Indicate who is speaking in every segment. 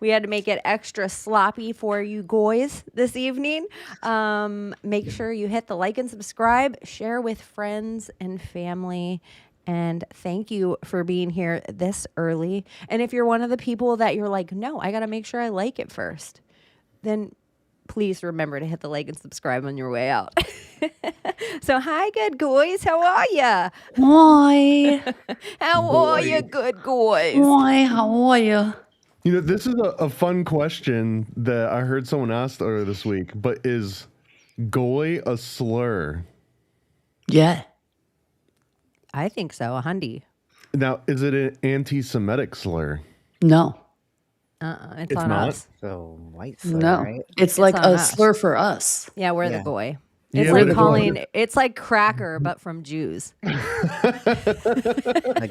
Speaker 1: we had to make it extra sloppy for you guys this evening. Make sure you hit the like and subscribe, share with friends and family. And thank you for being here this early. And if you're one of the people that you're like, no, I got to make sure I like it first, then please remember to hit the like and subscribe on your way out. So, hi, good guys. How are ya?
Speaker 2: Hi.
Speaker 1: How are you, good guys?
Speaker 2: Hi, how are you?
Speaker 3: You know, this is a fun question that I heard someone asked earlier this week, but is goy a slur?
Speaker 2: Yeah.
Speaker 1: I think so, a hundy.
Speaker 3: Now, is it an anti-Semitic slur?
Speaker 2: No.
Speaker 1: It's
Speaker 3: It's
Speaker 1: on
Speaker 3: not?
Speaker 1: us.
Speaker 4: So white slur,
Speaker 2: No.
Speaker 4: right?
Speaker 2: It's like
Speaker 1: on
Speaker 2: a
Speaker 1: us.
Speaker 2: slur for us.
Speaker 1: Yeah, we're the
Speaker 4: Yeah.
Speaker 1: goy.
Speaker 3: Yeah,
Speaker 1: It's
Speaker 3: we're
Speaker 1: like
Speaker 3: the
Speaker 1: calling,
Speaker 3: goy.
Speaker 1: it's like cracker, but from Jews.
Speaker 4: Like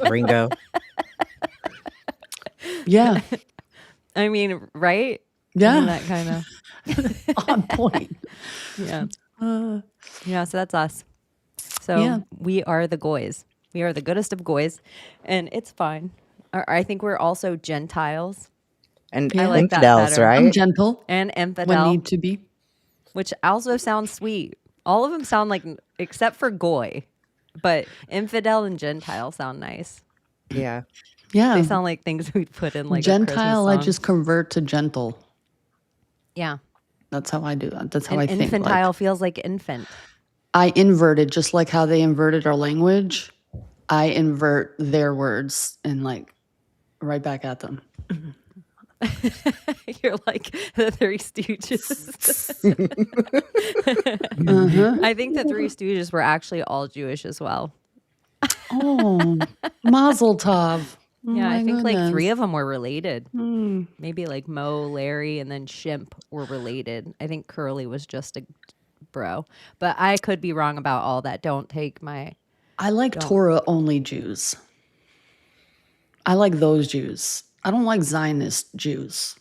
Speaker 4: gringo.
Speaker 2: Yeah.
Speaker 1: I mean, right? I
Speaker 2: Yeah.
Speaker 1: mean, that kind of,
Speaker 2: On point.
Speaker 1: yeah.
Speaker 2: Uh,
Speaker 1: Yeah, so that's us. So
Speaker 2: Yeah.
Speaker 1: we are the goys. We are the goodest of goys, and it's fine. I think we're also Gentiles
Speaker 4: And
Speaker 2: Yeah. I
Speaker 1: like that
Speaker 4: infidels,
Speaker 1: better.
Speaker 2: I'm
Speaker 4: right?
Speaker 2: gentle
Speaker 1: and
Speaker 2: when
Speaker 1: infidel,
Speaker 2: need to be.
Speaker 1: which also sounds sweet. All of them sound like, except for goy, but infidel and Gentile sound nice.
Speaker 4: Yeah.
Speaker 2: Yeah.
Speaker 1: They sound like things we'd put in like a Christmas
Speaker 2: Gentile, I
Speaker 1: song.
Speaker 2: just convert to gentle.
Speaker 1: Yeah.
Speaker 2: That's how I do that. That's how
Speaker 1: And
Speaker 2: I think. Like,
Speaker 1: infantile feels like infant.
Speaker 2: I inverted, just like how they inverted our language. I invert their words and like right back at them.
Speaker 1: You're like the Three Stooges.
Speaker 2: Uh-huh.
Speaker 1: I think the Three Stooges were actually all Jewish as well.
Speaker 2: Oh, Mazel Tov. Oh
Speaker 1: Yeah, I
Speaker 2: my
Speaker 1: think like
Speaker 2: goodness.
Speaker 1: three of them were related.
Speaker 2: Hmm.
Speaker 1: Maybe like Mo, Larry, and then Shimp were related. I think Curly was just a bro, but I could be wrong about all that. Don't take my.
Speaker 2: I like
Speaker 1: Don't.
Speaker 2: Torah only Jews. I like those Jews. I don't like Zionist Jews.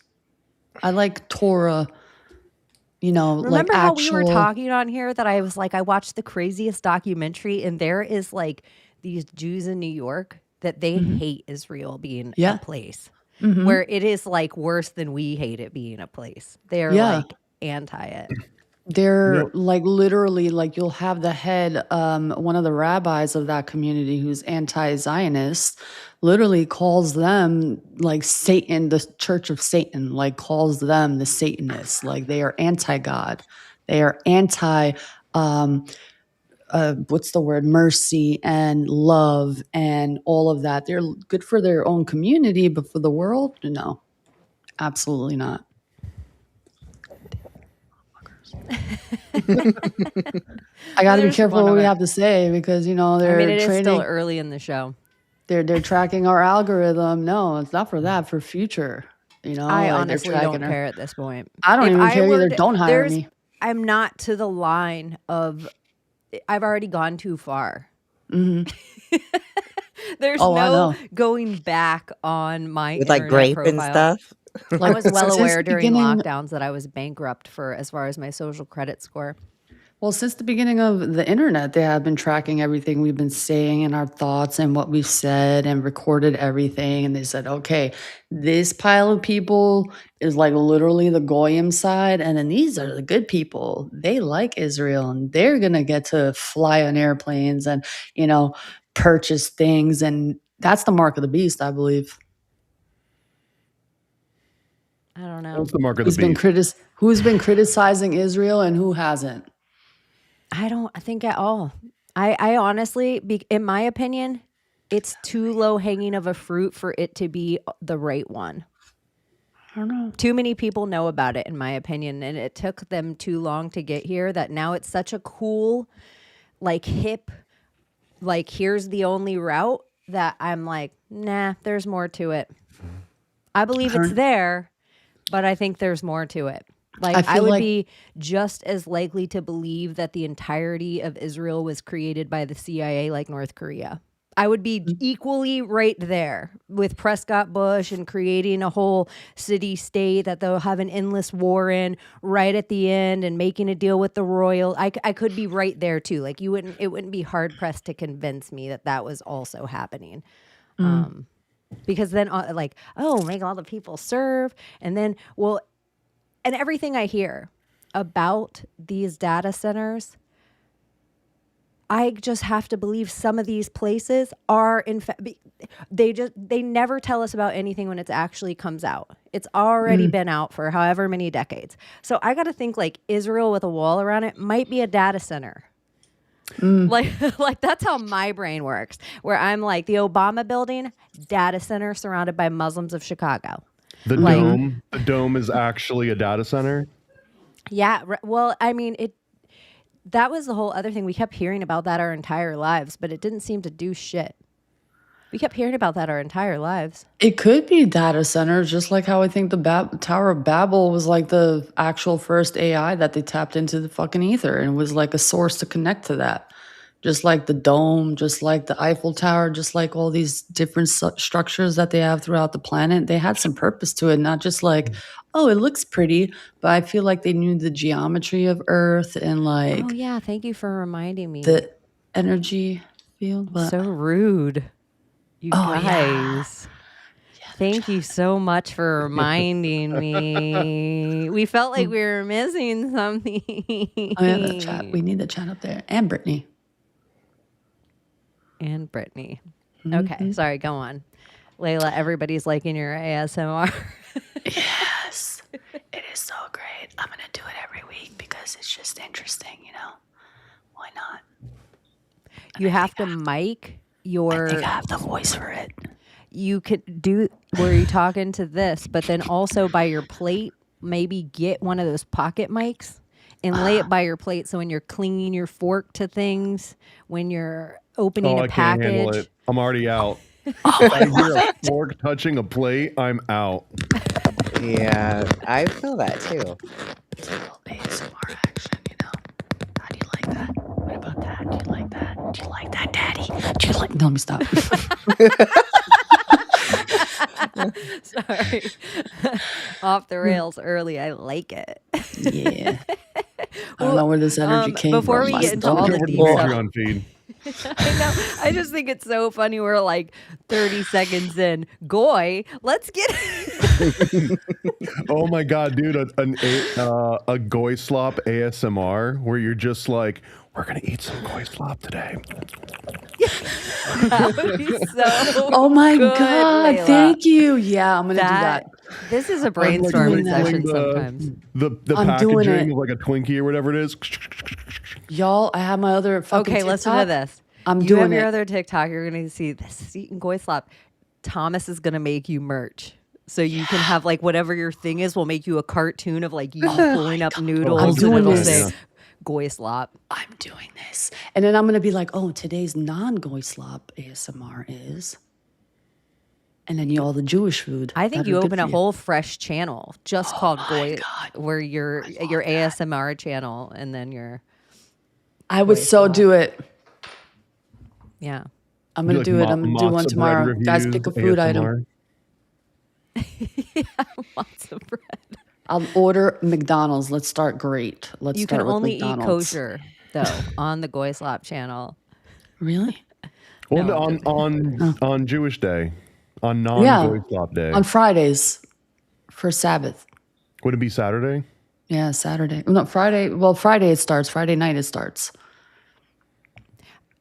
Speaker 2: I like Torah,
Speaker 1: Remember
Speaker 2: like
Speaker 1: how
Speaker 2: actual.
Speaker 1: we were talking on here that I was like, I watched the craziest documentary, and there is like these Jews in New York that they hate Israel being
Speaker 2: Yeah.
Speaker 1: a place,
Speaker 2: Mhm.
Speaker 1: where it is like worse than we hate it being a place. They're
Speaker 2: Yeah.
Speaker 1: like anti it.
Speaker 2: They're
Speaker 3: Yep.
Speaker 2: like literally like you'll have the head, one of the rabbis of that community who's anti-Zionist, literally calls them like Satan, the Church of Satan, like calls them the Satanists. Like they are anti-God. They are anti, what's the word? Mercy and love and all of that. They're good for their own community, but for the world, no, absolutely not. I got to be
Speaker 1: There's
Speaker 2: careful
Speaker 1: one
Speaker 2: what
Speaker 1: of
Speaker 2: we
Speaker 1: it.
Speaker 2: have to say because they're
Speaker 1: I mean, it is still
Speaker 2: training.
Speaker 1: early in the show.
Speaker 2: They're tracking our algorithm. No, it's not for that. For future,
Speaker 1: I
Speaker 2: like they're
Speaker 1: honestly don't
Speaker 2: tracking her.
Speaker 1: care at this point.
Speaker 2: I don't
Speaker 1: If
Speaker 2: even
Speaker 1: I
Speaker 2: care
Speaker 1: were
Speaker 2: either.
Speaker 1: to-
Speaker 2: Don't hire
Speaker 1: there's-
Speaker 2: me.
Speaker 1: I'm not to the line of. I've already gone too far.
Speaker 2: Hmm.
Speaker 1: There's
Speaker 2: Oh, I
Speaker 1: no
Speaker 2: know.
Speaker 1: going back on my
Speaker 4: With like
Speaker 1: internet
Speaker 4: grape and
Speaker 1: profile.
Speaker 4: stuff.
Speaker 1: I was well
Speaker 2: since
Speaker 1: aware
Speaker 2: the
Speaker 1: during
Speaker 2: beginning-
Speaker 1: lockdowns that I was bankrupt for as far as my social credit score.
Speaker 2: Well, since the beginning of the internet, they have been tracking everything we've been saying and our thoughts and what we've said and recorded everything. And they said, okay, this pile of people is like literally the Goyim side. And then these are the good people. They like Israel and they're going to get to fly on airplanes and, purchase things. And that's the mark of the beast, I believe.
Speaker 1: I don't know.
Speaker 3: That's the mark of the beast.
Speaker 2: Who's been criticizing Israel and who hasn't?
Speaker 1: I don't think at all. I honestly, in my opinion, it's too low hanging of a fruit for it to be the right one.
Speaker 2: I don't know.
Speaker 1: Too many people know about it, in my opinion, and it took them too long to get here that now it's such a cool, like hip, like here's the only route that I'm like, nah, there's more to it. I believe it's there, but I think there's more to it. Like I
Speaker 2: feel
Speaker 1: would
Speaker 2: like-
Speaker 1: be just as likely to believe that the entirety of Israel was created by the CIA like North Korea. I would be equally right there with Prescott Bush and creating a whole city state that they'll have an endless war in right at the end and making a deal with the royal. I could be right there too. Like it wouldn't be hard pressed to convince me that that was also happening. Because then like, oh, make all the people serve. And then, well, and everything I hear about these data centers, I just have to believe some of these places are in fact, they never tell us about anything when it actually comes out. It's already been out for however many decades. So I got to think like Israel with a wall around it might be a data center. Like that's how my brain works, where I'm like the Obama building, data center surrounded by Muslims of Chicago.
Speaker 3: The dome is actually a data center.
Speaker 1: Yeah. Well, I mean, that was the whole other thing. We kept hearing about that our entire lives, but it didn't seem to do shit. We kept hearing about that our entire lives.
Speaker 2: It could be data centers, just like how I think the Tower of Babel was like the actual first AI that they tapped into the fucking ether and was like a source to connect to that. Just like the dome, just like the Eiffel Tower, just like all these different structures that they have throughout the planet. They had some purpose to it, not just like, oh, it looks pretty, but I feel like they knew the geometry of Earth and like
Speaker 1: Oh yeah, thank you for reminding me.
Speaker 2: the energy field. But
Speaker 1: So rude. You guys. Thank you so much for reminding me. We felt like we were missing something.
Speaker 2: oh yeah, the chat. We need the chat up there. And Brittany.
Speaker 1: And Brittany. Okay, sorry, go on. Layla, everybody's liking your ASMR.
Speaker 2: Yes. It is so great. I'm going to do it every week because it's just interesting, you know? Why not?
Speaker 1: You have to mic your...
Speaker 2: I think I have the voice for it.
Speaker 1: You could do where you're talking to this, but then also by your plate, maybe get one of those pocket mics and lay it by your plate. So when you're clinging your fork to things, when you're opening a
Speaker 3: I can't handle
Speaker 1: package.
Speaker 3: it. I'm already out. If I hear a fork touching a plate, I'm out.
Speaker 4: Yeah, I feel that too.
Speaker 2: It's a little ASMR action, you know? How do you like that? What about that? Do you like that? Do you like that, Daddy? Do you like... No, let me stop.
Speaker 1: Sorry. Off the rails early. I like it.
Speaker 2: Yeah. I don't know where this energy came
Speaker 1: before
Speaker 2: from.
Speaker 1: we get into
Speaker 3: Don't
Speaker 1: all
Speaker 3: go
Speaker 1: the
Speaker 3: over to the
Speaker 1: details.
Speaker 3: Patreon feed.
Speaker 1: I know. I just think it's so funny. We're like 30 seconds in. Goy, let's get
Speaker 3: Oh my god, dude! A goy slop ASMR where you're just like, we're gonna eat some goy slop today.
Speaker 1: that would be so
Speaker 2: Oh my
Speaker 1: good,
Speaker 2: God.
Speaker 1: Layla.
Speaker 2: Thank you. Yeah, I'm going to do that.
Speaker 1: This is a
Speaker 3: Like
Speaker 1: brainstorming
Speaker 2: doing that.
Speaker 1: session sometimes.
Speaker 3: The
Speaker 2: I'm doing
Speaker 3: packaging
Speaker 2: it.
Speaker 3: of like a Twinkie or whatever it is.
Speaker 2: Y'all, I have my other fucking
Speaker 1: Okay, listen to
Speaker 2: TikTok.
Speaker 1: this.
Speaker 2: I'm
Speaker 1: you
Speaker 2: doing
Speaker 1: have your
Speaker 2: it.
Speaker 1: other TikTok. You're going to see this is eating goy slop. Thomas is going to make you merch. So you can have like whatever your thing is. We'll make you a cartoon of like you pulling up noodles and
Speaker 2: doing
Speaker 1: it'll
Speaker 2: this.
Speaker 1: say goy slop.
Speaker 2: I'm doing this. And then I'm going to be like, oh, today's non-goy slop ASMR is. And then all the Jewish food.
Speaker 1: I think
Speaker 2: that
Speaker 1: you
Speaker 2: are good
Speaker 1: open
Speaker 2: for
Speaker 1: a whole fresh channel just called goy,
Speaker 2: God.
Speaker 1: where your ASMR channel and then your
Speaker 2: I would so do it.
Speaker 1: yeah.
Speaker 2: I'm going to do it. I'm going to do one tomorrow. Guys, pick a food item.
Speaker 1: Lots of bread.
Speaker 2: I'll order McDonald's. Let's start great. Let's
Speaker 1: You
Speaker 2: start
Speaker 1: can
Speaker 2: with
Speaker 1: only eat
Speaker 2: McDonald's.
Speaker 1: kosher though on the goy slop channel.
Speaker 2: Really?
Speaker 3: Well,
Speaker 1: No,
Speaker 3: on Jewish Day, on non-goy slop day.
Speaker 2: On Fridays for Sabbath.
Speaker 3: Would it be Saturday?
Speaker 2: Yeah, Saturday. No, Friday. Well, Friday it starts. Friday night it starts.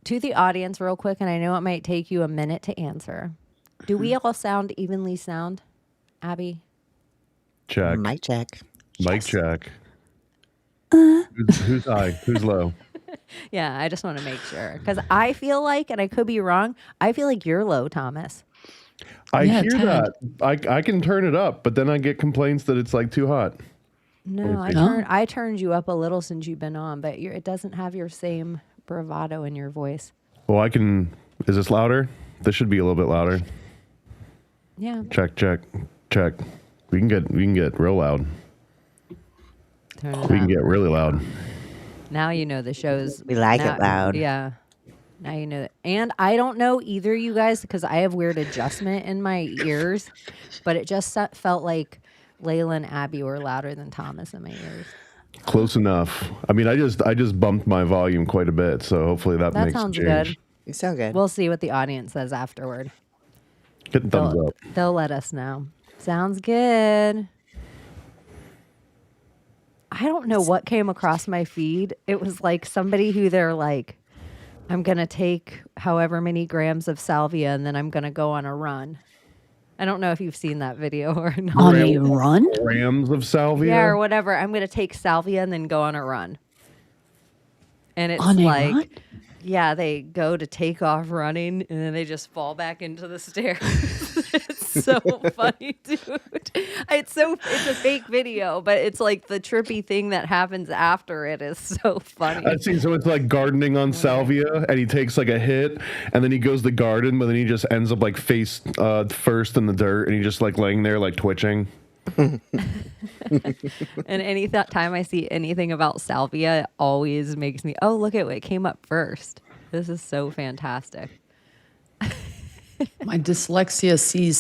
Speaker 1: To the audience, real quick, and I know it might take you a minute to answer. Do we all sound evenly sound, Abbie?
Speaker 3: Check.
Speaker 4: Mic check.
Speaker 3: Mic check. Who's high? Who's low?
Speaker 1: Yeah, I just want to make sure because I feel like, and I could be wrong, I feel like you're low, Thomas.
Speaker 3: I
Speaker 2: Yeah,
Speaker 3: hear
Speaker 2: 10.
Speaker 3: that. I can turn it up, but then I get complaints that it's like too hot.
Speaker 1: No, I turned you up a little since you've been on, but it doesn't have your same bravado in your voice.
Speaker 3: Well, I can. Is this louder? This should be a little bit louder.
Speaker 1: Yeah.
Speaker 3: Check, check, check. We can get real loud.
Speaker 1: Turn it
Speaker 3: We can
Speaker 1: up.
Speaker 3: get really loud.
Speaker 1: Now you know the show's.
Speaker 4: We like
Speaker 1: now-
Speaker 4: it loud.
Speaker 1: Yeah. Now you know that. And I don't know either you guys because I have weird adjustment in my ears, but it just felt like Layla and Abbie were louder than Thomas in my ears.
Speaker 3: Close enough. I mean, I just bumped my volume quite a bit, so hopefully that
Speaker 1: That
Speaker 3: makes a
Speaker 1: sounds
Speaker 3: change.
Speaker 1: good.
Speaker 4: You sound good.
Speaker 1: We'll see what the audience says afterward.
Speaker 3: Hit the thumbs up.
Speaker 1: They'll let us know. Sounds good. I don't know what came across my feed. It was like somebody who they're like, I'm going to take however many grams of salvia and then I'm going to go on a run. I don't know if you've seen that video or not.
Speaker 2: On a run?
Speaker 3: Grams of salvia?
Speaker 1: Yeah, or whatever. I'm going to take salvia and then go on a run. And it's
Speaker 2: On a
Speaker 1: like,
Speaker 2: run?
Speaker 1: yeah, they go to take off running and then they just fall back into the stairs. It's so funny, dude. It's a fake video, but it's like the trippy thing that happens after it is so funny.
Speaker 3: I see. So it's like gardening on salvia, and he takes like a hit, and then he goes to garden, but then he just ends up like face first in the dirt, and he just like laying there like twitching.
Speaker 1: And any time I see anything about salvia, it always makes me, oh, look at what came up first. This is so fantastic.
Speaker 2: My dyslexia sees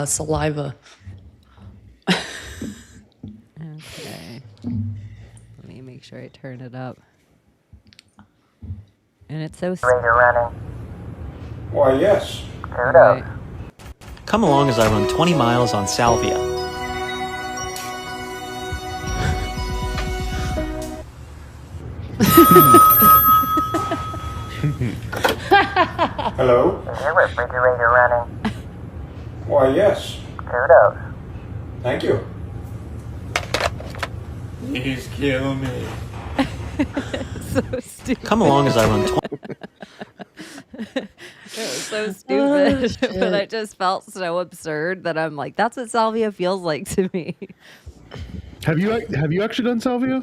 Speaker 2: saliva.
Speaker 1: Okay. Let me make sure I turn it up. And it's so
Speaker 5: running. Why, yes.
Speaker 1: right.
Speaker 6: Come along as I run 20 miles on salvia.
Speaker 5: Hello?
Speaker 7: Is your refrigerator running?
Speaker 5: Why, yes.
Speaker 7: Kudos.
Speaker 5: Thank you.
Speaker 6: Please kill me.
Speaker 1: So stupid.
Speaker 6: Come along as I run 20.
Speaker 1: It was so stupid, but I just felt so absurd that I'm like, that's what salvia feels like to me.
Speaker 3: Have you actually done salvia?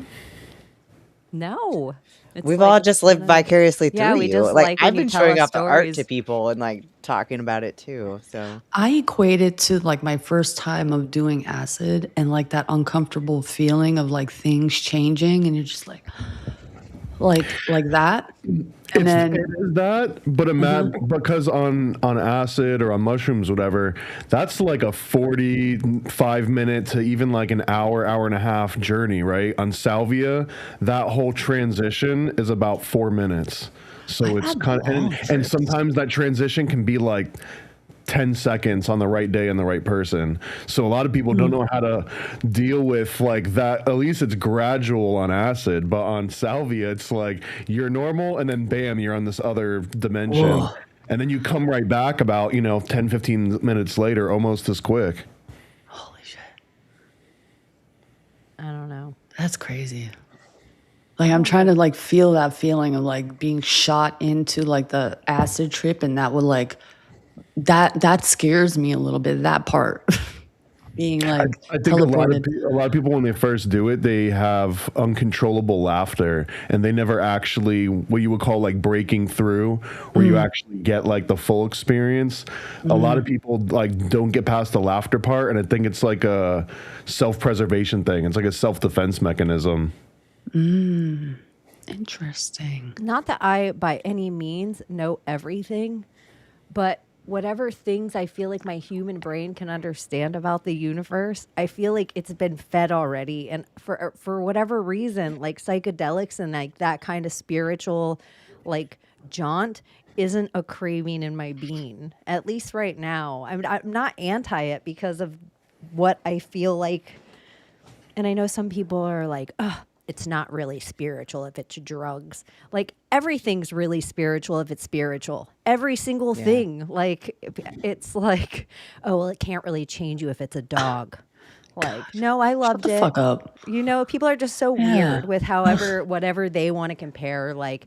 Speaker 1: No. It's
Speaker 4: We've
Speaker 1: like-
Speaker 4: all just lived vicariously through
Speaker 1: Yeah, we
Speaker 4: you.
Speaker 1: just
Speaker 4: Like,
Speaker 1: like when
Speaker 4: I've
Speaker 1: you
Speaker 4: been
Speaker 1: tell
Speaker 4: showing
Speaker 1: us
Speaker 4: off the art to
Speaker 1: stories.
Speaker 4: people and like talking about it too. So
Speaker 2: I equate it to like my first time of doing acid and like that uncomfortable feeling of like things changing and you're just like that. And then
Speaker 3: It is that, but because on acid or on mushrooms, whatever, that's like a 45-minute to even like an hour and a half journey, right? On salvia, that whole transition is about 4 minutes. So it's kind of, and sometimes that transition can be like 10 seconds on the right day and the right person. So a lot of people don't know how to deal with like that. At least it's gradual on acid, but on salvia, it's like you're normal and then bam, you're on this other dimension.
Speaker 2: Whoa.
Speaker 3: And then you come right back about, 10, 15 minutes later, almost as quick.
Speaker 2: holy shit.
Speaker 1: I don't know.
Speaker 2: That's crazy. Like I'm trying to like feel that feeling of like being shot into like the acid trip and that would like that scares me a little bit, that part. Being like
Speaker 3: I think a lot
Speaker 2: teleported.
Speaker 3: of people when they first do it, they have uncontrollable laughter, and they never actually what you would call like breaking through, where you actually get like the full experience. A lot of people like don't get past the laughter part, and I think it's like a self-preservation thing. It's like a self-defense mechanism.
Speaker 2: Interesting.
Speaker 1: Not that I, by any means, know everything, but whatever things I feel like my human brain can understand about the universe, I feel like it's been fed already. And for whatever reason, like psychedelics and like that kind of spiritual, like jaunt isn't a craving in my being. At least right now, I'm not anti it because of what I feel like. And I know some people are like, oh, it's not really spiritual if it's drugs. Like everything's really spiritual if it's spiritual. Every single thing. Like it's like, oh, well, it can't really change you if it's a dog. Like, no, I loved
Speaker 2: the
Speaker 1: it.
Speaker 2: fuck up.
Speaker 1: People are just so weird with whatever they want to compare, like,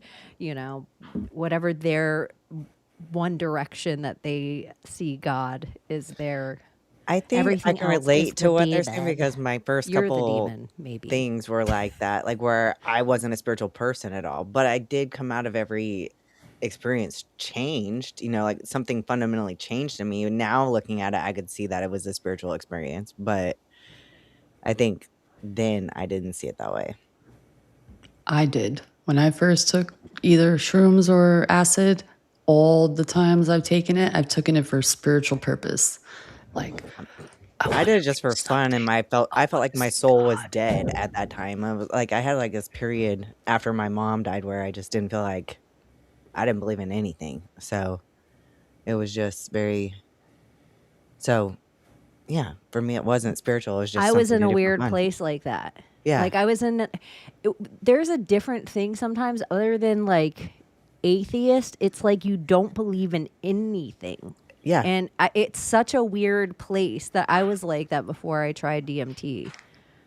Speaker 1: whatever their one direction that they see God is their
Speaker 4: I think I
Speaker 1: everything
Speaker 4: can
Speaker 1: else is
Speaker 4: relate
Speaker 1: the
Speaker 4: to what they're saying
Speaker 1: demon.
Speaker 4: because my first
Speaker 1: You're the
Speaker 4: couple
Speaker 1: demon, maybe.
Speaker 4: things were like that, like where I wasn't a spiritual person at all, but I did come out of every experience changed, like something fundamentally changed in me. Now looking at it, I could see that it was a spiritual experience, but I think then I didn't see it that way.
Speaker 2: I did. When I first took either shrooms or acid, all the times I've taken it, I've taken it for spiritual purpose. Like
Speaker 4: I did it just for fun, and I felt like my soul was dead at that time. I was like, I had like this period after my mom died where I just didn't feel like I didn't believe in anything. So it was just very So, yeah, for me, it wasn't spiritual. It was just
Speaker 1: I was
Speaker 4: something
Speaker 1: in
Speaker 4: to
Speaker 1: a
Speaker 4: do for
Speaker 1: weird
Speaker 4: fun.
Speaker 1: place like that.
Speaker 4: Yeah.
Speaker 1: Like I was in. There's a different thing sometimes other than like atheist. It's like you don't believe in anything.
Speaker 4: Yeah.
Speaker 1: And it's such a weird place that I was like that before I tried DMT.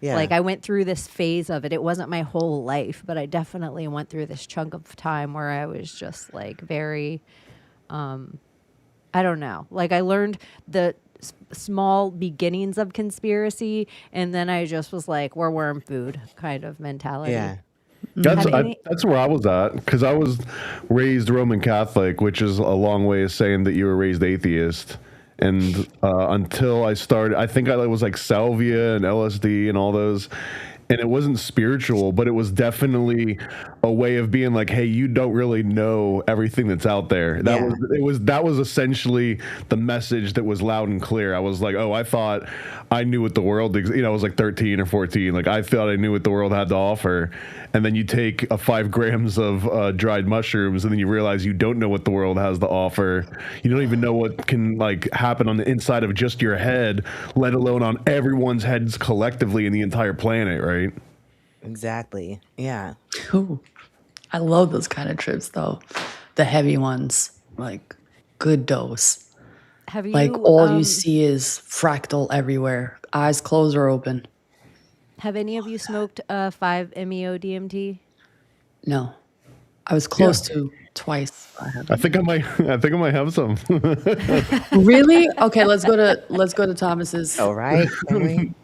Speaker 4: Yeah.
Speaker 1: Like I went through this phase of it. It wasn't my whole life, but I definitely went through this chunk of time where I was just like very, I don't know. Like I learned the small beginnings of conspiracy, and then I just was like, we're worm food kind of mentality.
Speaker 4: Yeah.
Speaker 3: That's where I was at, because I was raised Roman Catholic, which is a long way of saying that you were raised atheist. And until I started, I think I was like Salvia and LSD and all those, and it wasn't spiritual, but it was definitely a way of being like, hey, you don't really know everything that's out there. That was essentially the message that was loud and clear. I was like, oh, I thought I knew what the world, I was like 13 or 14. Like I thought I knew what the world had to offer. And then you take 5 grams of dried mushrooms, and then you realize you don't know what the world has to offer. You don't even know what can like happen on the inside of just your head, let alone on everyone's heads collectively in the entire planet, right?
Speaker 4: Exactly. Yeah.
Speaker 2: Ooh, I love those kind of trips though. The heavy ones, like good dose.
Speaker 1: Have you
Speaker 2: Like all you see is fractal everywhere. Eyes closed or open.
Speaker 1: Have any of you smoked 5-MeO DMT?
Speaker 2: No. I was close to twice.
Speaker 3: I think I might have some.
Speaker 2: Really? Okay, let's go to Thomas's.
Speaker 4: All right.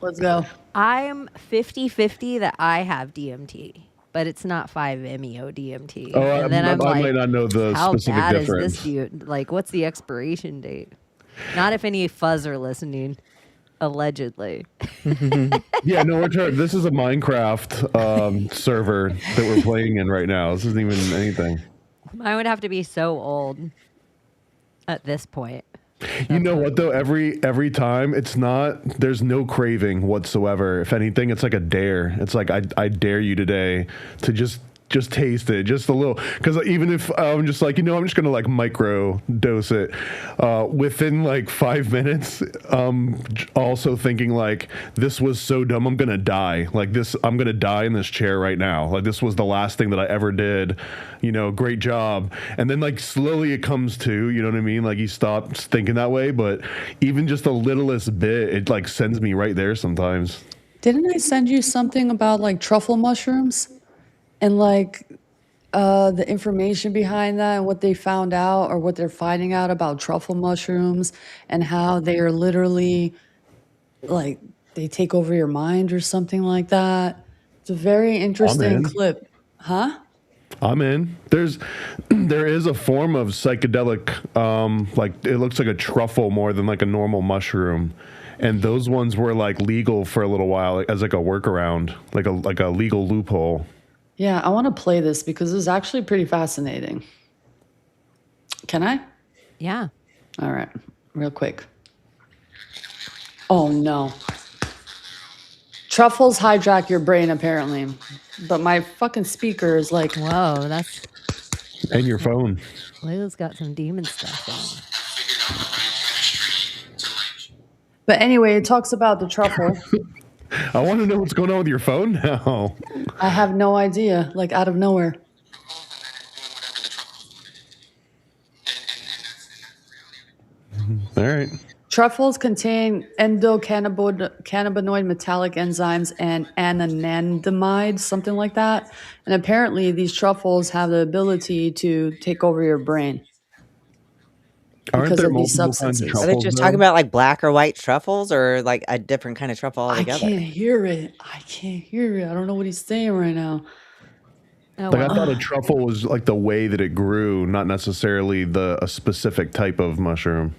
Speaker 2: Let's go.
Speaker 1: I'm 50-50 that I have DMT, but it's not 5-MeO DMT.
Speaker 3: Oh,
Speaker 1: and then I'm
Speaker 3: I
Speaker 1: like,
Speaker 3: might not know the
Speaker 1: how
Speaker 3: specific
Speaker 1: bad
Speaker 3: difference.
Speaker 1: is this dude? Like, what's the expiration date? Not if any fuzz are listening, allegedly.
Speaker 3: Yeah, no, this is a Minecraft server that we're playing in right now. This isn't even anything.
Speaker 1: I would have to be so old at this point.
Speaker 3: You know what though? Every time there's no craving whatsoever. If anything, it's like a dare. It's like I dare you today to just taste it just a little, because even if I'm just like, I'm just gonna like micro dose it, within like 5 minutes, also thinking like, this was so dumb, I'm gonna die I'm gonna die in this chair right now, like this was the last thing that I ever did, great job. And then like slowly it comes to, you know what I mean, like you stop thinking that way, but even just the littlest bit, it like sends me right there sometimes.
Speaker 2: Didn't I send you something about like truffle mushrooms? And like the information behind that and what they found out or what they're finding out about truffle mushrooms and how they are literally like they take over your mind or something like that. It's a very interesting clip. Huh?
Speaker 3: I'm in. There is a form of psychedelic, like it looks like a truffle more than like a normal mushroom. And those ones were like legal for a little while as like a workaround, like a legal loophole.
Speaker 2: Yeah, I want to play this because it's actually pretty fascinating. Can I?
Speaker 1: Yeah.
Speaker 2: All right, real quick. Oh no. Truffles hijack your brain apparently, but my fucking speaker is like,
Speaker 1: whoa, that's.
Speaker 3: And your phone.
Speaker 1: Layla's got some demon stuff on.
Speaker 2: But anyway, it talks about the truffle.
Speaker 3: I want to know what's going on with your phone now.
Speaker 2: I have no idea, like out of nowhere.
Speaker 3: All right.
Speaker 2: Truffles contain endocannabinoid metallic enzymes and anandamide, something like that. And apparently these truffles have the ability to take over your brain.
Speaker 3: Aren't there
Speaker 2: of these
Speaker 3: multiple kinds
Speaker 2: substances.
Speaker 3: of
Speaker 4: Are
Speaker 3: truffles?
Speaker 4: they just talking about like black or white truffles, or like a different kind of truffle
Speaker 2: I
Speaker 4: altogether?
Speaker 2: can't hear it. I don't know what he's saying right now.
Speaker 1: Oh,
Speaker 3: Like I
Speaker 1: wow.
Speaker 3: thought a truffle was like the way that it grew, not necessarily a specific type of mushroom.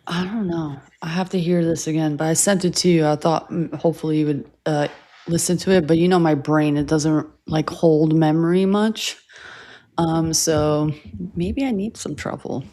Speaker 2: I don't know. I have to hear this again, but I sent it to you. I thought hopefully you would listen to it, but my brain, it doesn't like hold memory much. So maybe I need some truffle.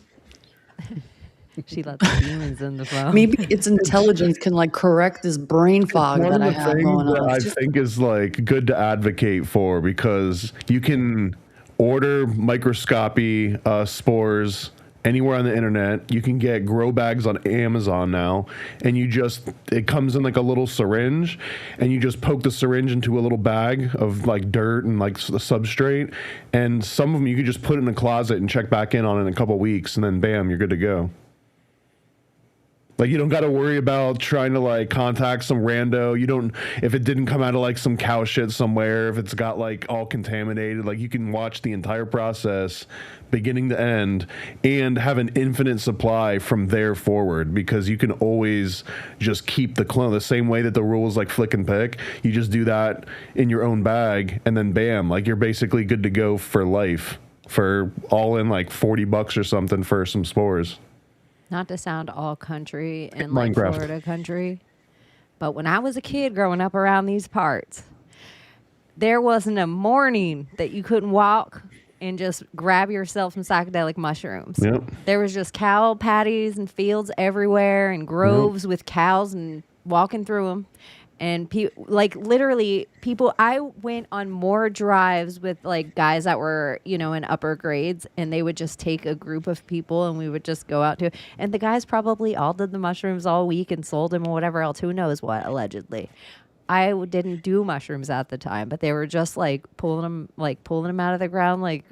Speaker 1: She let the demons in the phone.
Speaker 2: Maybe its intelligence can like correct this brain fog
Speaker 3: One
Speaker 2: that I
Speaker 3: of the
Speaker 2: have
Speaker 3: things
Speaker 2: going
Speaker 3: that
Speaker 2: on.
Speaker 3: I think is like good to advocate for, because you can order microscopy spores anywhere on the internet. You can get grow bags on Amazon now, and it comes in like a little syringe, and you just poke the syringe into a little bag of like dirt and like the substrate, and some of them you can just put in a closet and check back in on in a couple weeks, and then bam, you're good to go. Like, you don't got to worry about trying to like contact some rando. You don't, if it didn't come out of like some cow shit somewhere, if it's got like all contaminated, like you can watch the entire process beginning to end and have an infinite supply from there forward, because you can always just keep the clone the same way that the rule is like flick and pick. You just do that in your own bag, and then bam, like you're basically good to go for life for all in like $40 or something for some spores.
Speaker 1: Not to sound all country and like
Speaker 3: Minecraft.
Speaker 1: Florida country, but when I was a kid growing up around these parts, there wasn't a morning that you couldn't walk and just grab yourself some psychedelic mushrooms.
Speaker 3: Yep.
Speaker 1: There was just cow patties and fields everywhere and groves with cows and walking through them. And literally people, I went on more drives with like guys that were, in upper grades, and they would just take a group of people and we would just go out to, and the guys probably all did the mushrooms all week and sold them or whatever else, who knows what, allegedly. I didn't do mushrooms at the time, but they were just like pulling them out of the ground like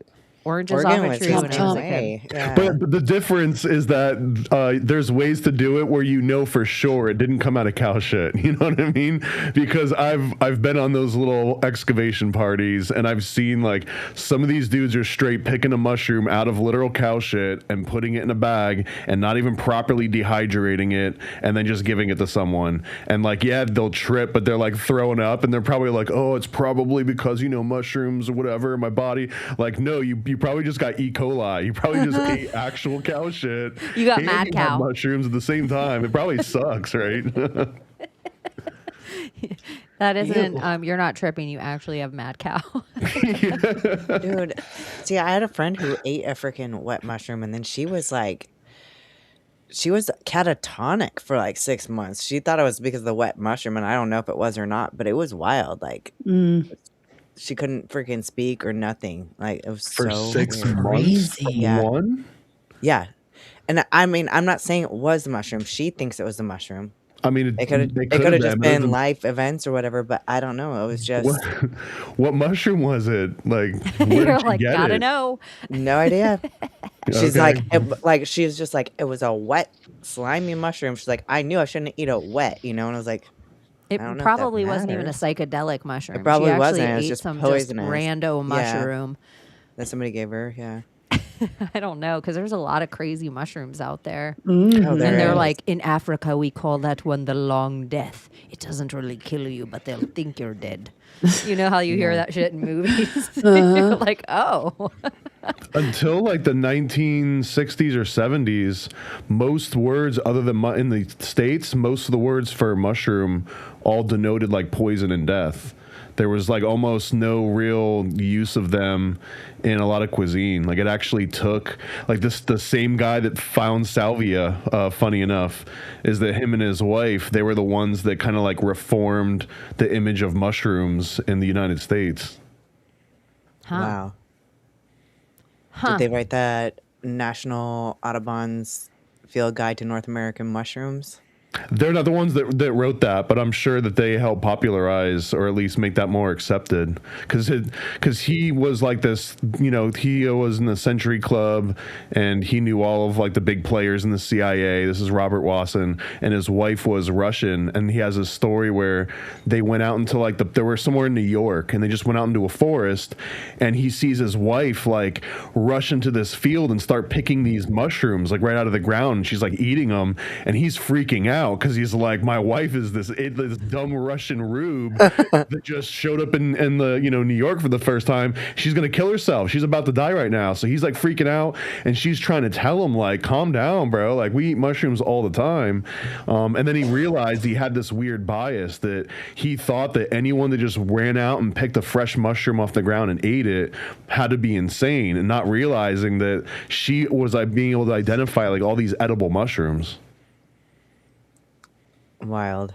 Speaker 1: oranges off a tree when I was a kid.
Speaker 4: Yeah.
Speaker 3: But the difference is that there's ways to do it where for sure it didn't come out of cow shit. You know what I mean? Because I've been on those little excavation parties, and I've seen like some of these dudes are straight picking a mushroom out of literal cow shit and putting it in a bag and not even properly dehydrating it, and then just giving it to someone. And like, yeah, they'll trip, but they're like throwing up, and they're probably like, oh, it's probably because mushrooms or whatever in my body. Like, no, you probably just got E. coli. You probably just ate actual cow shit.
Speaker 1: You got
Speaker 3: and
Speaker 1: mad
Speaker 3: you had
Speaker 1: cow
Speaker 3: mushrooms at the same time. It probably sucks, right?
Speaker 1: That isn't, you're not tripping. You actually have mad cow.
Speaker 4: Dude, see, I had a friend who ate a freaking wet mushroom, and then she was catatonic for like 6 months. She thought it was because of the wet mushroom, and I don't know if it was or not, but it was wild. Like, she couldn't freaking speak or nothing. Like, it was
Speaker 3: For
Speaker 4: so
Speaker 3: 6
Speaker 4: weird.
Speaker 3: months from
Speaker 4: Yeah.
Speaker 3: one?
Speaker 4: Yeah. And I mean, I'm not saying it was the mushroom. She thinks it was the mushroom.
Speaker 3: I mean,
Speaker 4: It could have just been life events or whatever, but I don't know. It was just
Speaker 3: what mushroom was it? Like, where
Speaker 1: You're
Speaker 3: did you
Speaker 1: like,
Speaker 3: get
Speaker 1: gotta
Speaker 3: it?
Speaker 1: know.
Speaker 4: no idea. She's
Speaker 3: Okay.
Speaker 4: she was just like, it was a wet, slimy mushroom. She's like, I knew I shouldn't eat it wet, And I was like,
Speaker 1: It
Speaker 4: I don't know if that
Speaker 1: probably wasn't even a
Speaker 4: matters.
Speaker 1: psychedelic mushroom.
Speaker 4: It probably
Speaker 1: she actually
Speaker 4: wasn't. It was
Speaker 1: ate
Speaker 4: just
Speaker 1: some
Speaker 4: poisonous.
Speaker 1: rando
Speaker 4: Yeah.
Speaker 1: mushroom.
Speaker 4: that somebody gave her. Yeah.
Speaker 1: I don't know, because there's a lot of crazy mushrooms out there.
Speaker 4: Oh,
Speaker 1: And
Speaker 4: there
Speaker 1: they're
Speaker 4: is.
Speaker 1: like, in Africa, we call that one the long death. It doesn't really kill you, but they'll think you're dead. You know how you hear that shit in movies? You're like, oh.
Speaker 3: Until like the 1960s or 70s, most words other than in the States, most of the words for mushroom all denoted like poison and death. There was like almost no real use of them in a lot of cuisine. Like, it actually took like the same guy that found salvia, funny enough, is that him and his wife, they were the ones that kind of like reformed the image of mushrooms in the United States.
Speaker 1: Huh.
Speaker 4: Wow.
Speaker 1: Huh.
Speaker 4: Did they write that National Audubon's Field Guide to North American Mushrooms?
Speaker 3: They're not the ones that wrote that, but I'm sure that they helped popularize or at least make that more accepted. Because he was like this, he was in the Century Club, and he knew all of like the big players in the CIA. This is Robert Wasson, and his wife was Russian, and he has a story where they went out into like they were somewhere in New York, and they just went out into a forest, and he sees his wife like rush into this field and start picking these mushrooms like right out of the ground, and she's like eating them, and he's freaking out because he's like, my wife is this dumb Russian rube that just showed up in the New York for the first time. She's gonna kill herself. She's about to die right now. So he's like freaking out, and she's trying to tell him like, calm down, bro. Like, we eat mushrooms all the time. And then he realized he had this weird bias that he thought that anyone that just ran out and picked a fresh mushroom off the ground and ate it had to be insane, and not realizing that she was like being able to identify like all these edible mushrooms.
Speaker 4: Wild.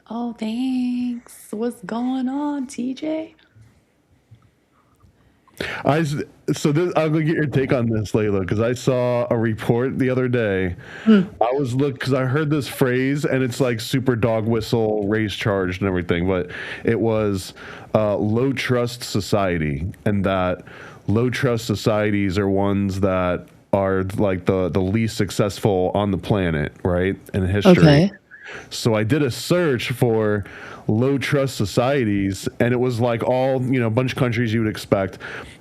Speaker 2: Oh, thanks. What's going on, TJ?
Speaker 3: So this, I'm gonna get your take on this, Layla, because I saw a report the other day. I was because I heard this phrase, and it's like super dog whistle, race charged, and everything. But it was low trust society, and that low trust societies are ones that are like the least successful on the planet, right, in history.
Speaker 2: Okay.
Speaker 3: So I did a search for low trust societies, and it was like all, a bunch of countries you would expect.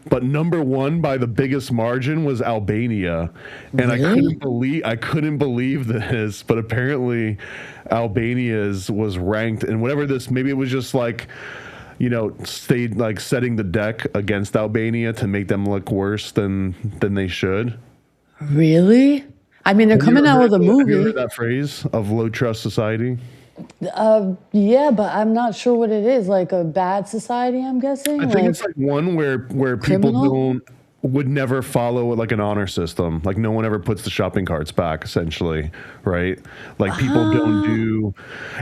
Speaker 3: But number one by the biggest margin was Albania. And
Speaker 2: Really?
Speaker 3: I couldn't believe this, but apparently Albania's was ranked, and whatever this, maybe it was just like, stayed like setting the deck against Albania to make them look worse than they should.
Speaker 2: Really? I mean, they're coming out with a
Speaker 3: Have you
Speaker 2: movie.
Speaker 3: heard that phrase of low trust society?
Speaker 2: Yeah, but I'm not sure what it is. Like a bad society, I'm guessing.
Speaker 3: I think it's like one where people
Speaker 2: criminal?
Speaker 3: would never follow like an honor system. Like no one ever puts the shopping carts back, essentially, right? Like people don't do,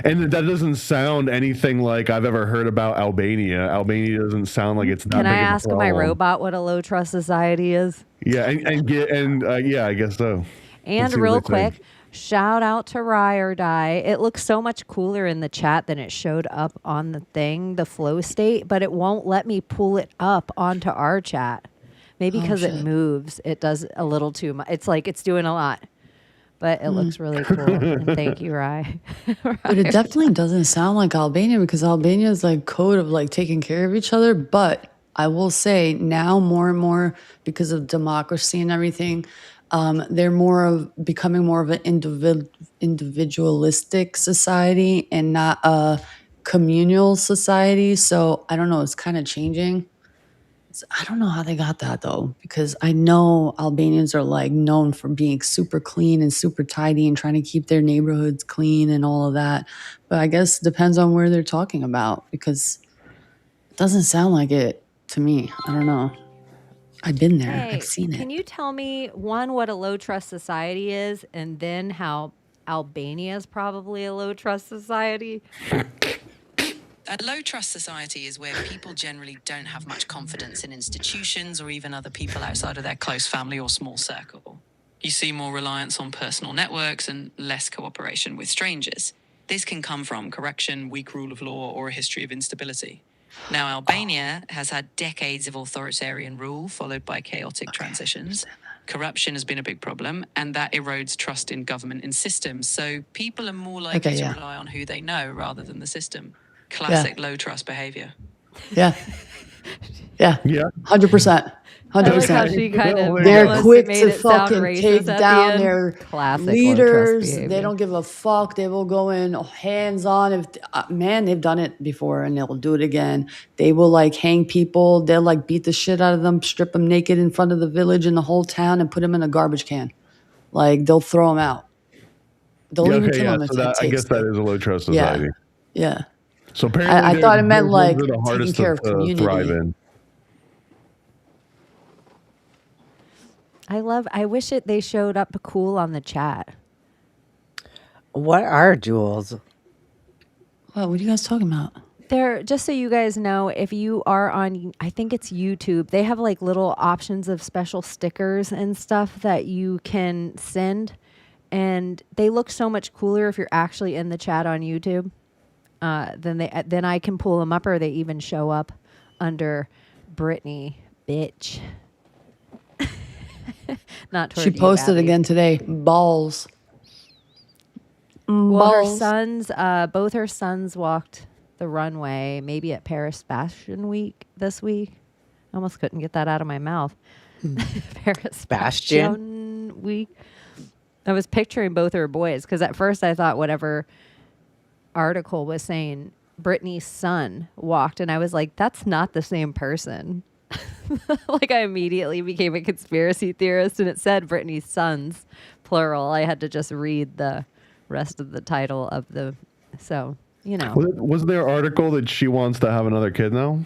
Speaker 3: and that doesn't sound anything like I've ever heard about Albania. Albania doesn't sound like it's that
Speaker 1: Can
Speaker 3: big
Speaker 1: I
Speaker 3: of a
Speaker 1: ask my
Speaker 3: problem.
Speaker 1: robot what a low trust society is?
Speaker 3: Yeah, yeah, I guess so.
Speaker 1: And
Speaker 3: Let's see what
Speaker 1: real
Speaker 3: they
Speaker 1: quick,
Speaker 3: think.
Speaker 1: shout out to Rye or Die. It looks so much cooler in the chat than it showed up on the thing, the flow state, but it won't let me pull it up onto our chat. Maybe because it moves. It does a little too much. It's like it's doing a lot, but it looks really cool. And thank you, Rye.
Speaker 2: But it definitely doesn't sound like Albania, because Albania is like code of like taking care of each other. But I will say now more and more, because of democracy and everything, they're becoming more of an individualistic society and not a communal society. So I don't know. It's kind of changing. I don't know how they got that though, because I know Albanians are like known for being super clean and super tidy and trying to keep their neighborhoods clean and all of that. But I guess it depends on where they're talking about, because it doesn't sound like it to me. I don't know. I've been there.
Speaker 1: Hey,
Speaker 2: I've seen
Speaker 1: can
Speaker 2: it.
Speaker 1: you tell me, one, what a low trust society is, and then how Albania is probably a low trust society?
Speaker 8: A low trust society is where people generally don't have much confidence in institutions or even other people outside of their close family or small circle. You see more reliance on personal networks and less cooperation with strangers. This can come from corruption, weak rule of law, or a history of instability. Now, Albania has had decades of authoritarian rule followed by chaotic transitions. Corruption has been a big problem, and that erodes trust in government and systems. So people are more likely to rely on who they know rather than the system. Classic low trust behavior.
Speaker 2: Yeah. Yeah.
Speaker 3: Yeah.
Speaker 2: 100%.
Speaker 1: I like how she kind of
Speaker 2: They're
Speaker 1: almost
Speaker 2: quick
Speaker 1: made
Speaker 2: to
Speaker 1: it sound
Speaker 2: fucking
Speaker 1: racist
Speaker 2: take
Speaker 1: at the
Speaker 2: down
Speaker 1: end.
Speaker 2: their
Speaker 1: Classic low trust
Speaker 2: leaders. They
Speaker 1: behavior.
Speaker 2: don't give a fuck. They will go in hands on. If they've done it before and they'll do it again. They will like hang people. They'll like beat the shit out of them, strip them naked in front of the village and the whole town, and put them in a garbage can. Like they'll throw them out. They'll even kill them if
Speaker 3: so
Speaker 2: it
Speaker 3: I guess
Speaker 2: takes
Speaker 3: that is a low trust society.
Speaker 2: Yeah.
Speaker 3: So apparently,
Speaker 2: I thought it meant
Speaker 3: those
Speaker 2: like
Speaker 3: are the
Speaker 2: taking
Speaker 3: hardest
Speaker 2: care of
Speaker 3: to
Speaker 2: community.
Speaker 3: thrive in.
Speaker 1: I wish they showed up cool on the chat.
Speaker 4: What are jewels?
Speaker 2: What are you guys talking about?
Speaker 1: They're, just so you guys know, if you are on, I think it's YouTube, they have like little options of special stickers and stuff that you can send. And they look so much cooler if you're actually in the chat on YouTube. Then I can pull them up, or they even show up under Britney, bitch. Not toward
Speaker 2: She
Speaker 1: you,
Speaker 2: posted
Speaker 1: Abbie.
Speaker 2: again today. Balls.
Speaker 1: Well, her
Speaker 2: Balls.
Speaker 1: sons, both her sons walked the runway, maybe at Paris Fashion Week this week. I almost couldn't get that out of my mouth. Paris Fashion Week. I was picturing both her boys, because at first I thought whatever article was saying Britney's son walked, and I was like, that's not the same person. Like I immediately became a conspiracy theorist, and it said Britney's sons, plural. I had to just read the rest of the title of the, so, you know.
Speaker 3: Was there an article that she wants to have another kid now?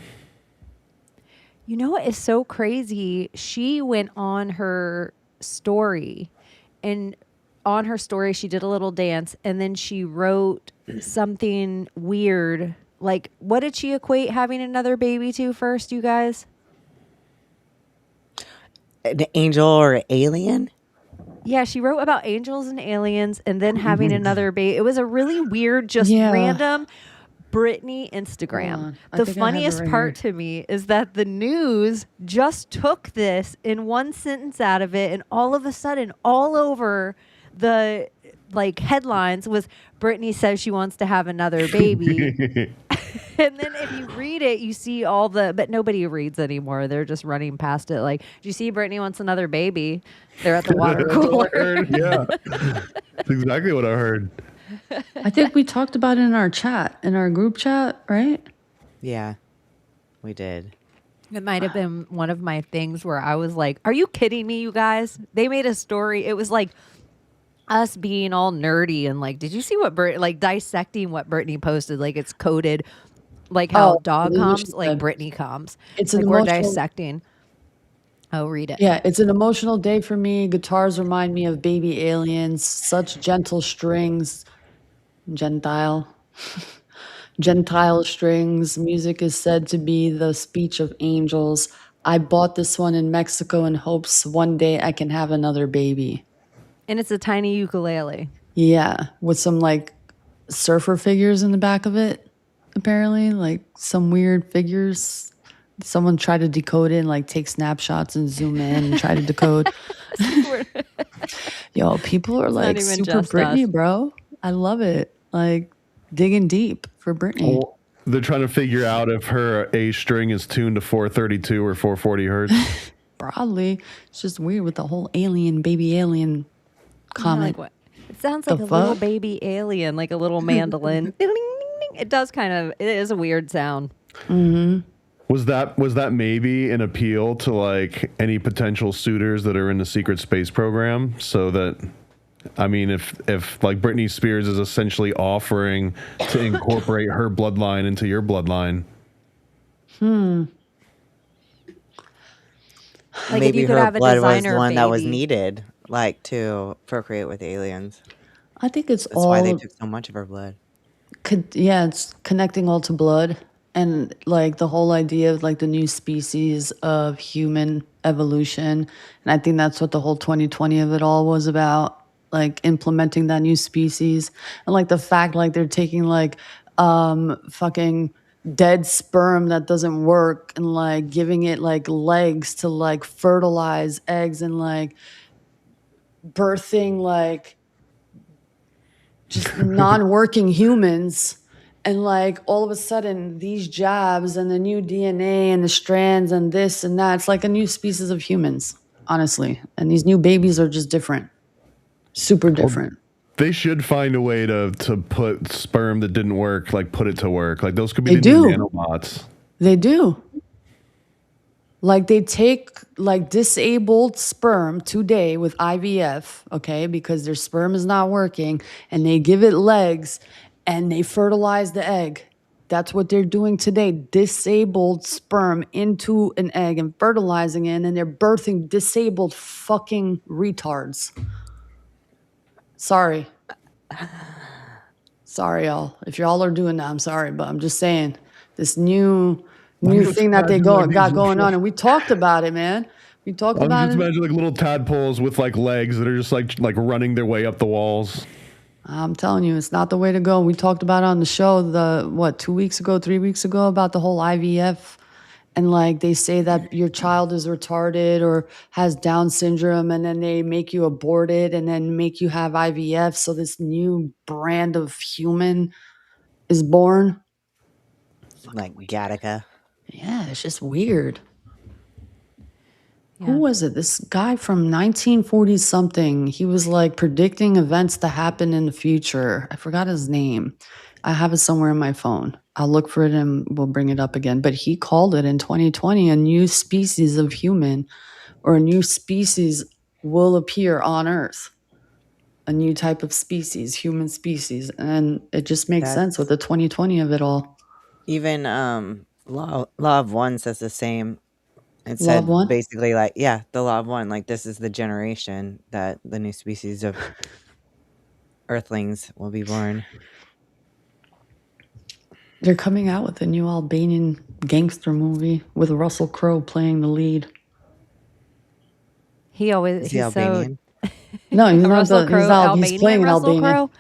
Speaker 1: You know what is so crazy? She went on her story, and on her story she did a little dance, and then she wrote something weird. Like, what did she equate having another baby to first, you guys?
Speaker 4: an angel or alien?
Speaker 1: Yeah, she wrote about angels and aliens and then having another baby. It was a really weird, just
Speaker 2: Yeah.
Speaker 1: random Britney
Speaker 2: Hold
Speaker 1: Instagram.
Speaker 2: on. I
Speaker 1: The
Speaker 2: think I have it
Speaker 1: funniest
Speaker 2: right
Speaker 1: part
Speaker 2: here.
Speaker 1: to me is that the news just took this in one sentence out of it, and all of a sudden, all over the like headlines was Britney says she wants to have another baby. And then if you read it, you see all the, but nobody reads anymore. They're just running past it. Like, do you see Britney wants another baby? They're at the water
Speaker 3: That's what I
Speaker 1: cooler.
Speaker 3: heard. Yeah, that's exactly what I heard.
Speaker 2: I think we talked about it in our chat, in our group chat, right?
Speaker 4: Yeah, we did.
Speaker 1: It might have been one of my things where I was like, are you kidding me, you guys? They made a story. It was like us being all nerdy and like, did you see what like dissecting what Britney posted? Like it's coded like how
Speaker 2: Oh,
Speaker 1: dog
Speaker 2: this is what
Speaker 1: comms,
Speaker 2: she
Speaker 1: like
Speaker 2: said.
Speaker 1: Britney comms.
Speaker 2: It's
Speaker 1: Like
Speaker 2: an
Speaker 1: we're
Speaker 2: emotional.
Speaker 1: dissecting. Oh, read it.
Speaker 2: Yeah, it's an emotional day for me. Guitars remind me of baby aliens. Such gentle strings. Gentile. Gentile strings. Music is said to be the speech of angels. I bought this one in Mexico in hopes one day I can have another baby.
Speaker 1: And it's a tiny ukulele.
Speaker 2: Yeah, with some like surfer figures in the back of it, apparently. Like some weird figures. Someone tried to decode it and like take snapshots and zoom in and try to decode. Yo, people are like
Speaker 1: even
Speaker 2: super
Speaker 1: just
Speaker 2: Britney,
Speaker 1: us.
Speaker 2: bro. I love it. Like digging deep for Britney.
Speaker 3: Well, they're trying to figure out if her A string is tuned to 432 or 440 hertz.
Speaker 2: Probably. It's just weird with the whole alien, baby alien
Speaker 1: I'm
Speaker 2: comment.
Speaker 1: like, what? It sounds
Speaker 2: The
Speaker 1: like a little
Speaker 2: fuck?
Speaker 1: baby alien, like a little mandolin. Ding, ding, ding, ding. It does kind of, it is a weird sound.
Speaker 3: Was that maybe an appeal to like any potential suitors that are in the secret space program? So that, I mean, if like Britney Spears is essentially offering to incorporate her bloodline into your bloodline.
Speaker 1: Like
Speaker 4: Maybe
Speaker 1: if you could
Speaker 4: her
Speaker 1: have a
Speaker 4: blood was the
Speaker 1: designer
Speaker 4: one that was
Speaker 1: baby.
Speaker 4: needed, like to procreate with aliens.
Speaker 2: I think it's
Speaker 4: That's why they
Speaker 2: all
Speaker 4: took so much of her blood.
Speaker 2: yeah, it's connecting all to blood and like the whole idea of like the new species of human evolution. And I think that's what the whole 2020 of it all was about, like implementing that new species. And like the fact like they're taking like fucking dead sperm that doesn't work and like giving it like legs to like fertilize eggs and like birthing like just non-working humans. And like all of a sudden these jabs and the new DNA and the strands and this and that, it's like a new species of humans, honestly. And these new babies are just different, super different.
Speaker 3: They should find a way to put sperm that didn't work, like put it to work. Like those could be
Speaker 2: They
Speaker 3: the new
Speaker 2: do.
Speaker 3: nanobots.
Speaker 2: They do. Like they take like disabled sperm today with IVF, okay, because their sperm is not working, and they give it legs and they fertilize the egg. That's what they're doing today. Disabled sperm into an egg and fertilizing it, and then they're birthing disabled fucking retards. Sorry. Sorry, y'all. If y'all are doing that, I'm sorry, but I'm just saying this new
Speaker 3: just
Speaker 2: thing that they
Speaker 3: imagine, like,
Speaker 2: got
Speaker 3: these
Speaker 2: going
Speaker 3: little-
Speaker 2: on, and we talked about it, man. We talked
Speaker 3: I
Speaker 2: about
Speaker 3: just
Speaker 2: it.
Speaker 3: imagine like little tadpoles with like legs that are just like running their way up the walls.
Speaker 2: I'm telling you, it's not the way to go. We talked about it on the show 2 weeks ago, 3 weeks ago about the whole IVF. And like they say that your child is retarded or has Down syndrome, and then they make you abort it and then make you have IVF. So this new brand of human is born.
Speaker 4: Like Gattaca.
Speaker 2: Yeah, it's just weird.
Speaker 1: Yeah.
Speaker 2: Who was it? This guy from 1940 something. He was like predicting events to happen in the future. I forgot his name. I have it somewhere in my phone. I'll look for it and we'll bring it up again. But he called it in 2020 a new species of human, or a new species will appear on Earth. A new type of species, human species. And it just makes sense with the 2020 of it all.
Speaker 4: Even Law of One says the same. It
Speaker 2: Law of
Speaker 4: said
Speaker 2: One?
Speaker 4: basically like, yeah, the Law of One, like this is the generation that the new species of Earthlings will be born.
Speaker 2: They're coming out with a new Albanian gangster movie with Russell Crowe playing the lead.
Speaker 4: Is he
Speaker 1: he's
Speaker 4: Albanian?
Speaker 2: No, he's not.
Speaker 1: Russell
Speaker 2: He's
Speaker 1: Crowe,
Speaker 2: not. He's
Speaker 1: Albanian
Speaker 2: playing an
Speaker 1: Russell
Speaker 2: Albanian.
Speaker 1: Crowe.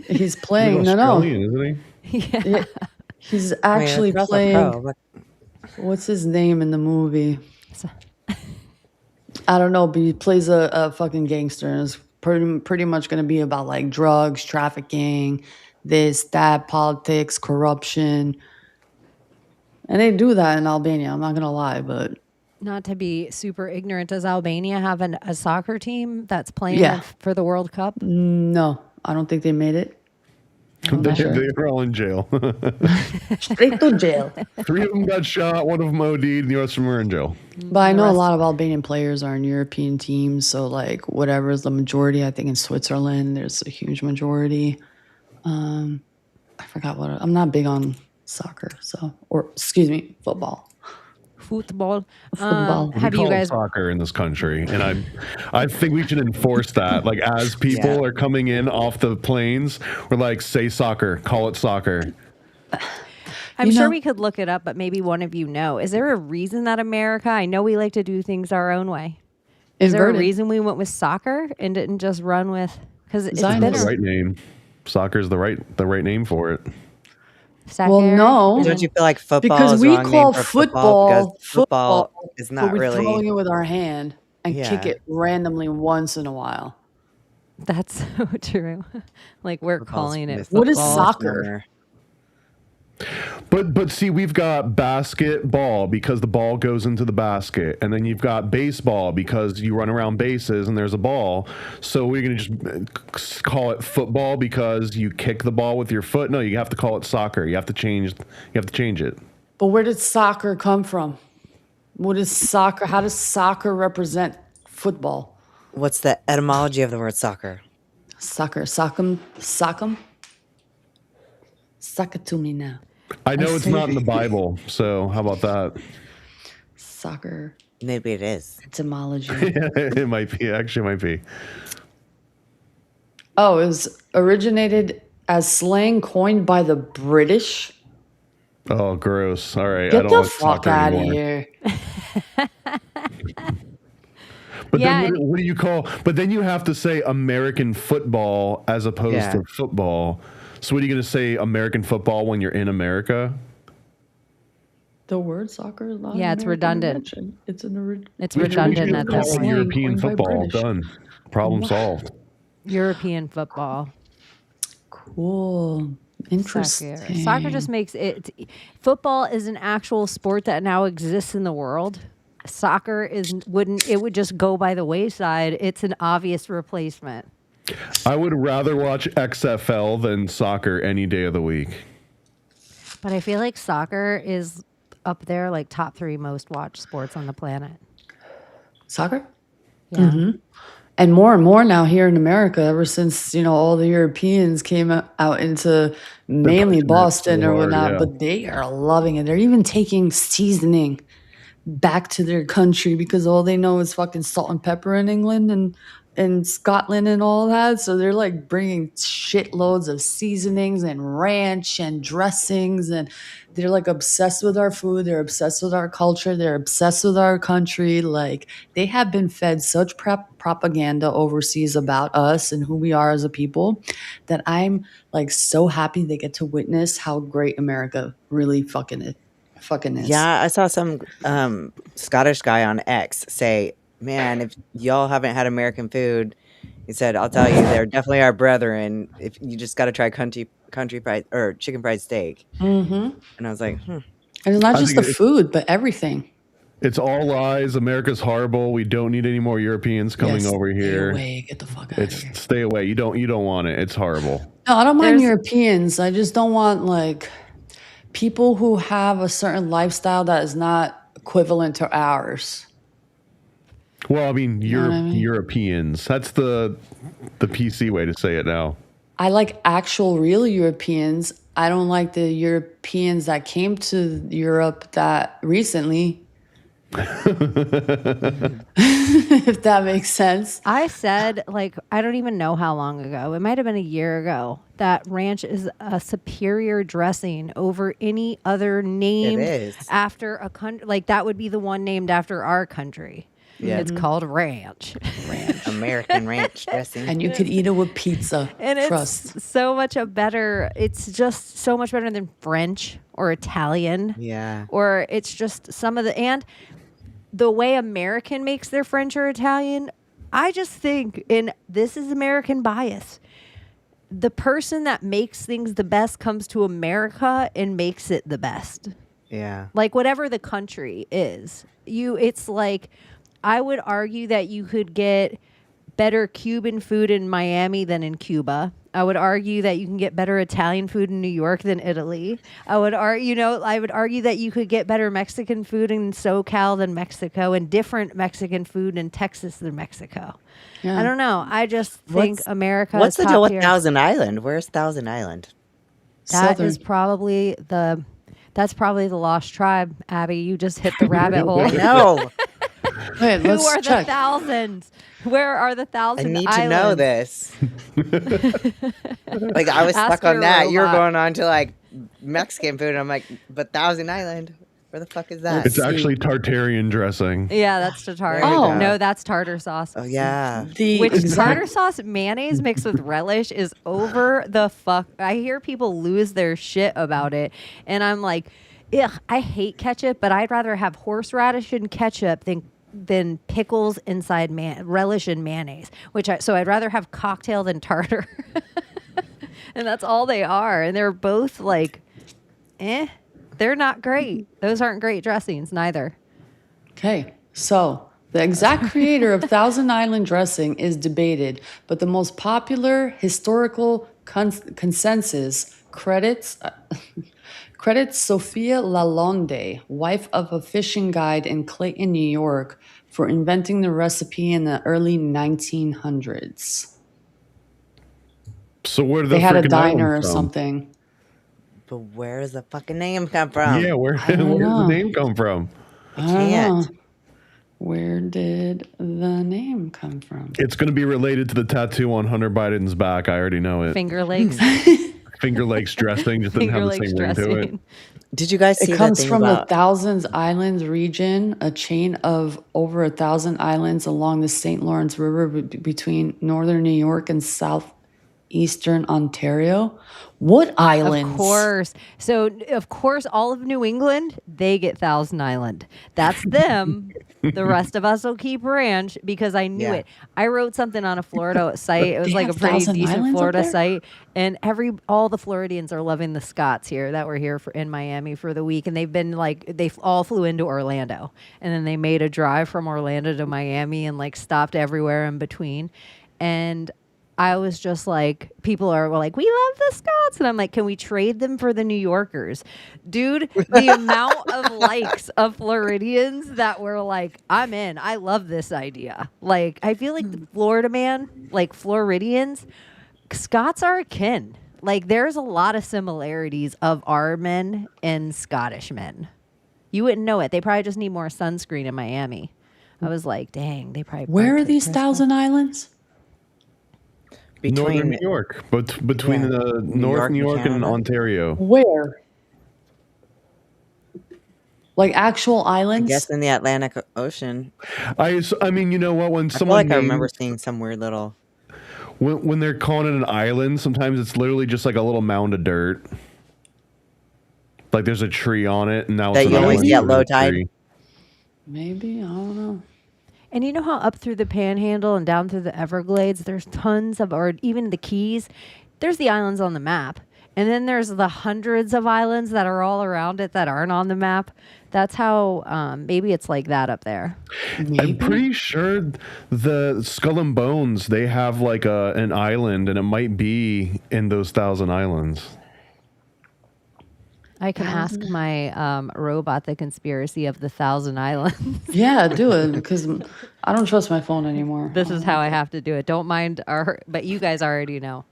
Speaker 2: He's
Speaker 3: He's
Speaker 2: playing. No,
Speaker 3: Australian, isn't he?
Speaker 1: Yeah.
Speaker 2: Yeah, he's
Speaker 4: I mean,
Speaker 2: actually
Speaker 4: it's Russell
Speaker 2: playing.
Speaker 4: Crowe, but
Speaker 2: What's his name in the movie? I don't know, but he plays a fucking gangster, and it's pretty much going to be about like drugs, trafficking, this, that, politics, corruption, and they do that in Albania. I'm not gonna lie, but
Speaker 1: Not to be super ignorant, does Albania have a soccer team that's playing
Speaker 2: Yeah.
Speaker 1: for the World Cup?
Speaker 2: no, I don't think they made it. I'm not sure.
Speaker 3: They're all in jail.
Speaker 2: Straight to jail.
Speaker 3: 3 of them got shot, 1 of them OD'd, and the rest of them are in jail.
Speaker 2: But I know a lot of Albanian players are in European teams, so like whatever is the majority. I think in Switzerland there's a huge majority. I forgot what I'm not big on soccer, football.
Speaker 1: Football.
Speaker 2: Football.
Speaker 1: Have
Speaker 3: We
Speaker 1: you
Speaker 3: call it
Speaker 1: guys?
Speaker 3: soccer in this country, and I think we should enforce that. Like as people are coming in off the planes, we're like, say soccer, call it soccer.
Speaker 1: I'm
Speaker 2: You
Speaker 1: sure
Speaker 2: know-
Speaker 1: we could look it up, but maybe one of you know. Is there a reason that America? I know we like to do things our own way. Is there a
Speaker 2: Inverted.
Speaker 1: reason we went with soccer and didn't just run with? Because it's
Speaker 2: Zionism.
Speaker 1: been
Speaker 3: The right name. Soccer's the right name for it.
Speaker 2: Well, no,
Speaker 4: Don't you feel like football
Speaker 2: because
Speaker 4: is
Speaker 2: we
Speaker 4: wrong name
Speaker 2: call
Speaker 4: for
Speaker 2: football
Speaker 4: because football is
Speaker 2: but
Speaker 4: not
Speaker 2: we're
Speaker 4: really.
Speaker 2: throwing it with our hand and kick
Speaker 4: Yeah.
Speaker 2: it randomly once in a while.
Speaker 1: That's so true. Like we're
Speaker 4: Football's
Speaker 1: calling it.
Speaker 4: missed
Speaker 2: What is
Speaker 1: football.
Speaker 2: soccer?
Speaker 3: But see, we've got basketball because the ball goes into the basket, and then you've got baseball because you run around bases and there's a ball. So we're gonna just call it football because you kick the ball with your foot. No, you have to call it soccer. You have to change it.
Speaker 2: But where did soccer come from? What is soccer? How does soccer represent football?
Speaker 4: What's the etymology of the word soccer?
Speaker 2: Soccer, sock'em. Suck it to me now.
Speaker 3: I know it's
Speaker 2: see.
Speaker 3: not in the Bible, so how about that?
Speaker 2: Soccer
Speaker 4: Maybe it is.
Speaker 2: etymology.
Speaker 3: It might be. Actually, it might be.
Speaker 2: Oh, it was originated as slang coined by the British.
Speaker 3: Oh, gross. All right, I
Speaker 2: Get
Speaker 3: don't
Speaker 2: the
Speaker 3: like
Speaker 2: fuck
Speaker 3: soccer
Speaker 2: out of
Speaker 3: anymore.
Speaker 2: here.
Speaker 3: But
Speaker 1: Yeah,
Speaker 3: then
Speaker 1: and-
Speaker 3: what do you call? But then you have to say American football as opposed
Speaker 4: Yeah.
Speaker 3: to football. So what are you going to say American football when you're in America?
Speaker 2: The word soccer is not.
Speaker 1: Yeah,
Speaker 2: an
Speaker 1: it's
Speaker 2: American
Speaker 1: redundant.
Speaker 2: invention. It's an original.
Speaker 1: It's
Speaker 3: We should
Speaker 1: redundant
Speaker 3: just
Speaker 1: at
Speaker 3: call
Speaker 1: this
Speaker 3: it
Speaker 2: slang
Speaker 3: European
Speaker 2: coined by
Speaker 3: football.
Speaker 2: British.
Speaker 3: Done. Problem solved.
Speaker 1: European football.
Speaker 2: Cool. Interesting.
Speaker 1: Soccer just makes it. Football is an actual sport that now exists in the world. Soccer would just go by the wayside. It's an obvious replacement.
Speaker 3: I would rather watch XFL than soccer any day of the week.
Speaker 1: But I feel like soccer is up there, like top 3 most watched sports on the planet.
Speaker 2: Soccer?
Speaker 1: Yeah.
Speaker 2: And more now here in America, ever since, all the Europeans came out into mainly
Speaker 3: pushing it
Speaker 2: Boston
Speaker 3: so
Speaker 2: or
Speaker 3: hard,
Speaker 2: whatnot,
Speaker 3: yeah.
Speaker 2: but they are loving it. They're even taking seasoning back to their country because all they know is fucking salt and pepper in England and Scotland and all that. So they're like bringing shitloads of seasonings and ranch and dressings, and they're like obsessed with our food. They're obsessed with our culture. They're obsessed with our country. Like they have been fed such propaganda overseas about us and who we are as a people that I'm like so happy they get to witness how great America really fucking is.
Speaker 4: Yeah, I saw some Scottish guy on X say, "Man, if y'all haven't had American food," he said, "I'll tell you, they're definitely our brethren. If you just got to try country fried or chicken fried steak."
Speaker 2: Mm-hmm.
Speaker 4: And I was like,
Speaker 2: And it's not
Speaker 3: I
Speaker 2: just
Speaker 3: think
Speaker 2: the food, but everything.
Speaker 3: It's all lies. America's horrible. We don't need any more Europeans coming
Speaker 2: Yes,
Speaker 3: over
Speaker 2: stay
Speaker 3: here.
Speaker 2: away. Get the fuck out of here.
Speaker 3: Stay away. You don't want it. It's horrible.
Speaker 2: No, I don't mind
Speaker 1: There's-
Speaker 2: Europeans. I just don't want like people who have a certain lifestyle that is not equivalent to ours.
Speaker 3: Well, I mean,
Speaker 2: know what I mean?
Speaker 3: Europeans. That's the PC way to say it now.
Speaker 2: I like actual real Europeans. I don't like the Europeans that came to Europe that recently. If that makes sense.
Speaker 1: I said, like, I don't even know how long ago. It might have been a year ago that ranch is a superior dressing over any other named
Speaker 4: is.
Speaker 1: after a country. Like, that would be the one named after our country.
Speaker 4: Yeah.
Speaker 1: It's called ranch.
Speaker 4: American ranch dressing.
Speaker 2: And you could eat it with pizza.
Speaker 1: And
Speaker 2: Trust.
Speaker 1: it's so much it's just so much better than French or Italian.
Speaker 4: Yeah.
Speaker 1: Or it's just and the way American makes their French or Italian, I just think, and this is American bias, the person that makes things the best comes to America and makes it the best.
Speaker 4: Yeah.
Speaker 1: Like whatever the country is, it's like, I would argue that you could get better Cuban food in Miami than in Cuba. I would argue that you can get better Italian food in New York than Italy. I would argue that you could get better Mexican food in SoCal than Mexico, and different Mexican food in Texas than Mexico.
Speaker 2: Yeah.
Speaker 1: I don't know. I just think America
Speaker 4: What's
Speaker 1: is
Speaker 4: the deal
Speaker 1: top
Speaker 4: with
Speaker 1: tier.
Speaker 4: Thousand Island? Where's Thousand Island?
Speaker 1: That is probably that's probably the lost tribe, Abbie. You just hit the rabbit hole.
Speaker 4: No.
Speaker 2: Wait,
Speaker 1: Who
Speaker 2: let's
Speaker 1: are
Speaker 2: check.
Speaker 1: the thousands? Where are the
Speaker 4: I
Speaker 1: thousand
Speaker 4: need
Speaker 1: islands?
Speaker 4: to know this. Like I was
Speaker 1: Ask
Speaker 4: stuck on
Speaker 1: your
Speaker 4: that. You're
Speaker 1: robot.
Speaker 4: going on to like Mexican food. I'm like, but Thousand Island, where the fuck is that?
Speaker 3: It's actually Tartarian dressing.
Speaker 1: Yeah, that's Tatar.
Speaker 4: Oh.
Speaker 1: No, that's tartar sauce.
Speaker 4: Oh yeah.
Speaker 1: Which tartar sauce mayonnaise mixed with relish is over the fuck. I hear people lose their shit about it, and I'm like, ugh, I hate ketchup, but I'd rather have horseradish and ketchup than pickles inside relish and mayonnaise. So I'd rather have cocktail than tartar. And that's all they are, and they're both like, they're not great. Those aren't great dressings, neither.
Speaker 2: Okay, so the exact creator of Thousand Island dressing is debated, but the most popular historical consensus credits Sophia Lalonde, wife of a fishing guide in Clayton, New York, for inventing the recipe in the early 1900s.
Speaker 3: So where did
Speaker 2: They had a
Speaker 3: freaking
Speaker 2: diner or
Speaker 3: island from?
Speaker 2: something.
Speaker 4: But where does the fucking name come from?
Speaker 3: Yeah, where does the name come from?
Speaker 4: I can't.
Speaker 2: Where did the name come from?
Speaker 3: It's going to be related to the tattoo on Hunter Biden's back. I already know it.
Speaker 1: Finger Lakes.
Speaker 3: Finger Lakes dressing just didn't
Speaker 1: Finger
Speaker 3: have the
Speaker 1: Lakes
Speaker 3: same ring to it.
Speaker 1: dressing.
Speaker 4: Did you guys see
Speaker 2: It
Speaker 4: that
Speaker 2: comes
Speaker 4: thing
Speaker 2: from
Speaker 4: about?
Speaker 2: the Thousands Islands region, a chain of over 1,000 islands along the St. Lawrence River between northern New York and southeastern Ontario. What islands?
Speaker 1: Of course. So, of course, all of New England, they get Thousand Island. That's them. The rest of us will keep ranch because I knew it. I wrote something on a Florida site. It was
Speaker 2: They
Speaker 1: like a
Speaker 2: have
Speaker 1: pretty
Speaker 2: 1,000
Speaker 1: decent
Speaker 2: islands up
Speaker 1: Florida
Speaker 2: there?
Speaker 1: site. And all the Floridians are loving the Scots here that were here in Miami for the week. And they've been they all flew into Orlando. And then they made a drive from Orlando to Miami and stopped everywhere in between. And I was just like, people were like, we love the Scots. And I'm like, can we trade them for the New Yorkers? Dude, the amount of likes of Floridians that were like, I'm in. I love this idea. I feel like the Florida man, Floridians, Scots are akin. There's a lot of similarities of our men and Scottish men. You wouldn't know it. They probably just need more sunscreen in Miami. I was like, dang, they probably.
Speaker 2: Where are these Thousand Islands?
Speaker 3: Northern New York, but between the North New York and Ontario.
Speaker 2: Where? Actual islands?
Speaker 4: I guess in the Atlantic Ocean.
Speaker 3: I mean, you know what? When
Speaker 4: I feel
Speaker 3: someone
Speaker 4: like I remember seeing some weird little.
Speaker 3: when they're calling it an island, sometimes it's literally just like a little mound of dirt. Like there's a tree on it, and now
Speaker 4: That
Speaker 3: it's
Speaker 4: you
Speaker 3: an
Speaker 4: only
Speaker 3: island
Speaker 4: see at
Speaker 3: with
Speaker 4: low
Speaker 3: a
Speaker 4: tide?
Speaker 3: tree.
Speaker 2: Maybe, I don't know.
Speaker 1: And you know how up through the Panhandle and down through the Everglades, there's tons of, or even the Keys, there's the islands on the map. And then there's the hundreds of islands that are all around it that aren't on the map. That's how, maybe it's like that up there.
Speaker 3: I'm pretty sure the Skull and Bones, they have an island, and it might be in those 1,000 islands.
Speaker 1: I can ask my robot the conspiracy of the 1,000 islands.
Speaker 2: Yeah, do it, because I don't trust my phone anymore.
Speaker 1: This is how I have to do it. Don't mind but you guys already know.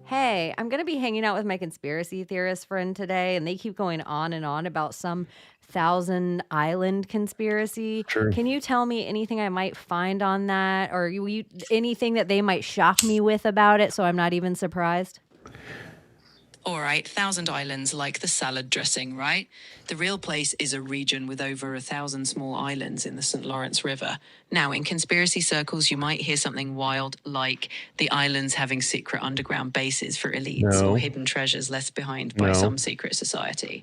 Speaker 1: Hey, I'm going to be hanging out with my conspiracy theorist friend today, and they keep going on and on about some 1,000 island conspiracy.
Speaker 3: Sure.
Speaker 1: Can you tell me anything I might find on that, or anything that they might shock me with about it so I'm not even surprised?
Speaker 8: All right, Thousand Islands, like the salad dressing, right? The real place is a region with over 1,000 small islands in the St. Lawrence River. Now, in conspiracy circles, you might hear something wild like the islands having secret underground bases for elites or
Speaker 3: No.
Speaker 8: hidden treasures left behind by
Speaker 3: No.
Speaker 8: some secret society.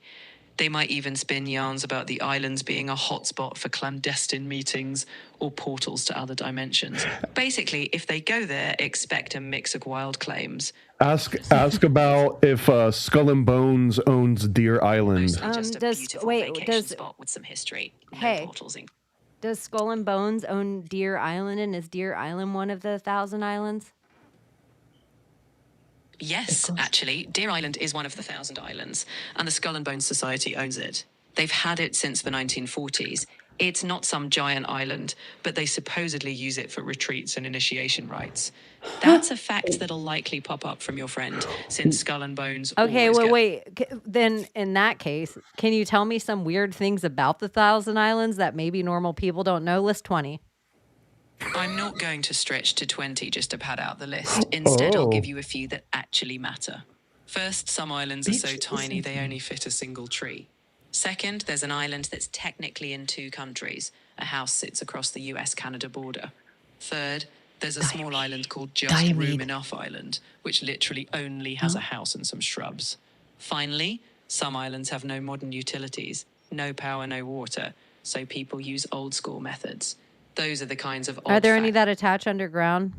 Speaker 8: They might even spin yarns about the islands being a hotspot for clandestine meetings or portals to other dimensions. Basically, if they go there, expect a mix of wild claims.
Speaker 3: Ask about if Skull and Bones owns Deer Island.
Speaker 8: Mostly just a beautiful vacation spot with some history. No
Speaker 1: Hey.
Speaker 8: portals in.
Speaker 1: Does Skull and Bones own Deer Island, and is Deer Island one of the 1,000 islands?
Speaker 8: Yes, actually, Deer Island is one of the 1,000 islands, and the Skull and Bones Society owns it. They've had it since the 1940s. It's not some giant island, but they supposedly use it for retreats and initiation rites. That's a fact that'll likely pop up from your friend, since Skull and Bones.
Speaker 1: Okay,
Speaker 8: always
Speaker 1: well,
Speaker 8: get-
Speaker 1: wait. Then in that case, can you tell me some weird things about the 1,000 islands that maybe normal people don't know? List 20.
Speaker 8: I'm not going to stretch to 20 just to pad out the list. Instead, I'll give you a few that actually matter. First, some islands are so tiny they only fit a single tree. Second, there's an island that's technically in 2 countries. A house sits across the US-Canada border. Third, there's a small island called Just Room Enough Island, which literally only has a house and some shrubs. Finally, some islands have no modern utilities, no power, no water, so people use old-school methods. Those are the kinds of
Speaker 1: Are there any that attach underground?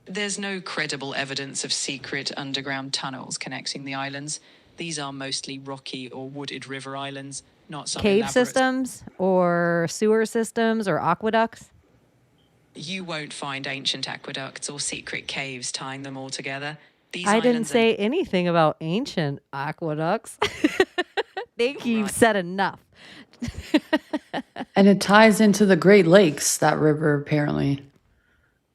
Speaker 8: There's no credible evidence of secret underground tunnels connecting the islands. These are mostly rocky or wooded river islands, not some
Speaker 1: Cave
Speaker 8: elaborate...
Speaker 1: systems or sewer systems or aqueducts?
Speaker 8: You won't find ancient aqueducts or secret caves tying them all together. These
Speaker 1: I didn't
Speaker 8: islands are-
Speaker 1: say anything about ancient aqueducts. Think you've said enough.
Speaker 2: And it ties into the Great Lakes, that river, apparently.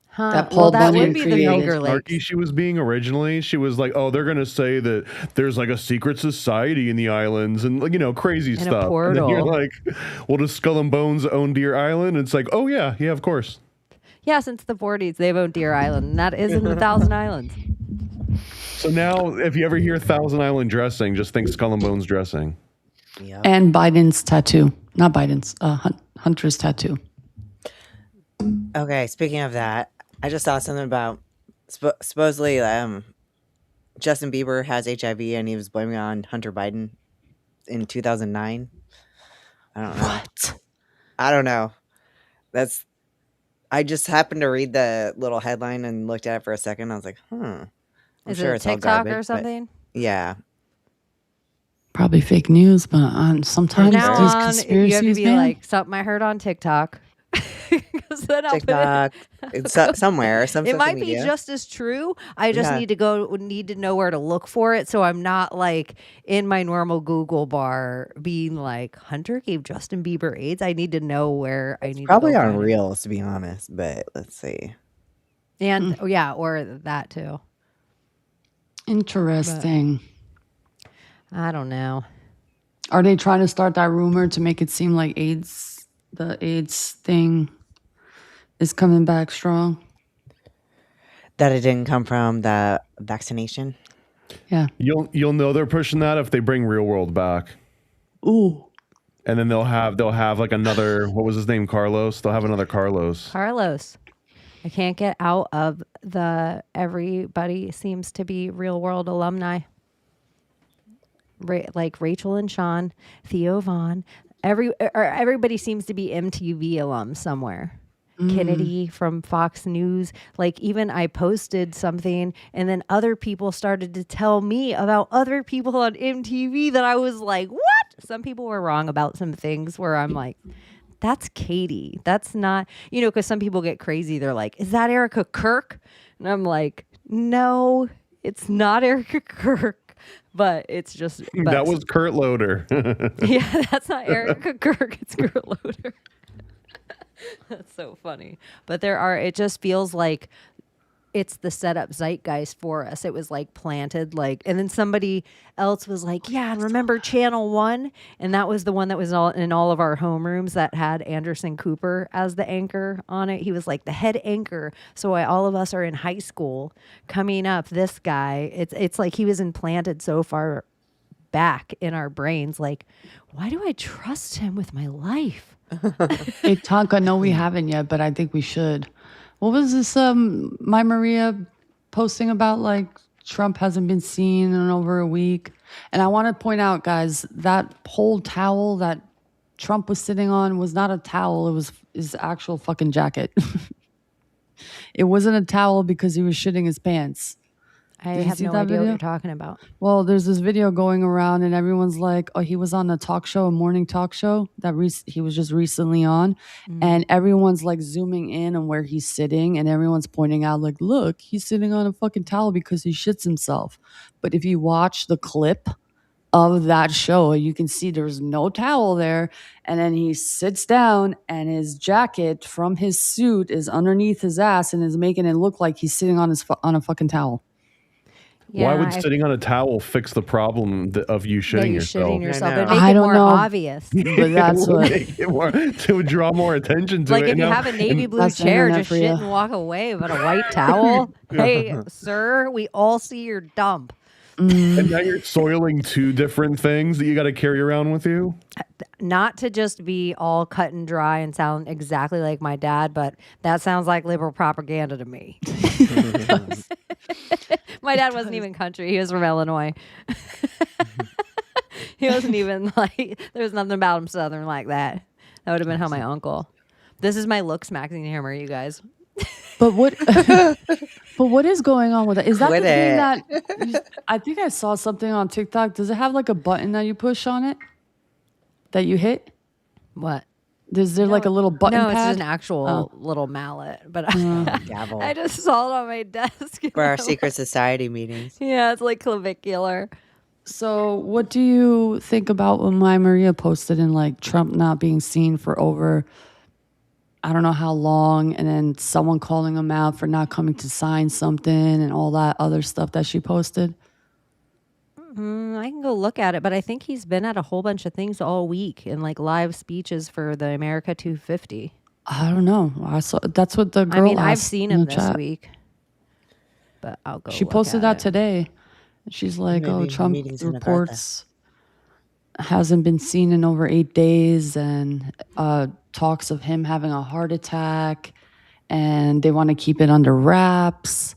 Speaker 1: Huh.
Speaker 2: That
Speaker 1: Well,
Speaker 2: Paul
Speaker 1: that
Speaker 2: Bunyan
Speaker 1: would be the
Speaker 2: created.
Speaker 1: Finger Lakes.
Speaker 3: Snarky she was being originally. She was like, "Oh, they're gonna say that there's like a secret society in the islands and like, you know, crazy
Speaker 1: And a
Speaker 3: stuff." And then you're
Speaker 1: portal.
Speaker 3: like, "Well, does Skull and Bones own Deer Island?" And it's like, "Oh yeah, of course."
Speaker 1: Yeah, since the 40s, they've owned Deer Island, and that is in the 1,000 islands.
Speaker 3: So now, if you ever hear Thousand Island dressing, just think Skull and Bones dressing.
Speaker 4: Yep.
Speaker 2: And Biden's tattoo. Not Biden's, Hunter's tattoo.
Speaker 4: Okay, speaking of that, I just saw something about supposedly Justin Bieber has HIV and he was blaming it on Hunter Biden in 2009. I don't know.
Speaker 2: What?
Speaker 4: I don't know. I just happened to read the little headline and looked at it for a second. I was like, I'm
Speaker 1: Is
Speaker 4: sure
Speaker 1: it
Speaker 4: it's all
Speaker 1: TikTok
Speaker 4: garbage,
Speaker 1: or
Speaker 4: but
Speaker 1: something?
Speaker 4: yeah.
Speaker 2: Probably fake news, but sometimes
Speaker 1: Now
Speaker 2: these
Speaker 1: on, you have to
Speaker 2: conspiracies,
Speaker 1: be
Speaker 2: man.
Speaker 1: like, something I heard on TikTok. 'Cause then I'll put it-
Speaker 4: TikTok. It's somewhere. Some
Speaker 1: it
Speaker 4: social
Speaker 1: might be
Speaker 4: media.
Speaker 1: just as true. I just
Speaker 4: Yeah.
Speaker 1: need to know where to look for it, so I'm not like in my normal Google bar being like, Hunter gave Justin Bieber AIDS. I need to know where I need
Speaker 4: Probably
Speaker 1: to go
Speaker 4: on
Speaker 1: find it.
Speaker 4: Reels, to be honest, but let's see.
Speaker 1: And yeah, or that too.
Speaker 2: Interesting.
Speaker 1: I don't know.
Speaker 2: Are they trying to start that rumor to make it seem like the AIDS thing is coming back strong?
Speaker 4: That it didn't come from the vaccination.
Speaker 2: Yeah.
Speaker 3: You'll know they're pushing that if they bring Real World back.
Speaker 2: Ooh.
Speaker 3: And then they'll have like another, what was his name, Carlos? They'll have another Carlos.
Speaker 1: Carlos. I can't get out of the everybody seems to be Real World alumni. Like Rachel and Sean, Theo Vaughn, everybody seems to be MTV alums somewhere. Kennedy from Fox News. Like even I posted something and then other people started to tell me about other people on MTV that I was like, what? Some people were wrong about some things where I'm like, that's Katie. That's not, because some people get crazy. They're like, is that Erica Kirk? And I'm like, no, it's not Erica Kirk. But it's just...
Speaker 3: That was Kurt Loder.
Speaker 1: Yeah, that's not Erica Kirk. It's Kurt Loder. That's so funny. But it just feels like it's the setup zeitgeist for us. It was like planted, like, and then somebody else was like, yeah, and remember Channel 1? And that was the one that was in all of our homerooms that had Anderson Cooper as the anchor on it. He was like the head anchor. So while all of us are in high school coming up, this guy, it's like he was implanted so far back in our brains. Like, why do I trust him with my life?
Speaker 2: Hey, Tonka, no, we haven't yet, but I think we should. What was this, my Maria posting about, like, Trump hasn't been seen in over a week? And I want to point out, guys, that whole towel that Trump was sitting on was not a towel. It was his actual fucking jacket. It wasn't a towel because he was shitting his pants.
Speaker 1: I have no idea what you're talking about.
Speaker 2: Well, there's this video going around and everyone's like, oh, he was on a talk show, a morning talk show that he was just recently on. And everyone's like zooming in on where he's sitting and everyone's pointing out like, look, he's sitting on a fucking towel because he shits himself. But if you watch the clip of that show, you can see there's no towel there. And then he sits down and his jacket from his suit is underneath his ass and is making it look like he's sitting on on a fucking towel.
Speaker 3: Yeah, why would sitting on a towel fix the problem of you shitting yourself?
Speaker 1: It'd make it more obvious.
Speaker 2: But that's what
Speaker 3: it would draw more attention to
Speaker 1: like
Speaker 3: it.
Speaker 1: If you have a navy blue chair, just shit and walk away. But a white towel, hey, sir, we all see your dump.
Speaker 3: And now you're soiling two different things that you got to carry around with you.
Speaker 1: Not to just be all cut and dry and sound exactly like my dad, but that sounds like liberal propaganda to me. My dad wasn't even country. He was from Illinois. He wasn't even like, there was nothing about him Southern like that. That would have been how my uncle. This is my looks maxing hammer, you guys.
Speaker 2: But what is going on with that? Is that the thing that I think I saw something on TikTok? Does it have like a button that you push on it that you hit?
Speaker 1: What?
Speaker 2: Is there like a little button
Speaker 1: No,
Speaker 2: pad?
Speaker 1: it's just an actual little mallet. But I just saw it on my desk.
Speaker 4: For our secret society meetings.
Speaker 1: Yeah, it's like clavicular.
Speaker 2: So what do you think about what my Maria posted in like Trump not being seen for over I don't know how long, and then someone calling him out for not coming to sign something and all that other stuff that she posted?
Speaker 1: I can go look at it, but I think he's been at a whole bunch of things all week and like live speeches for the America 250.
Speaker 2: I don't know. I saw that's what the girl.
Speaker 1: I mean, I've
Speaker 2: asked
Speaker 1: seen
Speaker 2: in
Speaker 1: him
Speaker 2: the
Speaker 1: this
Speaker 2: chat.
Speaker 1: week, but I'll go.
Speaker 2: She
Speaker 1: look
Speaker 2: posted
Speaker 1: at
Speaker 2: that
Speaker 1: it.
Speaker 2: today. She's like,
Speaker 4: Maybe
Speaker 2: "Oh, Trump
Speaker 4: meetings in
Speaker 2: reports hasn't been seen in over 8 days, and talks of him having a heart attack, and they want to keep it under wraps."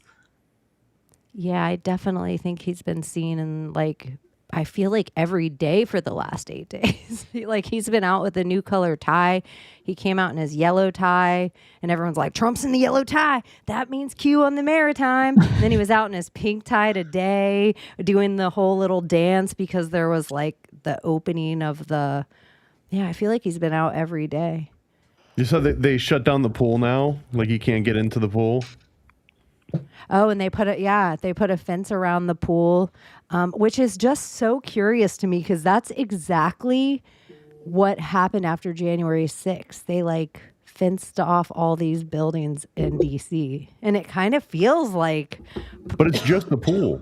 Speaker 1: Yeah, I definitely think he's been seen in like, I feel like every day for the last 8 days. Like he's been out with a new color tie. He came out in his yellow tie and everyone's like, Trump's in the yellow tie. That means Q on the Maritime. And then he was out in his pink tie today doing the whole little dance because there was like the opening of the, yeah, I feel like he's been out every day.
Speaker 3: You said that they shut down the pool now? Like you can't get into the pool?
Speaker 1: Oh, and they put a fence around the pool, which is just so curious to me because that's exactly what happened after January 6th. They like fenced off all these buildings in DC, and it kind of feels like.
Speaker 3: But it's just the pool.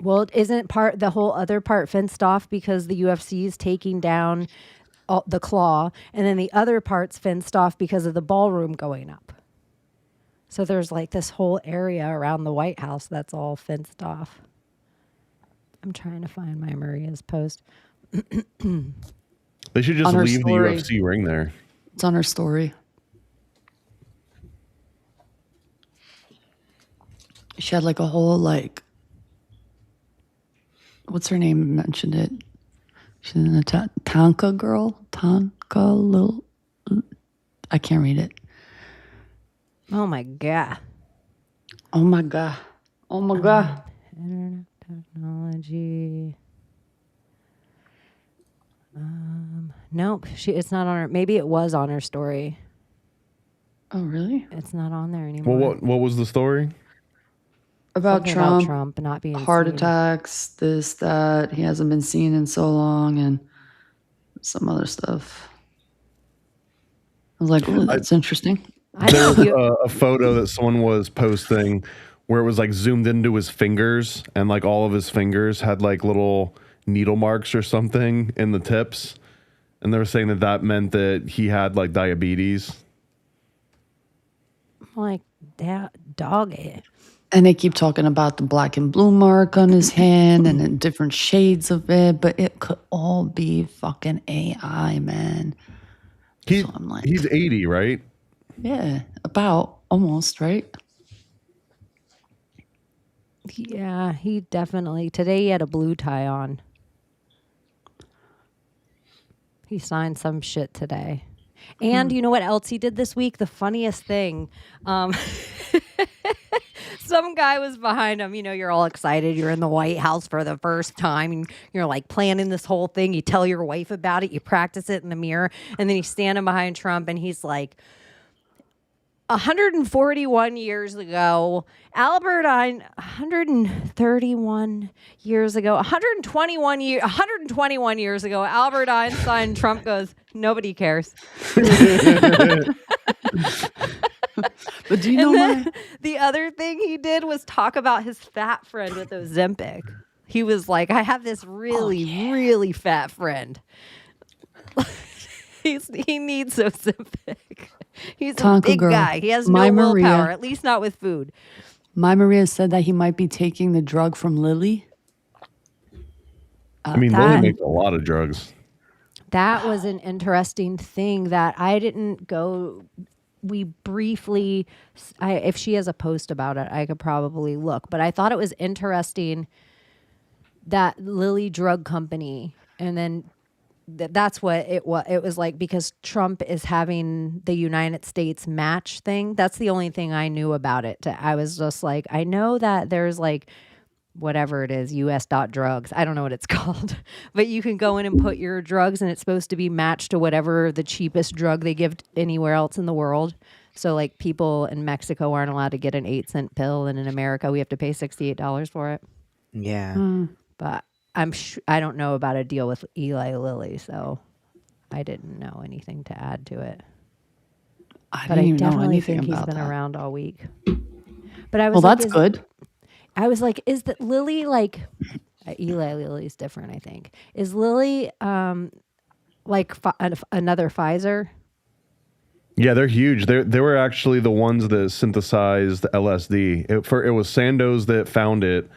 Speaker 1: Well, isn't the whole other part fenced off because the UFC is taking down the claw, and then the other part's fenced off because of the ballroom going up. So there's like this whole area around the White House that's all fenced off. I'm trying to find my Maria's post.
Speaker 3: They should just
Speaker 2: On her
Speaker 3: leave
Speaker 2: story.
Speaker 3: the UFC ring there.
Speaker 2: It's on her story. She had like a whole like, what's her name? Mentioned it. She's in a Tonka girl. Tonka little. I can't read it.
Speaker 1: Oh my God.
Speaker 2: Oh my God. Oh my God.
Speaker 1: Internet technology. Nope. It's not on her. Maybe it was on her story.
Speaker 2: Oh, really?
Speaker 1: It's not on there anymore.
Speaker 3: Well, what was the story?
Speaker 2: About
Speaker 1: Something
Speaker 2: Trump,
Speaker 1: about Trump not being
Speaker 2: heart
Speaker 1: seen.
Speaker 2: attacks, this, that. He hasn't been seen in so long, and some other stuff. I was like, ooh, that's interesting.
Speaker 3: There was a photo that someone was posting where it was like zoomed into his fingers, and like all of his fingers had like little needle marks or something in the tips. And they were saying that that meant that he had like diabetes.
Speaker 1: Like, dog it.
Speaker 2: And they keep talking about the black and blue mark on his hand and then different shades of it, but it could all be fucking AI, man.
Speaker 3: He's,
Speaker 2: So I'm like,
Speaker 3: he's 80, right?
Speaker 2: yeah, about almost, right?
Speaker 1: Yeah, he definitely. Today he had a blue tie on. He signed some shit today. And you know what else he did this week? The funniest thing. Some guy was behind him. You know, you're all excited. You're in the White House for the first time. And you're like planning this whole thing. You tell your wife about it. You practice it in the mirror. And then he's standing behind Trump and he's like, 141 years ago, Albert Einstein, 131 years ago, 121 years ago, Albert Einstein, Trump goes, nobody cares.
Speaker 2: But do you know
Speaker 1: the other thing he did was talk about his fat friend with Ozempic. He was like, I have this really fat friend. He needs Ozempic. He's a big guy. He has no willpower, at least not with food.
Speaker 2: My Maria said that he might be taking the drug from Lily.
Speaker 3: I mean, Lily makes a lot of drugs.
Speaker 1: That was an interesting thing that I didn't go. We briefly, if she has a post about it, I could probably look. But I thought it was interesting that Lilly Drug Company, and then that's what it was. It was like because Trump is having the United States match thing. That's the only thing I knew about it. I was just like, I know that there's like whatever it is, US.drugs. I don't know what it's called. But you can go in and put your drugs and it's supposed to be matched to whatever the cheapest drug they give anywhere else in the world. So like people in Mexico aren't allowed to get an 8-cent pill, and in America we have to pay $68 for it.
Speaker 4: Yeah.
Speaker 1: But I don't know about a deal with Eli Lilly, so I didn't know anything to add to it.
Speaker 2: I definitely
Speaker 1: think he's been
Speaker 2: that.
Speaker 1: around all week. But I was
Speaker 2: well, that's good.
Speaker 1: I was like, is that Lilly like Eli Lilly's different? I think is Lilly like another Pfizer?
Speaker 3: Yeah, they're huge. They were actually the ones that synthesized LSD. It was Sandoz that found it.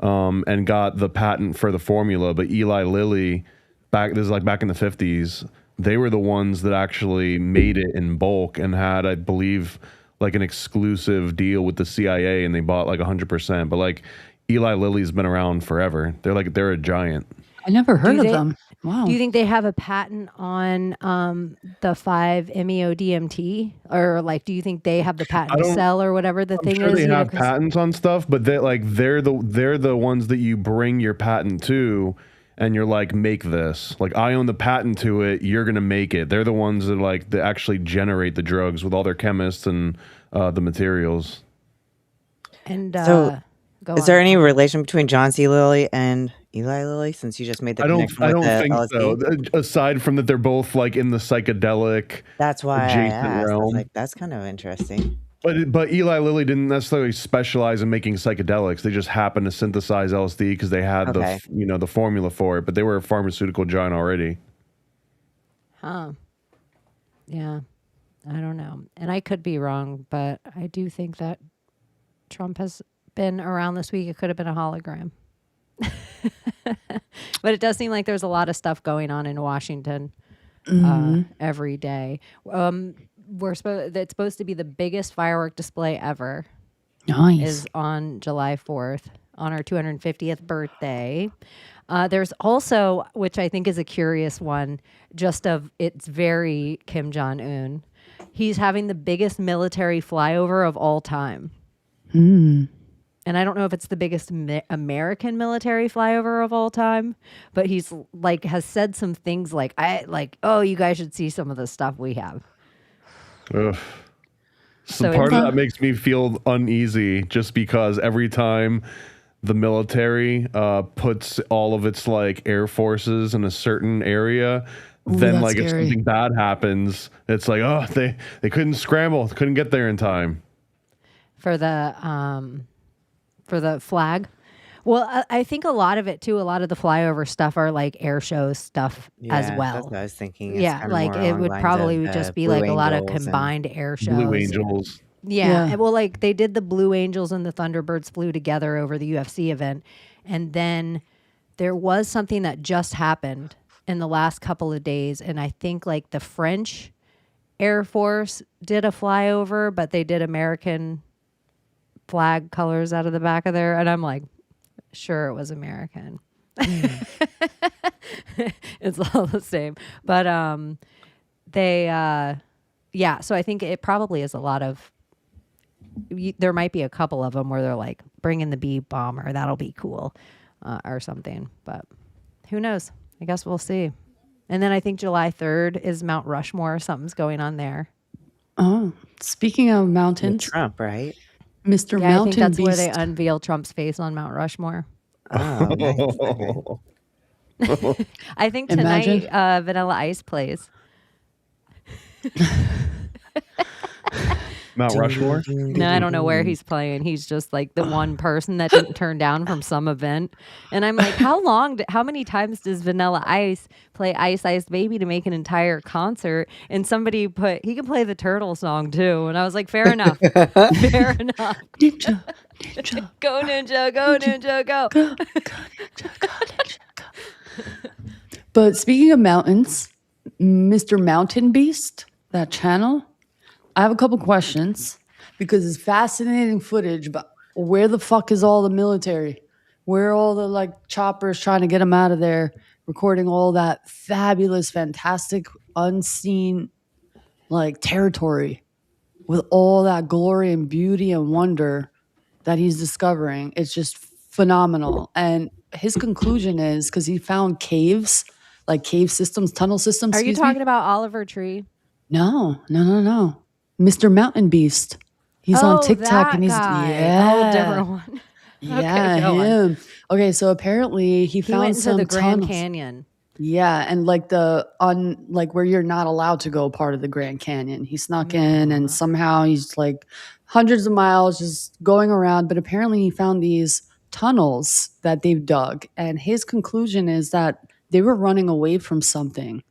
Speaker 3: And got the patent for the formula, but Eli Lilly, this is like back in the 50s, they were the ones that actually made it in bulk and had, I believe, like an exclusive deal with the CIA, and they bought like 100%. But like Eli Lilly's been around forever. They're a giant.
Speaker 2: I never heard of them. Wow.
Speaker 1: Do you think they have a patent on the 5-MeO-DMT, or like, do you think they have the patent to sell or whatever the thing
Speaker 3: sure
Speaker 1: is?
Speaker 3: They have patents on stuff, but they're the ones that you bring your patent to, and you're like, make this. Like, I own the patent to it. You're gonna make it. They're the ones that actually generate the drugs with all their chemists and the materials.
Speaker 1: And
Speaker 4: is there any relation between John C. Lilly and Eli Lilly, since you just made the connection with the
Speaker 3: think
Speaker 4: LSD?
Speaker 3: So. Aside from that, they're both like in the psychedelic.
Speaker 4: That's why
Speaker 3: adjacent
Speaker 4: I asked.
Speaker 3: realm.
Speaker 4: I was like, that's kind of interesting.
Speaker 3: But Eli Lilly didn't necessarily specialize in making psychedelics. They just happened to synthesize LSD because they had the formula for it. But they were a pharmaceutical giant already.
Speaker 1: Huh. Yeah. I don't know. And I could be wrong, but I do think that Trump has been around this week. It could have been a hologram. But it does seem like there's a lot of stuff going on in Washington every day. It's supposed to be the biggest firework display ever.
Speaker 2: Nice.
Speaker 1: Is on July 4th on our 250th birthday. There's also, which I think is a curious one, it's very Kim Jong-un. He's having the biggest military flyover of all time. And I don't know if it's the biggest American military flyover of all time, but he's like has said some things like, oh, you guys should see some of the stuff we have.
Speaker 3: Ugh. So part of that makes me feel uneasy, just because every time the military puts all of its like air forces in a certain area, then
Speaker 2: that's
Speaker 3: like if
Speaker 2: scary.
Speaker 3: something bad happens, it's like, oh, they couldn't scramble, couldn't get there in time.
Speaker 1: For the flag. Well, I think a lot of it too, a lot of the flyover stuff are like air show stuff as
Speaker 4: Yeah, that's
Speaker 1: well.
Speaker 4: what I was thinking. It's
Speaker 1: Yeah,
Speaker 4: kind of
Speaker 1: like
Speaker 4: more
Speaker 1: it
Speaker 4: along the
Speaker 1: would
Speaker 4: lines
Speaker 1: probably
Speaker 4: of
Speaker 1: just be
Speaker 4: Blue
Speaker 1: like a lot of
Speaker 4: Angels and
Speaker 1: combined air shows.
Speaker 3: Blue Angels.
Speaker 1: Yeah.
Speaker 2: Yeah.
Speaker 1: And well, like they did the Blue Angels and the Thunderbirds flew together over the UFC event. And then there was something that just happened in the last couple of days. And I think like the French Air Force did a flyover, but they did American flag colors out of the back of there. And I'm like, sure, it was American. It's all the same. But they, yeah, so I think it probably is a lot of, there might be a couple of them where they're like, bring in the bee bomber, that'll be cool, or something. But who knows? I guess we'll see. And then I think July 3rd is Mount Rushmore. Something's going on there.
Speaker 2: Oh, speaking of
Speaker 4: with
Speaker 2: mountains,
Speaker 4: Trump, right?
Speaker 2: Mr.
Speaker 1: Yeah, I
Speaker 2: Mountain
Speaker 1: think that's
Speaker 2: Beast.
Speaker 1: where they unveil Trump's face on Mount Rushmore.
Speaker 4: Oh, nice.
Speaker 1: I think
Speaker 2: Imagine.
Speaker 1: tonight Vanilla Ice plays.
Speaker 3: Mount Rushmore.
Speaker 1: No, I don't know where he's playing. He's just like the one person that didn't turn down from some event. And I'm like, how many times does Vanilla Ice play Ice Ice Baby to make an entire concert? And somebody he can play the Turtle song too. And I was like, fair enough. Fair enough.
Speaker 2: Ninja, ninja,
Speaker 1: Go Ninja, go Ninja, go.
Speaker 2: go, go, ninja, go, ninja, go. But speaking of mountains, Mr. Mountain Beast, that channel, I have a couple questions because it's fascinating footage, but where the fuck is all the military? Where are all the like choppers trying to get them out of there, recording all that fabulous, fantastic, unseen like territory with all that glory and beauty and wonder that he's discovering? It's just phenomenal. And his conclusion is because he found caves, like cave systems, tunnel systems.
Speaker 1: Are you
Speaker 2: excuse me.
Speaker 1: talking about Oliver Tree?
Speaker 2: No. Mr. Mountain Beast. He's on TikTok
Speaker 1: that
Speaker 2: and he's
Speaker 1: guy.
Speaker 2: yeah,
Speaker 1: Oh, different one.
Speaker 2: yeah,
Speaker 1: go on.
Speaker 2: him. Okay, so apparently he
Speaker 1: He
Speaker 2: found
Speaker 1: went into
Speaker 2: some
Speaker 1: the Grand
Speaker 2: tunnels.
Speaker 1: Canyon.
Speaker 2: Yeah, and like like where you're not allowed to go part of the Grand Canyon. He snuck in and somehow he's like hundreds of miles just going around, but apparently he found these tunnels that they've dug, and his conclusion is that they were running away from something.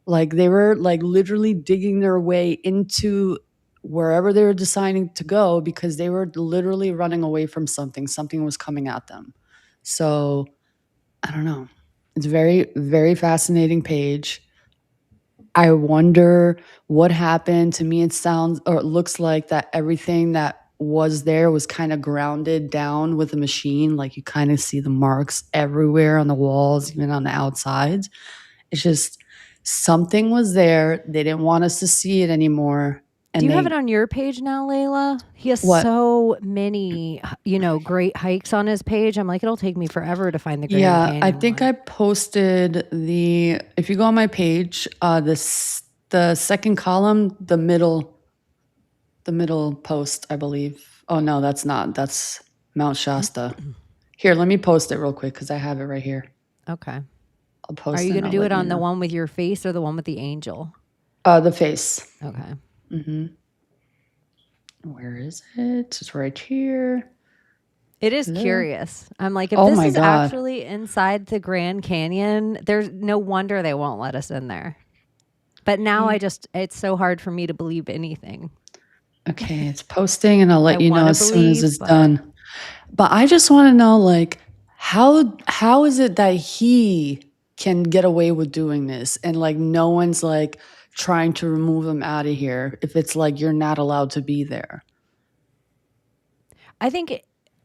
Speaker 2: Like they were like literally digging their way into wherever they were deciding to go because they were literally running away from something. Something was coming at them. So I don't know. It's very, very fascinating page. I wonder what happened. To me, it sounds or it looks like that everything that was there was kind of grounded down with a machine. Like you kind of see the marks everywhere on the walls, even on the outsides. It's just something was there. They didn't want us to see it anymore. And
Speaker 1: Do you have it on your page now, Layla? He has
Speaker 2: What?
Speaker 1: so many, great hikes on his page. I'm like, it'll take me forever to find the Grand
Speaker 2: Yeah,
Speaker 1: Canyon
Speaker 2: I think
Speaker 1: one.
Speaker 2: I posted if you go on my page, the second column, the middle post, I believe. Oh no, that's not. That's Mount Shasta. Here, let me post it real quick because I have it right here.
Speaker 1: Okay.
Speaker 2: I'll post
Speaker 1: Are
Speaker 2: it.
Speaker 1: you going
Speaker 2: and
Speaker 1: to
Speaker 2: I'll
Speaker 1: do
Speaker 2: let
Speaker 1: it
Speaker 2: you
Speaker 1: on the
Speaker 2: know.
Speaker 1: one with your face or the one with the angel?
Speaker 2: The face.
Speaker 1: Okay.
Speaker 2: Where is it? It's right here.
Speaker 1: It is
Speaker 2: Hello?
Speaker 1: curious. I'm like, if
Speaker 2: Oh
Speaker 1: this
Speaker 2: my
Speaker 1: is
Speaker 2: God.
Speaker 1: actually inside the Grand Canyon, there's no wonder they won't let us in there. But now it's so hard for me to believe anything.
Speaker 2: Okay, it's posting, and I'll let
Speaker 1: I
Speaker 2: you know
Speaker 1: wanna
Speaker 2: as soon as
Speaker 1: believe,
Speaker 2: it's
Speaker 1: but-
Speaker 2: done. But I just want to know, like, how is it that he can get away with doing this, and like no one's like trying to remove him out of here if it's like you're not allowed to be there?
Speaker 1: I think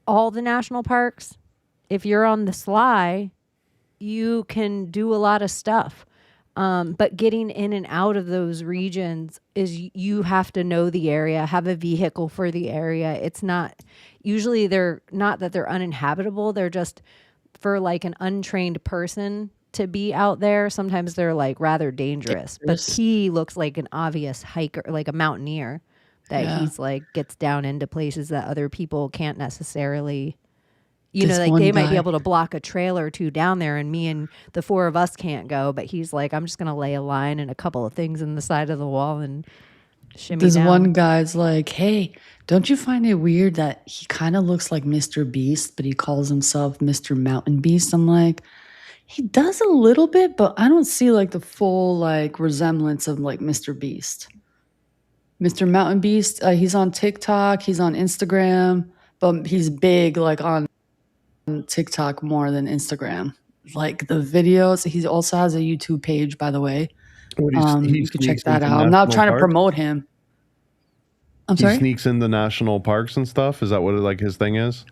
Speaker 1: all the national parks, if you're on the sly, you can do a lot of stuff. But getting in and out of those regions is you have to know the area, have a vehicle for the area. It's not usually they're not that they're uninhabitable. They're just for like an untrained person to be out there. Sometimes they're like rather dangerous. But he looks like an obvious hiker, like a mountaineer that
Speaker 2: Yeah.
Speaker 1: he's like gets down into places that other people can't necessarily you know,
Speaker 2: This
Speaker 1: like
Speaker 2: one
Speaker 1: they might be
Speaker 2: guy-
Speaker 1: able to block a trailer or two down there, and me and the four of us can't go. But he's like, I'm just gonna lay a line and a couple of things in the side of the wall and shimmy
Speaker 2: This
Speaker 1: down.
Speaker 2: one guy's like, hey, don't you find it weird that he kind of looks like Mr. Beast, but he calls himself Mr. Mountain Beast? I'm like, he does a little bit, but I don't see like the full like resemblance of like Mr. Beast. Mr. Mountain Beast, he's on TikTok, he's on Instagram, but he's big like on TikTok more than Instagram. Like the videos, he also has a YouTube page, by the way.
Speaker 3: He
Speaker 2: You could check
Speaker 3: sneaks
Speaker 2: that
Speaker 3: into
Speaker 2: out. I'm not
Speaker 3: national
Speaker 2: trying to
Speaker 3: parks?
Speaker 2: promote him. I'm
Speaker 3: He
Speaker 2: sorry?
Speaker 3: sneaks in the national parks and stuff. Is that what like his thing is?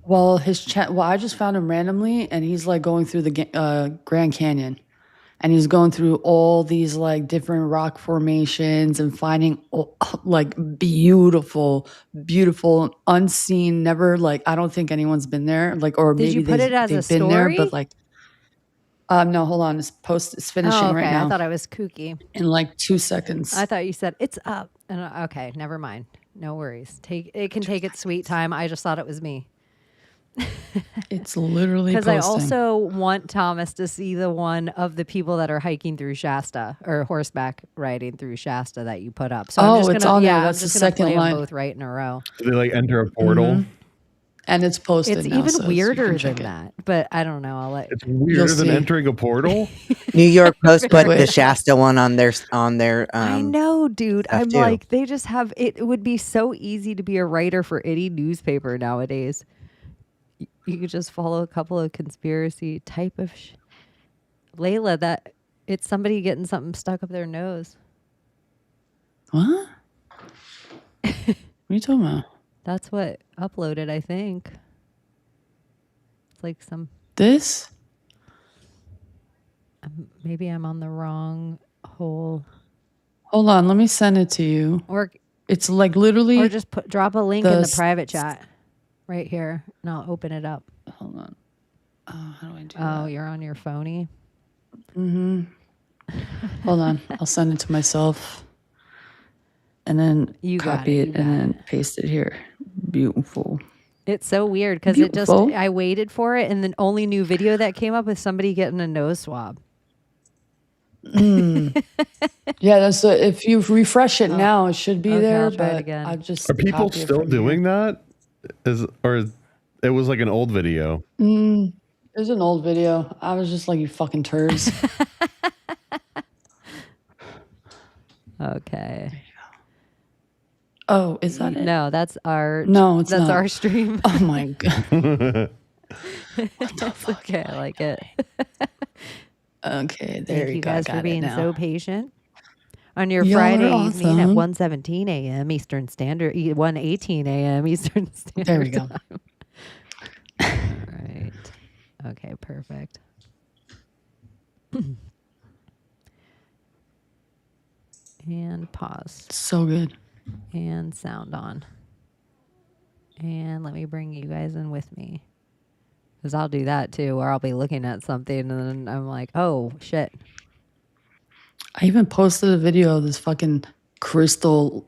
Speaker 2: Well, I just found him randomly, and he's like going through the Grand Canyon, and he's going through all these like different rock formations and finding like beautiful, unseen. Never like I don't think anyone's been there. Like or
Speaker 1: Did
Speaker 2: maybe
Speaker 1: you put it as a
Speaker 2: they've been there,
Speaker 1: story?
Speaker 2: but like no, hold on, it's finishing
Speaker 1: Oh, okay.
Speaker 2: right now
Speaker 1: I thought I was kooky.
Speaker 2: in like 2 seconds.
Speaker 1: I thought you said it's up. And okay, never mind. No worries. It can take its sweet time. I just thought it was me.
Speaker 2: It's literally
Speaker 1: Because I
Speaker 2: posting.
Speaker 1: also want Thomas to see the one of the people that are hiking through Shasta or horseback riding through Shasta that you put up. So I'm just
Speaker 2: it's
Speaker 1: gonna,
Speaker 2: on there.
Speaker 1: I'm
Speaker 2: That's the
Speaker 1: just gonna
Speaker 2: second
Speaker 1: play 'em
Speaker 2: line.
Speaker 1: both right in a row.
Speaker 3: Do they like enter a portal?
Speaker 2: And it's posted.
Speaker 1: It's
Speaker 2: now,
Speaker 1: even
Speaker 2: so you
Speaker 1: weirder
Speaker 2: can
Speaker 1: than
Speaker 2: check it.
Speaker 1: that. But I don't know. I'll let.
Speaker 3: It's weirder than
Speaker 2: see.
Speaker 3: entering a portal.
Speaker 4: New York Post put the
Speaker 2: Wait.
Speaker 4: Shasta one on their
Speaker 1: I know, dude.
Speaker 4: stuff
Speaker 1: I'm
Speaker 4: too.
Speaker 1: like, they just have it. It would be so easy to be a writer for any newspaper nowadays. You could just follow a couple of conspiracy type of Layla, that it's somebody getting something stuck up their nose.
Speaker 2: What? What are you talking about?
Speaker 1: That's what uploaded, I think. It's like some,
Speaker 2: This?
Speaker 1: maybe I'm on the wrong hole.
Speaker 2: Hold on, let me send it to you.
Speaker 1: Or
Speaker 2: It's like literally.
Speaker 1: or just drop a link in
Speaker 2: the
Speaker 1: the
Speaker 2: s-
Speaker 1: private chat right here, and I'll open it up.
Speaker 2: Hold on. How do I do
Speaker 1: Oh,
Speaker 2: that?
Speaker 1: you're on your phony.
Speaker 2: Hold on. I'll send it to myself. And then
Speaker 1: You got
Speaker 2: copy
Speaker 1: it,
Speaker 2: it,
Speaker 1: you
Speaker 2: and
Speaker 1: got
Speaker 2: then paste it here. Beautiful.
Speaker 1: It's so weird because it just,
Speaker 2: Beautiful.
Speaker 1: I waited for it, and the only new video that came up was somebody getting a nose swab.
Speaker 2: Yeah, that's if you refresh it now, it should be
Speaker 1: Okay,
Speaker 2: there.
Speaker 1: I'll try it
Speaker 2: But
Speaker 1: again.
Speaker 2: I just
Speaker 3: Are people
Speaker 2: copy it
Speaker 3: still
Speaker 2: from here.
Speaker 3: doing that? It was like an old video?
Speaker 2: It was an old video. I was just like, you fucking turds.
Speaker 1: Okay.
Speaker 2: Oh, is that it?
Speaker 1: No, that's our.
Speaker 2: No, it's
Speaker 1: that's
Speaker 2: not.
Speaker 1: our stream.
Speaker 2: Oh my god.
Speaker 1: It's okay. I like it.
Speaker 2: Okay, there
Speaker 1: Thank you
Speaker 2: go.
Speaker 1: guys
Speaker 2: Got
Speaker 1: for being
Speaker 2: it now.
Speaker 1: so patient. On your
Speaker 2: Y'all are
Speaker 1: Friday evening at
Speaker 2: awesome.
Speaker 1: 1:17 a.m. Eastern Standard, 1:18 a.m. Eastern Standard.
Speaker 2: There we go.
Speaker 1: Time. Right. Okay. Perfect. And pause.
Speaker 2: So good.
Speaker 1: And sound on. And let me bring you guys in with me. Because I'll do that too, where I'll be looking at something and then I'm like, oh, shit.
Speaker 2: I even posted a video of this fucking crystal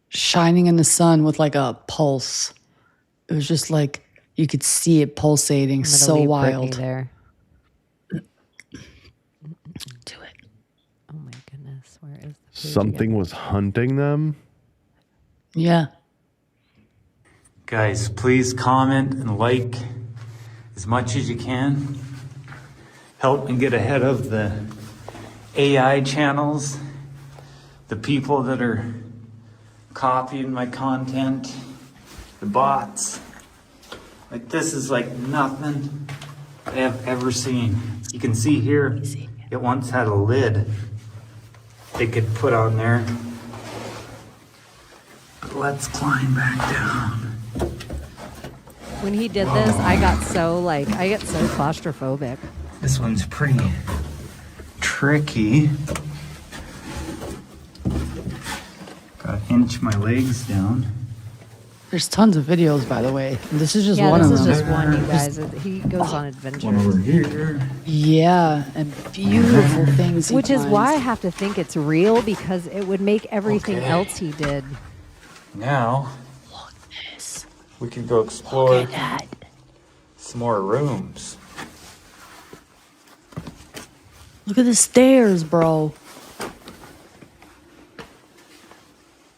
Speaker 2: shining in the sun with like a pulse. It was just like you could see it pulsating.
Speaker 1: I'm gonna
Speaker 2: So
Speaker 1: leave Britney
Speaker 2: wild.
Speaker 1: there.
Speaker 2: Do it.
Speaker 1: Oh my goodness. Where is the page
Speaker 3: Something
Speaker 1: again?
Speaker 3: was hunting them.
Speaker 2: Yeah.
Speaker 9: Guys, please comment and like as much as you can. Help me get ahead of the AI channels, the people that are copying my content, the bots. Like, this is like nothing I have ever seen. You can see here, it once had a lid they could put on there. But let's climb back down.
Speaker 1: When he did this, I got so claustrophobic.
Speaker 9: This one's pretty tricky. Gotta inch my legs down.
Speaker 2: There's tons of videos, by the way. This is just
Speaker 1: Yeah,
Speaker 2: one
Speaker 1: this
Speaker 2: of
Speaker 1: is
Speaker 2: them.
Speaker 1: just one, you guys. He goes on
Speaker 9: One over
Speaker 1: adventures.
Speaker 9: here.
Speaker 2: Yeah, and beautiful things. he
Speaker 1: Which is why I
Speaker 2: finds.
Speaker 1: have to think it's real, because it would make everything
Speaker 9: Okay.
Speaker 1: else he did.
Speaker 9: Now, we can go explore Some more rooms.
Speaker 2: Look at the stairs, bro.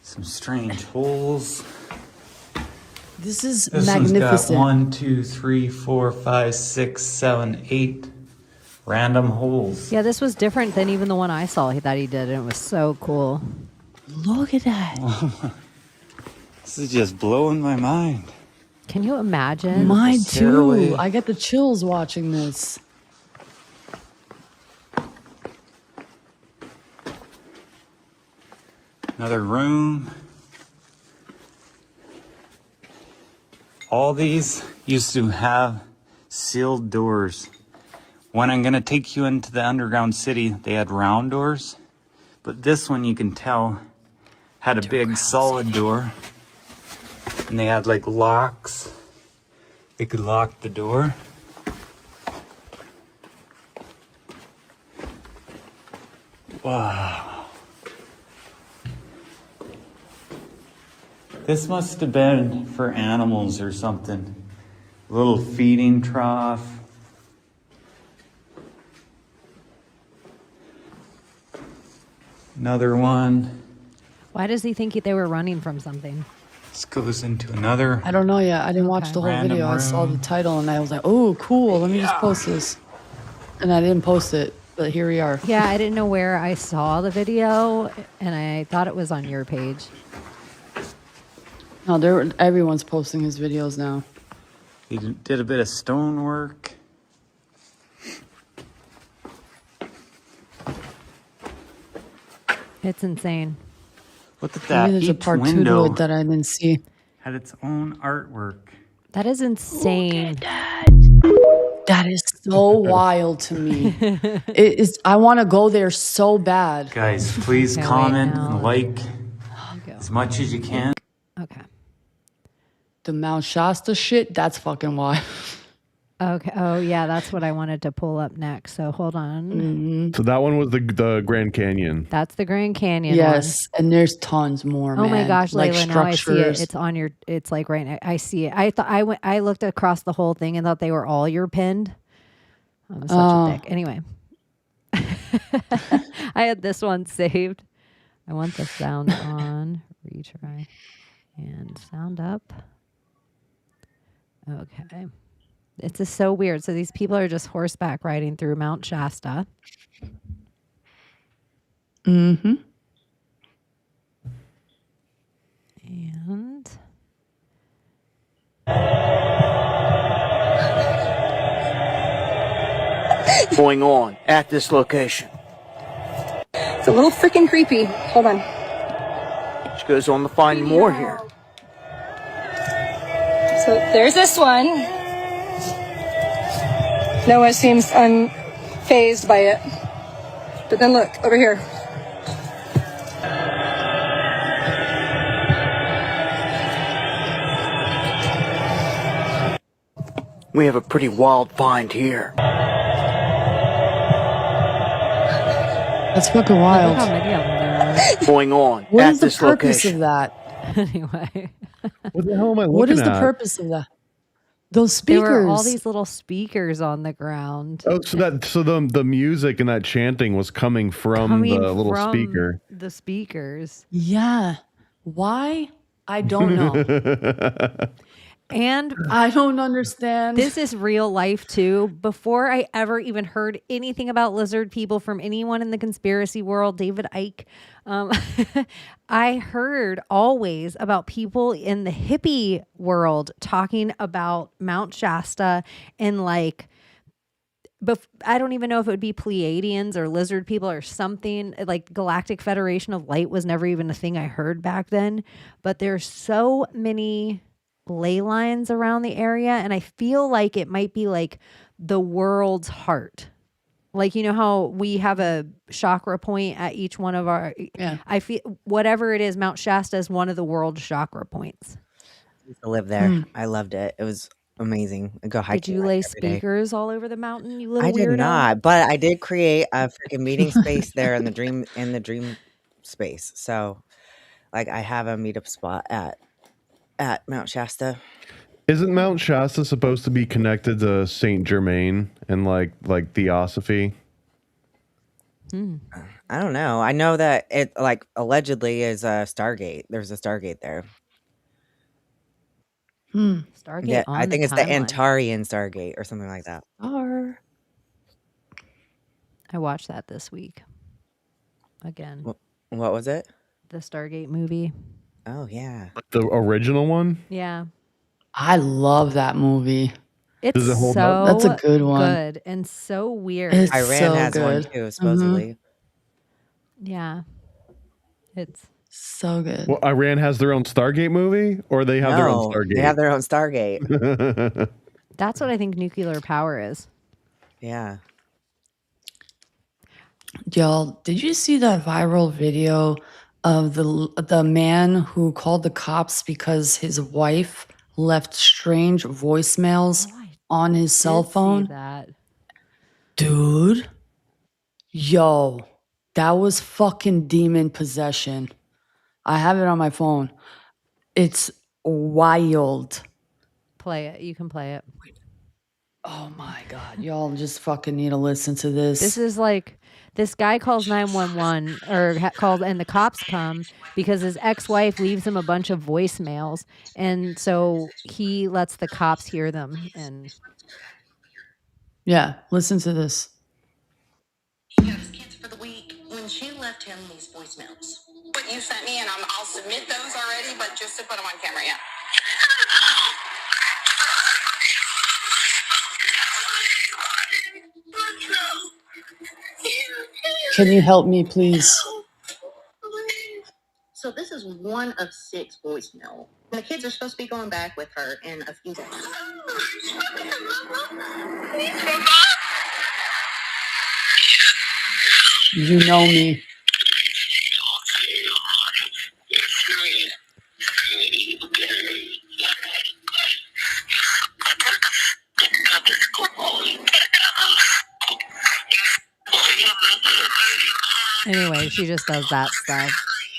Speaker 9: Some strange holes.
Speaker 2: This is
Speaker 9: This
Speaker 2: magnificent.
Speaker 9: one's got 1, 2, 3, 4, 5, 6, 7, 8 random holes.
Speaker 1: Yeah, this was different than even the one I saw that he did, and it was so cool.
Speaker 2: Look at that.
Speaker 9: This is just blowing my mind.
Speaker 1: Can you imagine?
Speaker 2: Mine
Speaker 9: stairway.
Speaker 2: too. I get the chills watching this.
Speaker 9: Another room. All these used to have sealed doors. When I'm going to take you into the underground city, they had round doors. But this one, you can tell, had a big solid door. And they had like locks. They could lock the door. Wow. This must have been for animals or something. A little feeding trough. Another one.
Speaker 1: Why does he think they were running from something?
Speaker 9: This goes into another.
Speaker 2: I don't know yet. I didn't watch
Speaker 1: Okay.
Speaker 2: the whole
Speaker 9: Random
Speaker 2: video. I saw the
Speaker 9: room.
Speaker 2: title and I was like, oh, cool. Let me just post this. And I didn't post it, but here we are.
Speaker 1: Yeah, I didn't know where I saw the video, and I thought it was on your page.
Speaker 2: No, everyone's posting his videos now.
Speaker 9: He did a bit of stonework.
Speaker 1: It's insane.
Speaker 9: Look at that.
Speaker 2: Maybe there's a
Speaker 9: Each
Speaker 2: part 2 to
Speaker 9: window
Speaker 2: it that I didn't see.
Speaker 9: had its own artwork.
Speaker 1: That is insane.
Speaker 2: That is so wild to me. It is. I want to go there so bad.
Speaker 9: Guys, please
Speaker 1: Okay, wait
Speaker 9: comment
Speaker 1: now.
Speaker 9: and like
Speaker 1: Go.
Speaker 9: as much as you can.
Speaker 1: Okay.
Speaker 2: The Mount Shasta shit, that's fucking wild.
Speaker 1: Okay. Oh, yeah, that's what I wanted to pull up next. So hold on.
Speaker 3: So that one was the Grand Canyon.
Speaker 1: That's the Grand Canyon.
Speaker 2: Yes, and there's tons more.
Speaker 1: Oh my
Speaker 2: man.
Speaker 1: gosh,
Speaker 2: like
Speaker 1: Layla! Now I see it.
Speaker 2: structures.
Speaker 1: It's on your. It's like right now. I see it. I thought I looked across the whole thing and thought they were all your pinned. I'm such a dick. Anyway, I had this one saved. I want the sound on. Retry and sound up. Okay. It's just so weird. So these people are just horseback riding through Mount Shasta.
Speaker 2: Mm-hmm.
Speaker 1: And
Speaker 10: going on at this location.
Speaker 7: It's a little freaking creepy. Hold on.
Speaker 10: She goes on to find more here.
Speaker 7: So there's this one. Noah seems unfazed by it. But then look, over here.
Speaker 10: We have a pretty wild find here.
Speaker 2: That's fucking
Speaker 1: look
Speaker 2: wild.
Speaker 1: how many of them there are.
Speaker 10: Going on
Speaker 2: What
Speaker 10: at
Speaker 2: is the
Speaker 10: this
Speaker 2: purpose
Speaker 10: location.
Speaker 2: of that?
Speaker 1: Anyway,
Speaker 3: What the hell am I looking
Speaker 2: What is the
Speaker 3: at?
Speaker 2: purpose of that? Those
Speaker 1: there
Speaker 2: speakers.
Speaker 1: were all these little speakers on the ground.
Speaker 3: Oh, so the music and that chanting was coming from the little
Speaker 1: from
Speaker 3: speaker.
Speaker 1: The speakers.
Speaker 2: Yeah. Why? I don't know.
Speaker 1: And
Speaker 2: I don't understand.
Speaker 1: this is real life too. Before I ever even heard anything about lizard people from anyone in the conspiracy world, David Icke, I heard always about people in the hippie world talking about Mount Shasta and like, I don't even know if it would be Pleiadians or lizard people or something. Like Galactic Federation of Light was never even a thing I heard back then. But there's so many ley lines around the area, and I feel like it might be like the world's heart. Like, you know how we have a chakra point at each one of our,
Speaker 2: Yeah.
Speaker 1: I feel whatever it is, Mount Shasta is one of the world's chakra points.
Speaker 4: I used to live there. I loved it. It was amazing. I go hiking.
Speaker 1: Did you
Speaker 4: like
Speaker 1: lay
Speaker 4: every day.
Speaker 1: speakers all over the mountain, you little
Speaker 4: I
Speaker 1: weirdo?
Speaker 4: did not, but I did create a freaking meeting space there in the dream space. So, like, I have a meetup spot at Mount Shasta.
Speaker 3: Isn't Mount Shasta supposed to be connected to Saint Germain and like Theosophy?
Speaker 4: I don't know. I know that it like allegedly is a Stargate. There's a Stargate there.
Speaker 1: Stargate
Speaker 4: Yeah,
Speaker 1: on
Speaker 4: I
Speaker 1: the
Speaker 4: think it's the
Speaker 1: timeline.
Speaker 4: Antarian Stargate or something like that.
Speaker 1: I watched that this week. Again.
Speaker 4: What was it?
Speaker 1: The Stargate movie.
Speaker 4: Oh yeah.
Speaker 3: The original one?
Speaker 1: Yeah.
Speaker 2: I love that movie.
Speaker 1: It's
Speaker 3: Does it hold
Speaker 1: so
Speaker 3: up?
Speaker 2: That's a good one.
Speaker 1: good and so weird.
Speaker 2: It's
Speaker 4: Iran
Speaker 2: so
Speaker 4: has one
Speaker 2: good.
Speaker 4: too, supposedly.
Speaker 1: Yeah. It's
Speaker 2: So good.
Speaker 3: Well, Iran has their own Stargate movie, or they have their own
Speaker 4: No,
Speaker 3: Stargate?
Speaker 4: they have their own Stargate.
Speaker 1: that's what I think nuclear power is.
Speaker 4: Yeah.
Speaker 2: Y'all, did you see that viral video of the man who called the cops because his wife left strange voicemails on his cell
Speaker 1: Did see
Speaker 2: phone?
Speaker 1: that.
Speaker 2: Dude, yo, that was fucking demon possession. I have it on my phone. It's wild.
Speaker 1: Play it. You can play it.
Speaker 2: Oh my god, y'all just fucking need to listen to this.
Speaker 1: This is like this guy calls 911 or calls and the cops come because his ex-wife leaves him a bunch of voicemails, and so he lets the cops hear them. And
Speaker 2: Yeah, listen to this.
Speaker 11: For the week when she left him these voicemails. What you sent me, and I'll submit those already, but just to put them on camera, yeah.
Speaker 2: Can you help me, please?
Speaker 11: So this is one of 6 voicemail. The kids are supposed to be going back with her in a few days.
Speaker 2: You know me.
Speaker 1: anyway, she just does that stuff,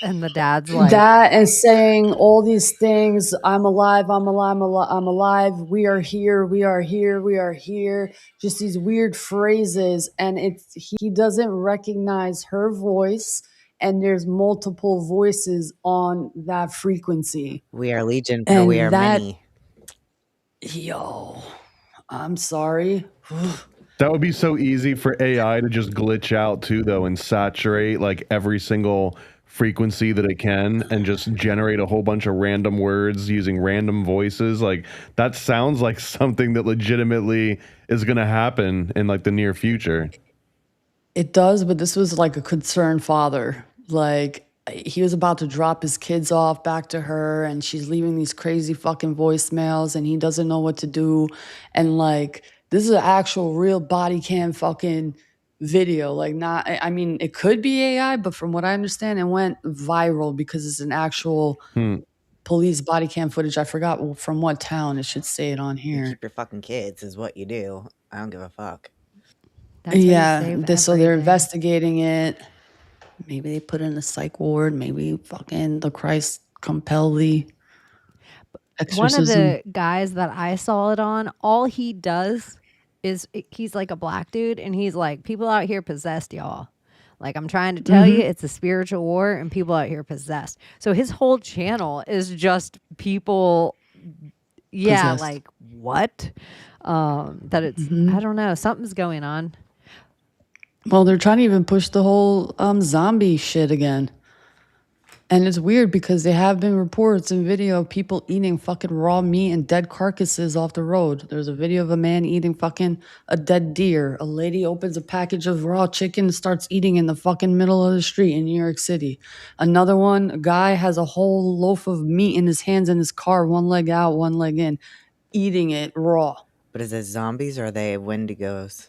Speaker 1: and the dad's like,
Speaker 2: That and saying all these things, I'm alive, I'm alive, I'm alive, we are here, we are here, we are here. Just these weird phrases, and he doesn't recognize her voice, and there's multiple voices on that frequency.
Speaker 4: We are legion, for we are many.
Speaker 2: Yo, I'm sorry.
Speaker 3: That would be so easy for AI to just glitch out too, though, and saturate like every single frequency that it can and just generate a whole bunch of random words using random voices. Like that sounds like something that legitimately is going to happen in like the near future.
Speaker 2: It does, but this was like a concerned father. Like he was about to drop his kids off back to her, and she's leaving these crazy fucking voicemails, and he doesn't know what to do. And like, this is an actual real body cam fucking video. Like, not, I mean, it could be AI, but from what I understand, it went viral because it's an actual police body cam footage. I forgot from what town. It should say it on here.
Speaker 4: You keep your fucking kids is what you do. I don't give a fuck.
Speaker 1: That's how you
Speaker 2: Yeah,
Speaker 1: save
Speaker 2: so they're
Speaker 1: everything.
Speaker 2: investigating it. Maybe they put it in a psych ward. Maybe fucking the Christ compel thee.
Speaker 1: One of
Speaker 2: Exorcism.
Speaker 1: the guys that I saw it on, all he does is he's like a black dude, and he's like, people out here possessed, y'all. Like, I'm trying to tell you, it's a spiritual war, and people out here possessed. So his whole channel is just people,
Speaker 2: Possessed.
Speaker 1: like what? That it's I don't know, something's going on.
Speaker 2: Well, they're trying to even push the whole zombie shit again. And it's weird because there have been reports and video of people eating fucking raw meat and dead carcasses off the road. There's a video of a man eating fucking a dead deer. A lady opens a package of raw chicken and starts eating in the fucking middle of the street in New York City. Another one, a guy has a whole loaf of meat in his hands in his car, one leg out, one leg in, eating it raw.
Speaker 4: But is it zombies or are they wendigos?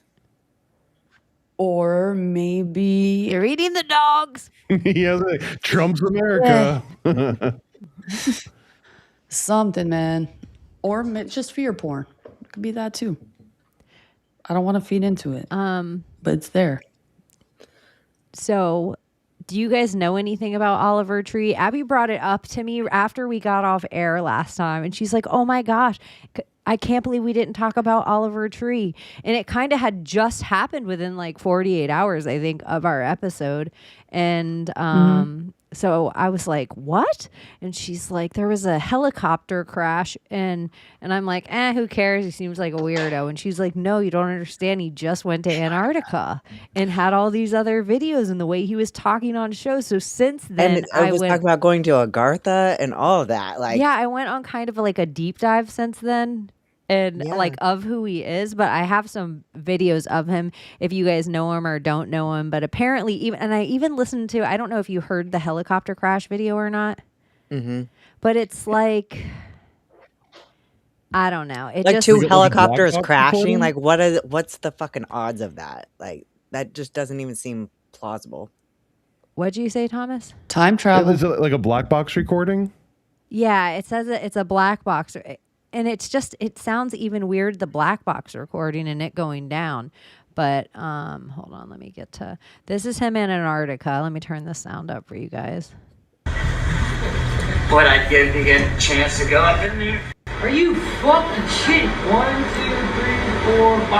Speaker 2: Or maybe
Speaker 1: You're eating the dogs.
Speaker 3: Yeah, Trump's America.
Speaker 2: something, man. Or just fear porn. It could be that too. I don't want to feed into it. But it's there.
Speaker 1: So Do you guys know anything about Oliver Tree? Abbie brought it up to me after we got off air last time, and she's like, "Oh my gosh, I can't believe we didn't talk about Oliver Tree." And it kind of had just happened within like 48 hours, I think, of our episode. And so I was like, "What?" And she's like, "There was a helicopter crash." And I'm like, who cares? He seems like a weirdo. And she's like, "No, you don't understand. He just went to Antarctica and had all these other videos and the way he was talking on shows." So since then,
Speaker 4: And I was talking about going to Agartha and all of that. Like,
Speaker 1: yeah, I went on kind of like a deep dive since then. And like of who he is, but I have some videos of him if you guys know him or don't know him. But apparently, I even listened to, I don't know if you heard the helicopter crash video or not, but it's like, I don't know. It
Speaker 4: like
Speaker 1: just,
Speaker 4: two helicopters crashing. Like, what's the fucking odds of that? Like, that just doesn't even seem plausible.
Speaker 1: What'd you say, Thomas?
Speaker 2: Time travel.
Speaker 3: Is it like a black box recording?
Speaker 1: Yeah, it says it's a black box. And it's just, it sounds even weird, the black box recording and it going down. But hold on, let me get to, this is him in Antarctica. Let me turn the sound up for you guys.
Speaker 12: But I'd give you a chance to go up in there. Are you fucking shitting? 1, 2, 3, 4, 5.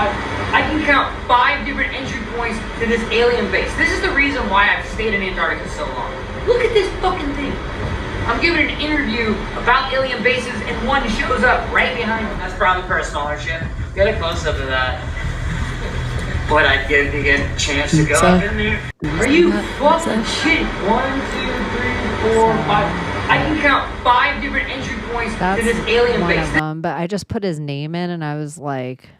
Speaker 12: I can count 5 different entry points to this alien base. This is the reason why I've stayed in Antarctica so long. Look at this fucking thing. I'm giving an interview about alien bases and one shows up right behind me. That's probably personal ownership. Get a close up of that. But I'd give you a chance to go up in there. Are you fucking shitting? 1, 2, 3, 4, 5. I can count 5 different entry points to this alien
Speaker 1: one
Speaker 12: base.
Speaker 1: of them, but I just put his name in and I was like,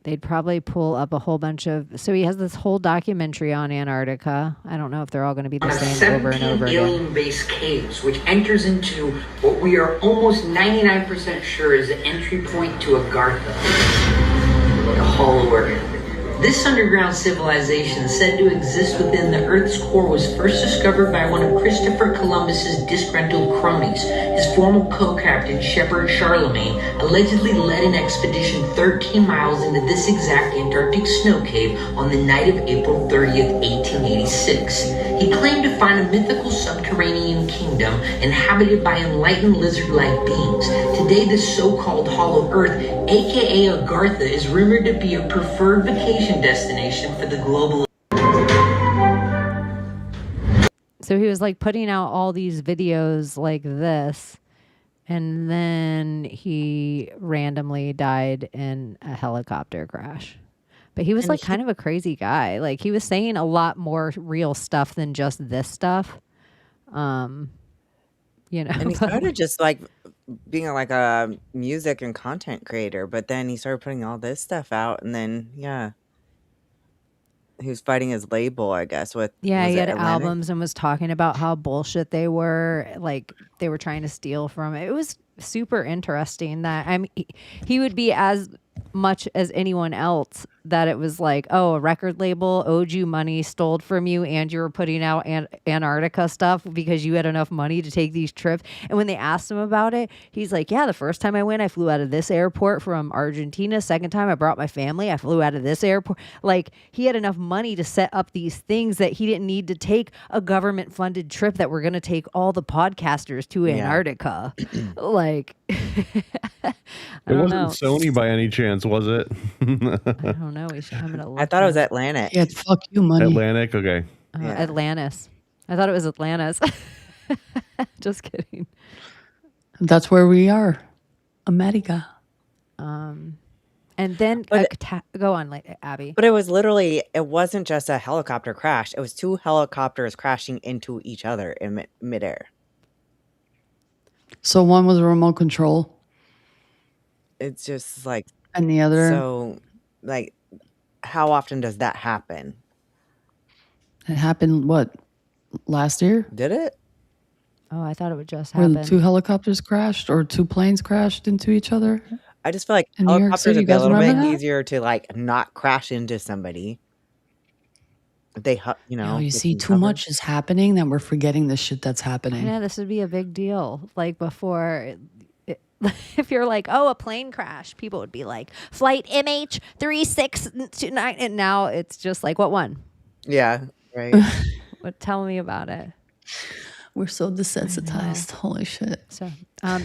Speaker 1: they'd probably pull up a whole bunch of, so he has this whole documentary on Antarctica. I don't know if they're all going to be the same over and over again.
Speaker 12: Alien base caves, which enters into what we are almost 99% sure is the entry point to Agartha, the Hollow Earth. This underground civilization said to exist within the Earth's core was first discovered by one of Christopher Columbus's disgruntled cronies. His former co-captain, Shepard Charlemagne, allegedly led an expedition 13 miles into this exact Antarctic snow cave on the night of April 30th, 1886. He claimed to find a mythical subterranean kingdom inhabited by enlightened lizard-like beings. Today, this so-called Hollow Earth, aka Agartha, is rumored to be a preferred vacation destination for the global.
Speaker 1: So he was like putting out all these videos like this, and then he randomly died in a helicopter crash. But he was like kind of a crazy guy. Like he was saying a lot more real stuff than just this stuff. And
Speaker 4: he started just like being like a music and content creator, but then he started putting all this stuff out, and then he was fighting his label, I guess. With
Speaker 1: he had albums and was talking about how bullshit they were, like they were trying to steal from it. It was super interesting that he would be as much as anyone else that it was like, oh, a record label owed you money, stole from you, and you were putting out Antarctica stuff because you had enough money to take these trips. And when they asked him about it, he's like, yeah, the first time I went, I flew out of this airport from Argentina. Second time I brought my family, I flew out of this airport. Like he had enough money to set up these things that he didn't need to take a government funded trip that we're going to take all the podcasters to Antarctica. Like,
Speaker 3: it wasn't Sony by any chance, was it?
Speaker 1: I don't know. I'm gonna look.
Speaker 4: I thought it was Atlantic.
Speaker 2: Yeah, fuck you, money.
Speaker 3: Atlantic, okay.
Speaker 1: Atlantis. I thought it was Atlantis. Just kidding.
Speaker 2: That's where we are, America.
Speaker 1: And then go on, like Abbie.
Speaker 4: But it wasn't just a helicopter crash. It was 2 helicopters crashing into each other in midair.
Speaker 2: So one was a remote control.
Speaker 4: It's just like,
Speaker 2: and the other.
Speaker 4: So, like, how often does that happen?
Speaker 2: It happened, what, last year?
Speaker 4: Did it?
Speaker 1: Oh, I thought it would just
Speaker 2: happen.
Speaker 1: happen.
Speaker 2: Where 2 helicopters crashed or 2 planes crashed into each other?
Speaker 4: I just feel like
Speaker 2: in New York
Speaker 4: helicopters
Speaker 2: City,
Speaker 4: would be a little bit
Speaker 2: that?
Speaker 4: easier to like not crash into somebody. They,
Speaker 2: you see, too much is happening that we're forgetting the shit that's happening.
Speaker 1: Yeah, this would be a big deal. Like before, if you're like, oh, a plane crash, people would be like, flight MH3629, and now it's just like, what one?
Speaker 4: Yeah, right.
Speaker 1: Tell me about it.
Speaker 2: We're so desensitized. Holy shit.
Speaker 1: So,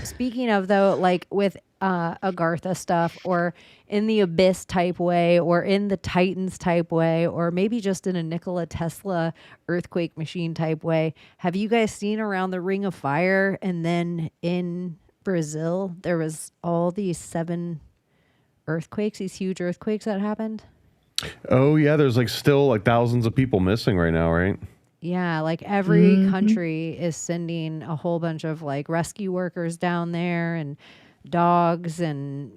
Speaker 1: speaking of though, like with Agartha stuff, or in the Abyss type way, or in the Titans type way, or maybe just in a Nikola Tesla earthquake machine type way, have you guys seen around the Ring of Fire? And then in Brazil, there was all these 7 earthquakes, these huge earthquakes that happened.
Speaker 3: Oh yeah, there's like still like thousands of people missing right now, right?
Speaker 1: Yeah, like every country is sending a whole bunch of like rescue workers down there and dogs, and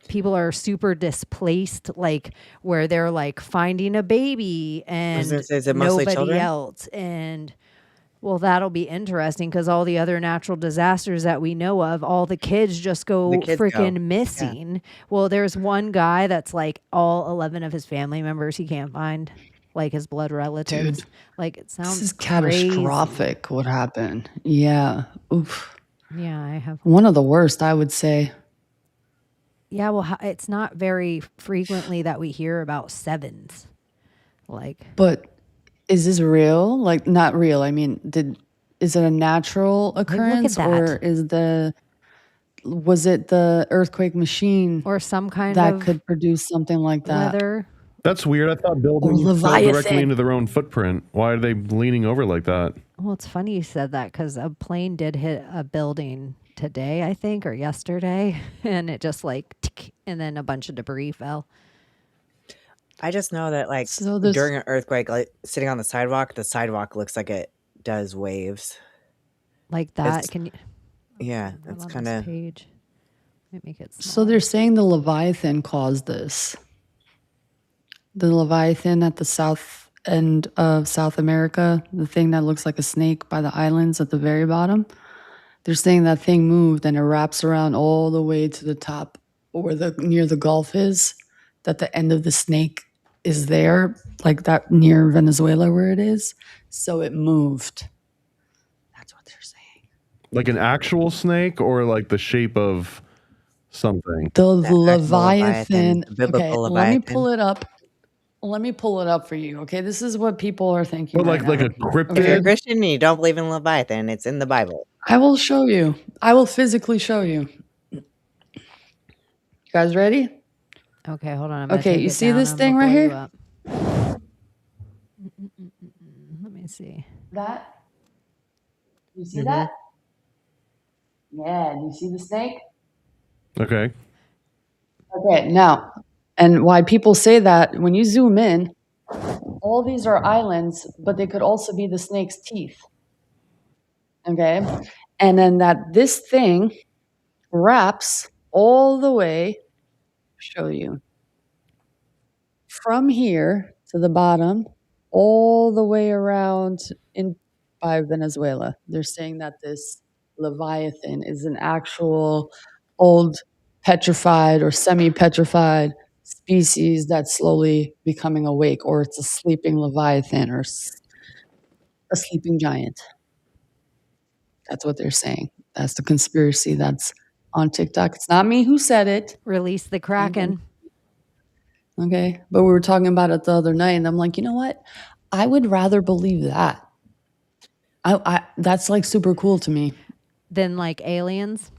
Speaker 1: people are super displaced, like where they're like finding a baby and
Speaker 4: Is it mostly
Speaker 1: nobody
Speaker 4: children?
Speaker 1: else. And well, that'll be interesting because all the other natural disasters that we know of, all the kids just go
Speaker 4: The kids go.
Speaker 1: freaking missing. Well, there's one guy that's like all 11 of his family members he can't find, like his blood relatives.
Speaker 2: Dude,
Speaker 1: like it sounds
Speaker 2: This is
Speaker 1: crazy.
Speaker 2: catastrophic what happened. Yeah. Oof.
Speaker 1: Yeah, I have.
Speaker 2: One of the worst, I would say.
Speaker 1: Yeah, well, it's not very frequently that we hear about 7s. Like,
Speaker 2: But is this real? Like, not real. I mean, is it a natural
Speaker 1: look at
Speaker 2: occurrence,
Speaker 1: that.
Speaker 2: or was it the earthquake machine
Speaker 1: or some kind
Speaker 2: that
Speaker 1: of
Speaker 2: could produce something like that?
Speaker 1: weather.
Speaker 3: That's weird. I thought buildings fell
Speaker 2: Leviathan.
Speaker 3: directly into their own footprint. Why are they leaning over like that?
Speaker 1: Well, it's funny you said that because a plane did hit a building today, I think, or yesterday, and it just like, tick, and then a bunch of debris fell.
Speaker 4: I just know that like
Speaker 2: So this-
Speaker 4: during an earthquake, like sitting on the sidewalk looks like it does waves.
Speaker 1: Like that.
Speaker 4: It's-
Speaker 1: Can you?
Speaker 4: Yeah,
Speaker 1: I'm
Speaker 4: it's
Speaker 1: on
Speaker 4: kind
Speaker 1: this
Speaker 4: of.
Speaker 1: page. Let me make it.
Speaker 2: So they're saying the Leviathan caused this. The Leviathan at the south end of South America, the thing that looks like a snake by the islands at the very bottom. They're saying that thing moved and it wraps around all the way to the top where near the Gulf is, that the end of the snake is there, like that near Venezuela where it is. So it moved. That's what they're saying.
Speaker 3: Like an actual snake or like the shape of something?
Speaker 2: The
Speaker 4: actual
Speaker 2: Leviathan.
Speaker 4: the biblical
Speaker 2: Okay, let me
Speaker 4: Leviathan.
Speaker 2: pull it up. Let me pull it up for you. Okay, this is what people are thinking.
Speaker 3: But like
Speaker 2: right
Speaker 3: a
Speaker 2: now.
Speaker 3: cryptid?
Speaker 4: If you're a Christian and you don't believe in Leviathan, it's in the Bible.
Speaker 2: I will show you. I will physically show you. You guys ready?
Speaker 1: Okay, hold on. I'm gonna
Speaker 2: Okay,
Speaker 1: take
Speaker 2: you
Speaker 1: it
Speaker 2: see
Speaker 1: down,
Speaker 2: this
Speaker 1: I'm
Speaker 2: thing
Speaker 1: gonna
Speaker 2: right
Speaker 1: blow you
Speaker 2: here?
Speaker 1: up. Let me see.
Speaker 2: That? You see that? Yeah, do you see the snake?
Speaker 3: Okay.
Speaker 2: Okay, now, and why people say that, when you zoom in, all these are islands, but they could also be the snake's teeth. Okay? And then this thing wraps all the way, show you, from here to the bottom, all the way around by Venezuela. They're saying that this Leviathan is an actual old petrified or semi-petrified species that's slowly becoming awake, or it's a sleeping Leviathan or a sleeping giant. That's what they're saying. That's the conspiracy that's on TikTok. It's not me who said it.
Speaker 1: Release the Kraken.
Speaker 2: Okay. But we were talking about it the other night, and I'm like, you know what? I would rather believe that. That's like super cool to me.
Speaker 1: Then like aliens.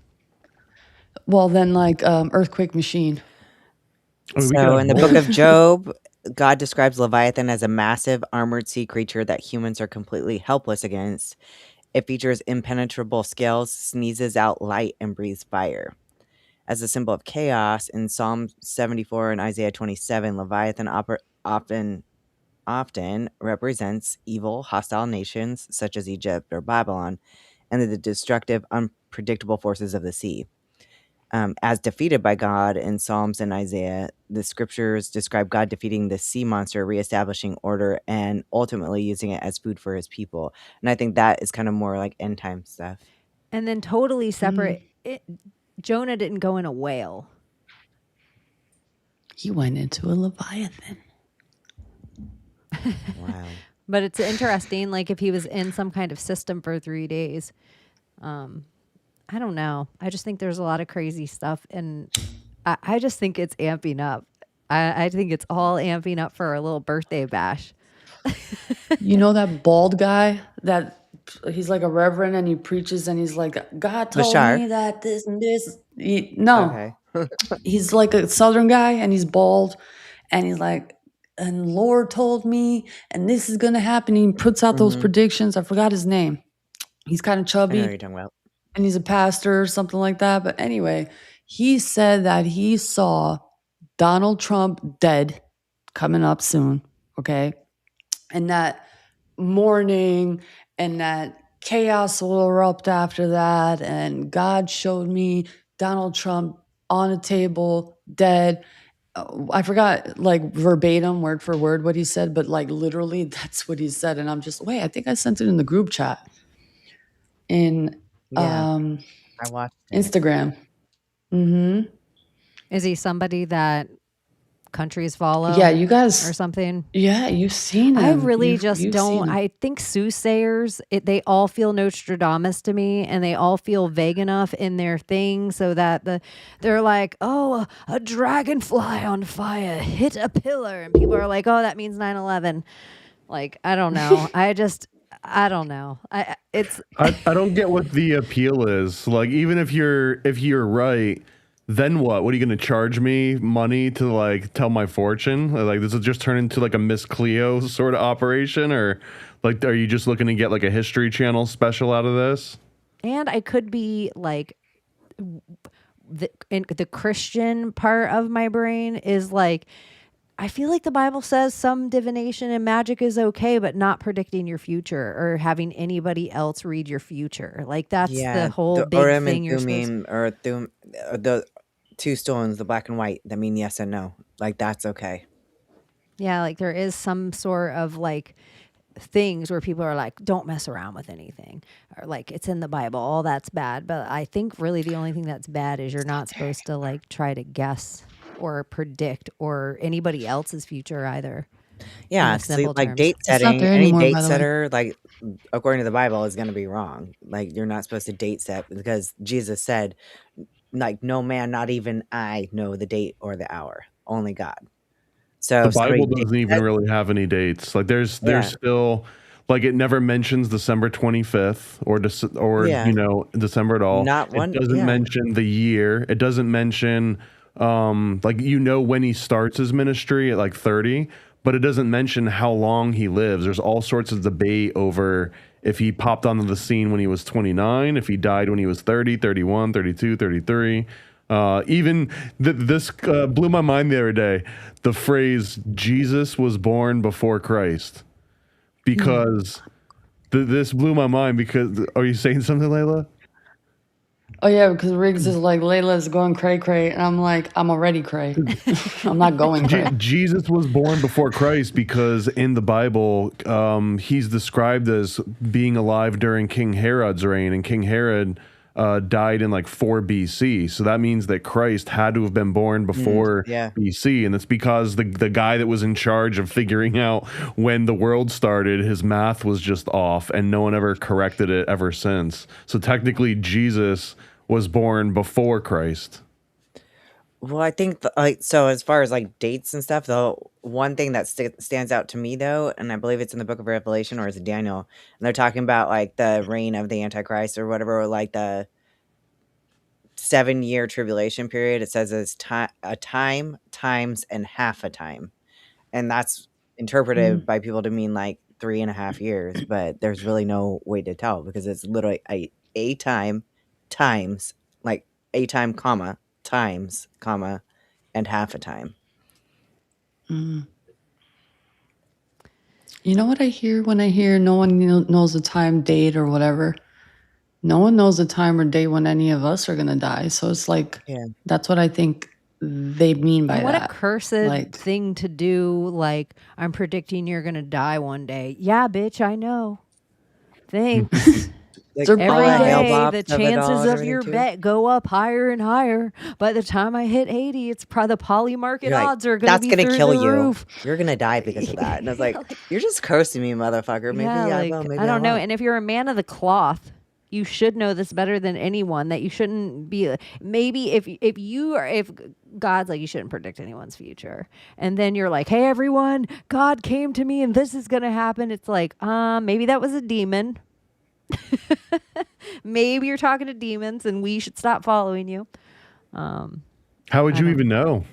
Speaker 2: Well, then like earthquake machine.
Speaker 4: So in the book of Job, God describes Leviathan as a massive armored sea creature that humans are completely helpless against. It features impenetrable scales, sneezes out light, and breathes fire. As a symbol of chaos, in Psalm 74 and Isaiah 27, Leviathan often represents evil, hostile nations such as Egypt or Babylon, and the destructive, unpredictable forces of the sea. As defeated by God in Psalms and Isaiah, the scriptures describe God defeating the sea monster, reestablishing order, and ultimately using it as food for his people. And I think that is kind of more like end time stuff.
Speaker 1: And then totally separate. Jonah didn't go in a whale.
Speaker 2: He went into a Leviathan.
Speaker 4: Wow.
Speaker 1: But it's interesting, like if he was in some kind of system for 3 days. I don't know. I just think there's a lot of crazy stuff, and I just think it's amping up. I think it's all amping up for a little birthday bash.
Speaker 2: You know that bald guy that he's like a reverend and he preaches and he's like, God told
Speaker 4: Bashar.
Speaker 2: me that this and this. No,
Speaker 4: Okay.
Speaker 2: he's like a southern guy and he's bald and he's like, and Lord told me and this is going to happen. He puts out those predictions. I forgot his name. He's kind of
Speaker 4: I know
Speaker 2: chubby
Speaker 4: what you're talking about.
Speaker 2: and he's a pastor or something like that. But anyway, he said that he saw Donald Trump dead coming up soon. Okay. And that mourning and that chaos will erupt after that. And God showed me Donald Trump on a table, dead. I forgot like verbatim, word for word what he said, but like literally that's what he said. And I'm just, wait, I think I sent it in the group chat in
Speaker 4: Yeah, I watched it.
Speaker 2: Instagram. Mm-hmm.
Speaker 1: Is he somebody that countries follow?
Speaker 2: Yeah, you guys
Speaker 1: or something.
Speaker 2: Yeah, you've seen him.
Speaker 1: I really
Speaker 2: You've
Speaker 1: just
Speaker 2: seen
Speaker 1: don't.
Speaker 2: him.
Speaker 1: I think soothsayers, they all feel Nostradamus to me, and they all feel vague enough in their thing so that they're like, oh, a dragonfly on fire hit a pillar, and people are like, oh, that means 9/11. Like, I don't know. I don't know.
Speaker 3: I don't get what the appeal is. Like, even if you're right, then what? What are you going to charge me money to like tell my fortune? Like, does it just turn into like a Miss Cleo sort of operation, or like are you just looking to get like a History Channel special out of this?
Speaker 1: And I could be like, the Christian part of my brain is like, I feel like the Bible says some divination and magic is okay, but not predicting your future or having anybody else read your future. Like, that's the whole big
Speaker 4: Urim
Speaker 1: thing
Speaker 4: and
Speaker 1: you're supposed
Speaker 4: Thummim, or the two stones, the black and white, that mean yes and no. Like, that's okay.
Speaker 1: Yeah, like there is some sort of like things where people are like, don't mess around with anything, or like it's in the Bible, all that's bad. But I think really the only thing that's bad is you're not supposed to like try to guess or predict or anybody else's future either.
Speaker 4: Yeah,
Speaker 1: in
Speaker 4: see,
Speaker 1: simple
Speaker 4: like
Speaker 1: terms.
Speaker 4: date
Speaker 2: It's not
Speaker 4: setting,
Speaker 2: there
Speaker 4: any
Speaker 2: anymore,
Speaker 4: date
Speaker 2: by the way.
Speaker 4: setter, like according to the Bible, is going to be wrong. Like, you're not supposed to date set, because Jesus said, like, no man, not even I, know the date or the hour. Only God. So
Speaker 3: The
Speaker 4: if somebody
Speaker 3: Bible doesn't even really have any dates. Like, there's still, like, it never mentions December 25th or December at all.
Speaker 4: Not one.
Speaker 3: It doesn't mention the year. It doesn't mention like, when he starts his ministry at like 30, but it doesn't mention how long he lives. There's all sorts of debate over if he popped onto the scene when he was 29, if he died when he was 30, 31, 32, 33. Even this blew my mind the other day, the phrase Jesus was born before Christ, because this blew my mind. Because, are you saying something, Layla?
Speaker 2: Oh yeah, because Riggs is like, Layla's going cray cray, and I'm like, I'm already cray. I'm not going cray.
Speaker 3: Jesus was born before Christ because in the Bible, he's described as being alive during King Herod's reign, and King Herod died in like 4 BC. So that means that Christ had to have been born before BC, and it's because the guy that was in charge of figuring out when the world started, his math was just off, and no one ever corrected it ever since. So technically, Jesus was born before Christ.
Speaker 4: Well, I think so. As far as like dates and stuff, though, one thing that stands out to me, though, and I believe it's in the Book of Revelation, or is it Daniel, and they're talking about like the reign of the Antichrist or whatever, or like the 7-year tribulation period. It says it's a time, times, and half a time, and that's interpreted by people to mean like 3.5 years. But there's really no way to tell, because it's literally a time times, like a time, comma, times, comma, and half a time.
Speaker 2: You know what I hear when I hear no one knows the time, date, or whatever? No one knows the time or date when any of us are going to die. So it's like, that's what I think they mean by
Speaker 1: And what
Speaker 2: that.
Speaker 1: a cursed thing to do. Like, I'm predicting you're going to die one day. Yeah, bitch, I know. Thanks.
Speaker 4: Like,
Speaker 1: Every day,
Speaker 4: mailbox
Speaker 1: the
Speaker 4: of it all
Speaker 1: chances
Speaker 4: and
Speaker 1: of your
Speaker 4: everything, too.
Speaker 1: bet go up higher and higher. By the time I hit 80, it's probably the poly market
Speaker 4: You're like,
Speaker 1: odds are going to
Speaker 4: that's
Speaker 1: be
Speaker 4: gonna
Speaker 1: through
Speaker 4: kill
Speaker 1: the
Speaker 4: you.
Speaker 1: roof.
Speaker 4: You're gonna die because of that. And I was like, you're just cursing me, motherfucker. Maybe
Speaker 1: Yeah,
Speaker 4: I
Speaker 1: like,
Speaker 4: will. Maybe
Speaker 1: I don't know.
Speaker 4: won't.
Speaker 1: And if you're a man of the cloth, You should know this better than anyone, that you shouldn't be, maybe if God's like, you shouldn't predict anyone's future. And then you're like, hey, everyone, God came to me and this is going to happen. It's like, maybe that was a demon. Maybe you're talking to demons and we should stop following you.
Speaker 3: How would you even know?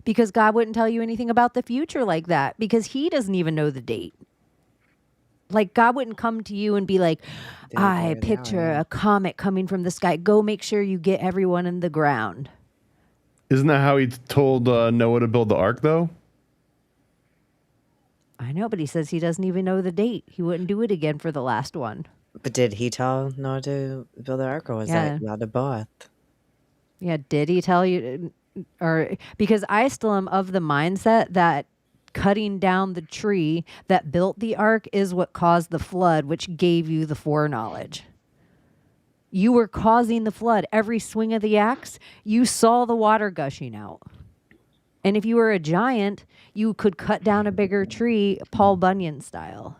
Speaker 1: Because God wouldn't tell you anything about the future like that, because he doesn't even know the date. Like, God wouldn't come to you and be like, I picture a comet coming from the sky. Go make sure you get everyone in the ground.
Speaker 3: Isn't that how he told Noah to build the ark, though?
Speaker 1: I know, but he says he doesn't even know the date. He wouldn't do it again for the last one.
Speaker 4: But did he tell Noah to build the ark, or was that God of both?
Speaker 1: Yeah, did he tell you? Or because I still am of the mindset that cutting down the tree that built the ark is what caused the flood, which gave you the foreknowledge. You were causing the flood. Every swing of the axe, you saw the water gushing out. And if you were a giant, you could cut down a bigger tree, Paul Bunyan style.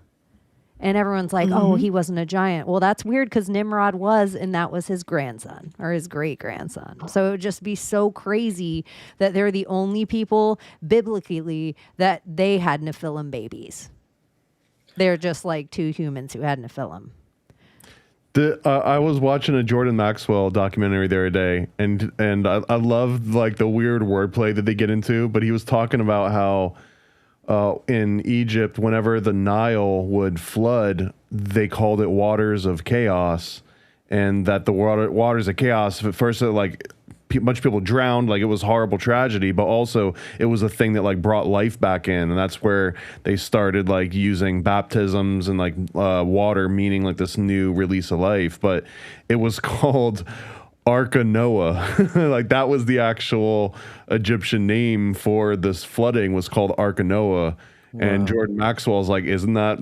Speaker 1: And everyone's like, oh, he wasn't a giant. Well, that's weird because Nimrod was, and that was his grandson or his great-grandson. So it would just be so crazy that they're the only people biblically that they had Nephilim babies. They're just like two humans who had Nephilim.
Speaker 3: I was watching a Jordan Maxwell documentary the other day, and I love like the weird wordplay that they get into, but he was talking about how in Egypt, whenever the Nile would flood, they called it waters of chaos, and that the waters of chaos, at first, like a bunch of people drowned, like it was horrible tragedy, but also it was a thing that like brought life back in, and that's where they started like using baptisms and like water meaning like this new release of life. But it was called Ark of Noah. Like that was the actual Egyptian name for this flooding, was called Ark of Noah. Wow. And Jordan Maxwell's like, isn't that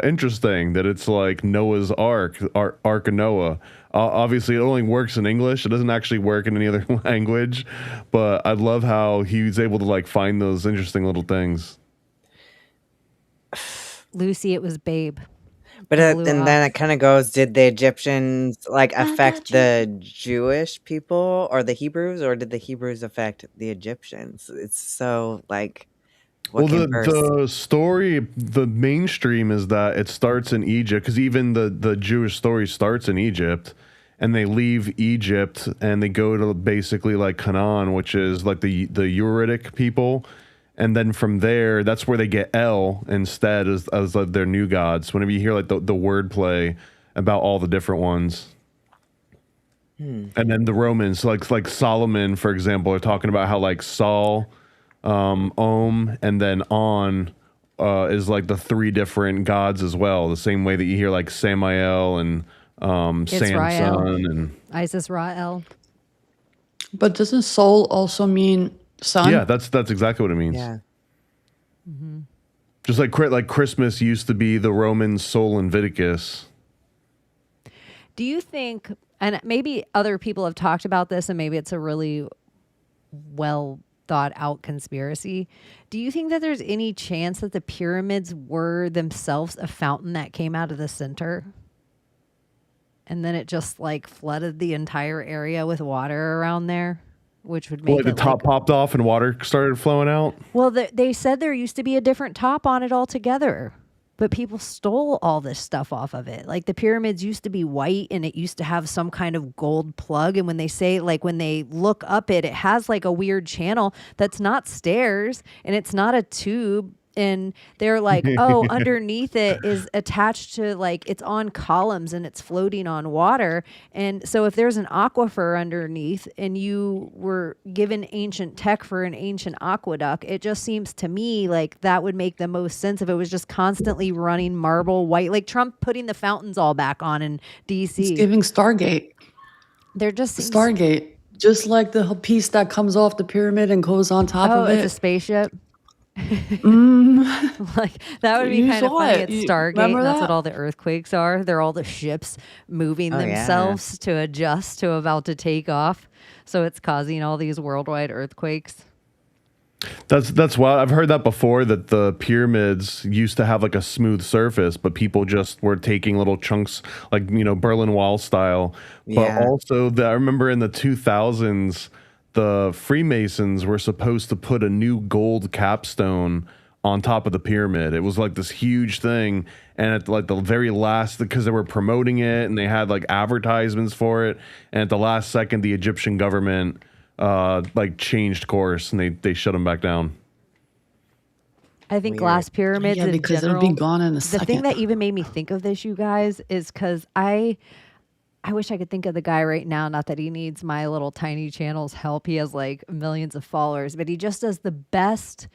Speaker 3: interesting that it's like Noah's Ark, Ark of Noah? Obviously, it only works in English. It doesn't actually work in any other language. But I love how he was able to like find those interesting little things.
Speaker 1: Lucy, it was Babe.
Speaker 4: But then it kind of goes, did the Egyptians like affect the Jewish people or the Hebrews, or did the Hebrews affect the Egyptians? It's so like,
Speaker 3: well, the story, the mainstream is that it starts in Egypt, because even the Jewish story starts in Egypt, and they leave Egypt and they go to basically like Canaan, which is like the Uritic people. And then from there, that's where they get El instead as like their new gods. Whenever you hear like the wordplay about all the different ones. And then the Romans, like Solomon, for example, are talking about how like Sol, Om, and then On is like the three different gods as well. The same way that you hear like Samael and Samson and
Speaker 1: Isis Ra'el.
Speaker 2: But doesn't Sol also mean son?
Speaker 3: Yeah, that's exactly what it means.
Speaker 4: Yeah.
Speaker 1: Mm-hmm.
Speaker 3: Just like Christmas used to be the Roman Sol Invictus.
Speaker 1: Do you think, and maybe other people have talked about this, and maybe it's a really well thought out conspiracy, do you think that there's any chance that the pyramids were themselves a fountain that came out of the center? And then it just like flooded the entire area with water around there? Which would make
Speaker 3: like the top popped off and water started flowing out?
Speaker 1: Well, they said there used to be a different top on it altogether, but people stole all this stuff off of it. Like the pyramids used to be white and it used to have some kind of gold plug. And when they say, like when they look up it has like a weird channel that's not stairs and it's not a tube. And they're like, oh, underneath it is attached to like, it's on columns and it's floating on water. And so if there's an aquifer underneath and you were given ancient tech for an ancient aqueduct, it just seems to me like that would make the most sense if it was just constantly running marble white, like Trump putting the fountains all back on in DC.
Speaker 2: It's giving Stargate.
Speaker 1: They're just
Speaker 2: Stargate. Just like the piece that comes off the pyramid and goes on top of it.
Speaker 1: Oh, it's a spaceship. Like that would be kind of funny at Stargate. That's what all the earthquakes are. They're all the ships moving themselves to adjust to about to take off. So it's causing all these worldwide earthquakes.
Speaker 3: That's wild. I've heard that before, that the pyramids used to have like a smooth surface, but people just were taking little chunks, like, Berlin Wall style. But
Speaker 4: Yeah.
Speaker 3: also, I remember in the 2000s, the Freemasons were supposed to put a new gold capstone on top of the pyramid. It was like this huge thing, and at like the very last, because they were promoting it and they had like advertisements for it, and at the last second, the Egyptian government like changed course, and they shut them back down.
Speaker 1: I think glass pyramids in
Speaker 2: because
Speaker 1: general,
Speaker 2: it'll be gone in a
Speaker 1: the
Speaker 2: second.
Speaker 1: thing that even made me think of this, you guys, is because I wish I could think of the guy right now. Not that he needs my little tiny channel's help. He has like millions of followers, but he just does the best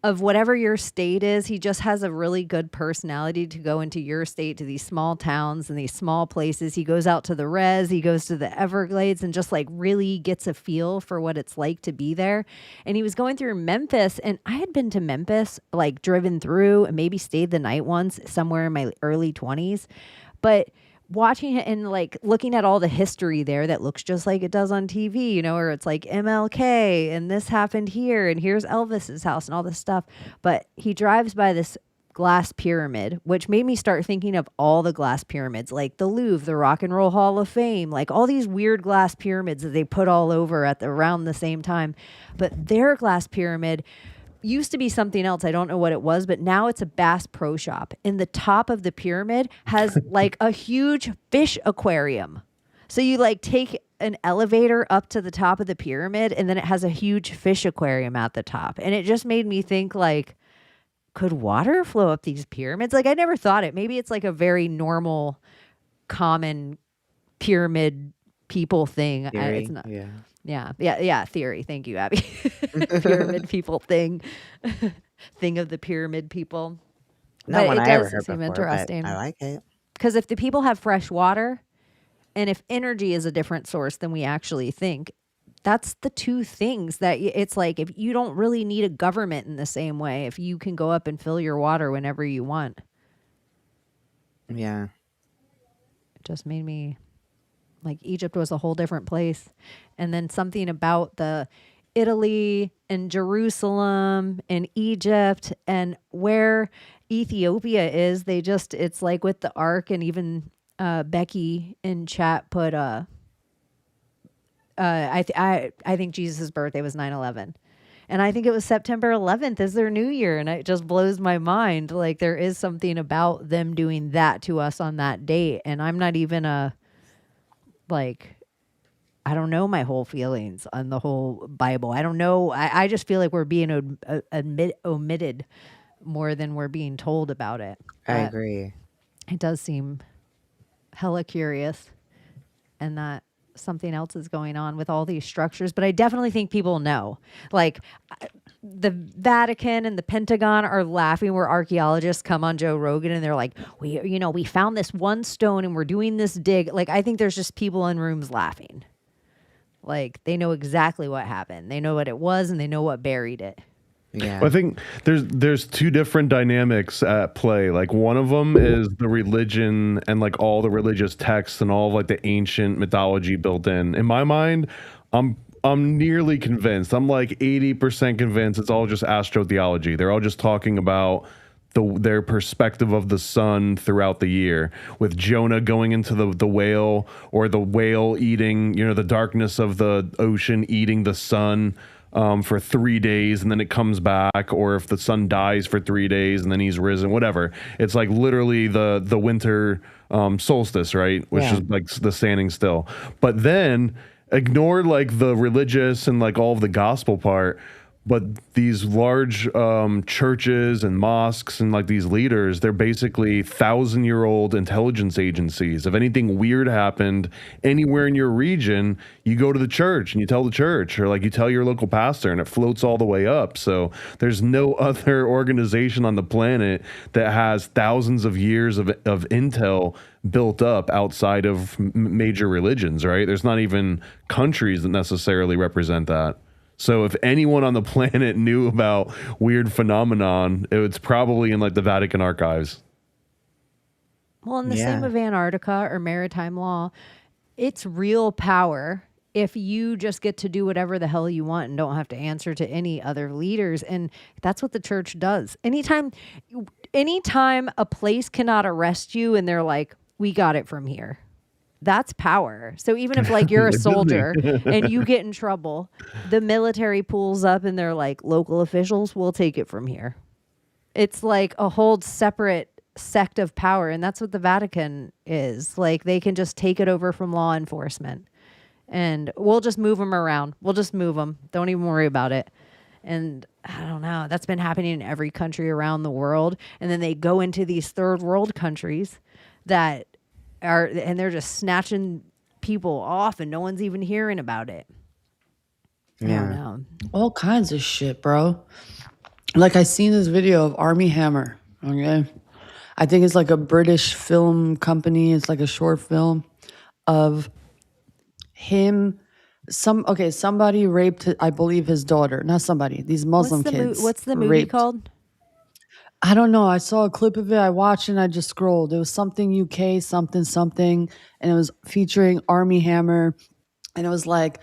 Speaker 1: of whatever your state is. He just has a really good personality to go into your state, to these small towns and these small places. He goes out to the res, he goes to the Everglades, and just like really gets a feel for what it's like to be there. And he was going through Memphis, and I had been to Memphis, like driven through and maybe stayed the night once somewhere in my early 20s. But watching it and like looking at all the history there that looks just like it does on TV, or it's like MLK and this happened here and here's Elvis's house and all this stuff. But he drives by this glass pyramid, which made me start thinking of all the glass pyramids, like the Louvre, the Rock and Roll Hall of Fame, like all these weird glass pyramids that they put all over around the same time. But their glass pyramid used to be something else. I don't know what it was, but now it's a Bass Pro Shop. And the top of the pyramid has like a huge fish aquarium. So you like take an elevator up to the top of the pyramid, and then it has a huge fish aquarium at the top. And it just made me think, like, could water flow up these pyramids? Like, I never thought it. Maybe it's like a very normal, common pyramid people thing. It's not. Yeah. Theory. Thank you, Abbie. Pyramid people thing of the pyramid people.
Speaker 4: Not one
Speaker 1: it
Speaker 4: I
Speaker 1: does
Speaker 4: ever heard
Speaker 1: seem
Speaker 4: before,
Speaker 1: interesting.
Speaker 4: but I like it.
Speaker 1: Because if the people have fresh water, and if energy is a different source than we actually think, that's the two things that it's like, if you don't really need a government in the same way, if you can go up and fill your water whenever you want.
Speaker 4: Yeah.
Speaker 1: It just made me, like, Egypt was a whole different place. And then something about the Italy and Jerusalem and Egypt and where Ethiopia is, it's like with the Ark, and even Becky in chat put I think Jesus' birthday was 9/11. And I think it was September 11th is their new year. And it just blows my mind. Like, there is something about them doing that to us on that date. And I'm not even I don't know my whole feelings on the whole Bible. I don't know. I just feel like we're being omitted more than we're being told about it.
Speaker 4: I agree.
Speaker 1: It does seem hella curious, and that something else is going on with all these structures. But I definitely think people know. Like, the Vatican and the Pentagon are laughing where archaeologists come on Joe Rogan and they're like, we found this one stone and we're doing this dig. Like, I think there's just people in rooms laughing. Like, they know exactly what happened. They know what it was, and they know what buried it.
Speaker 4: Yeah.
Speaker 3: Well, I think there's two different dynamics at play. Like, one of them is the religion and like all the religious texts and all of like the ancient mythology built in. In my mind, I'm nearly convinced. I'm like 80% convinced it's all just astrotheology. They're all just talking about their perspective of the sun throughout the year, with Jonah going into the whale, or the whale eating, the darkness of the ocean eating the sun for 3 days, and then it comes back, or if the sun dies for 3 days and then he's risen, whatever. It's like literally the winter solstice, right? Which is like the standing still. But then ignore like the religious and like all of the gospel part. But these large churches and mosques and like these leaders, they're basically 1,000-year-old intelligence agencies. If anything weird happened anywhere in your region, you go to the church and you tell the church, or like you tell your local pastor, and it floats all the way up. So there's no other organization on the planet that has thousands of years of intel built up outside of major religions, right? There's not even countries that necessarily represent that. So if anyone on the planet knew about weird phenomenon, it's probably in like the Vatican archives.
Speaker 1: Well, and the same with Antarctica or maritime law, it's real power if you just get to do whatever the hell you want and don't have to answer to any other leaders. And that's what the church does. Anytime a place cannot arrest you and they're like, we got it from here. That's power. So even if like you're a soldier and you get in trouble, the military pulls up and they're like, local officials will take it from here. It's like a whole separate sect of power. And that's what the Vatican is. Like they can just take it over from law enforcement. And we'll just move them around. We'll just move them. Don't even worry about it. And I don't know. That's been happening in every country around the world. And then they go into these third world countries that are, and they're just snatching people off and no one's even hearing about it. I don't know.
Speaker 2: All kinds of shit, bro. Like I seen this video of Army Hammer. Okay. I think it's like a British film company. It's like a short film of him. Somebody raped, I believe, his daughter. Not somebody. These Muslim kids.
Speaker 1: What's the movie
Speaker 2: raped.
Speaker 1: called?
Speaker 2: I don't know. I saw a clip of it. I watched and I just scrolled. It was something UK, something, and it was featuring Army Hammer, and it was like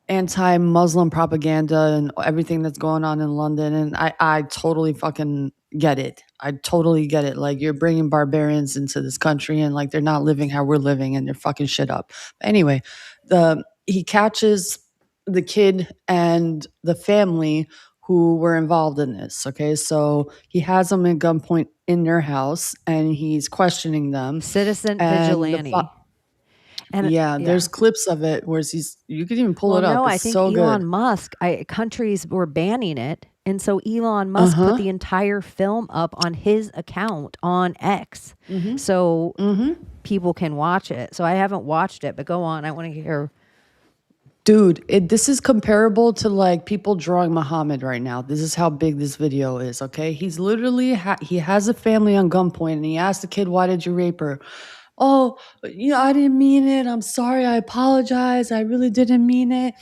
Speaker 2: anti-Muslim propaganda and everything that's going on in London. And I totally fucking get it. I totally get it. Like you're bringing barbarians into this country and like they're not living how we're living and they're fucking shit up. But anyway, he catches the kid and the family who were involved in this. Okay, so he has them at gunpoint in their house and he's questioning them.
Speaker 1: Citizen vigilante.
Speaker 2: And there's clips of it where you can even pull it up.
Speaker 1: No,
Speaker 2: it's
Speaker 1: I think
Speaker 2: so
Speaker 1: Elon
Speaker 2: good.
Speaker 1: Musk, countries were banning it. And so Elon Musk put the entire film up on his account on X. So people can watch it. So I haven't watched it, but go on. I want to hear.
Speaker 2: Dude, this is comparable to like people drawing Muhammad right now. This is how big this video is, okay? He's literally, he has a family on gunpoint and he asked the kid, why did you rape her? Oh, I didn't mean it. I'm sorry. I apologize. I really didn't mean it.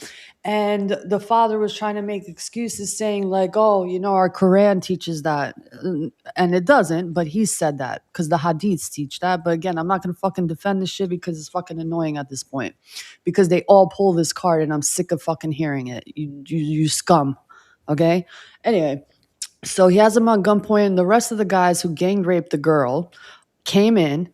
Speaker 2: And the father was trying to make excuses saying like, oh, our Quran teaches that. And it doesn't, but he said that because the hadiths teach that. But again, I'm not going to fucking defend this shit because it's fucking annoying at this point. Because they all pull this card and I'm sick of fucking hearing it. You scum. Okay? Anyway, so he has him on gunpoint and the rest of the guys who gang raped the girl came in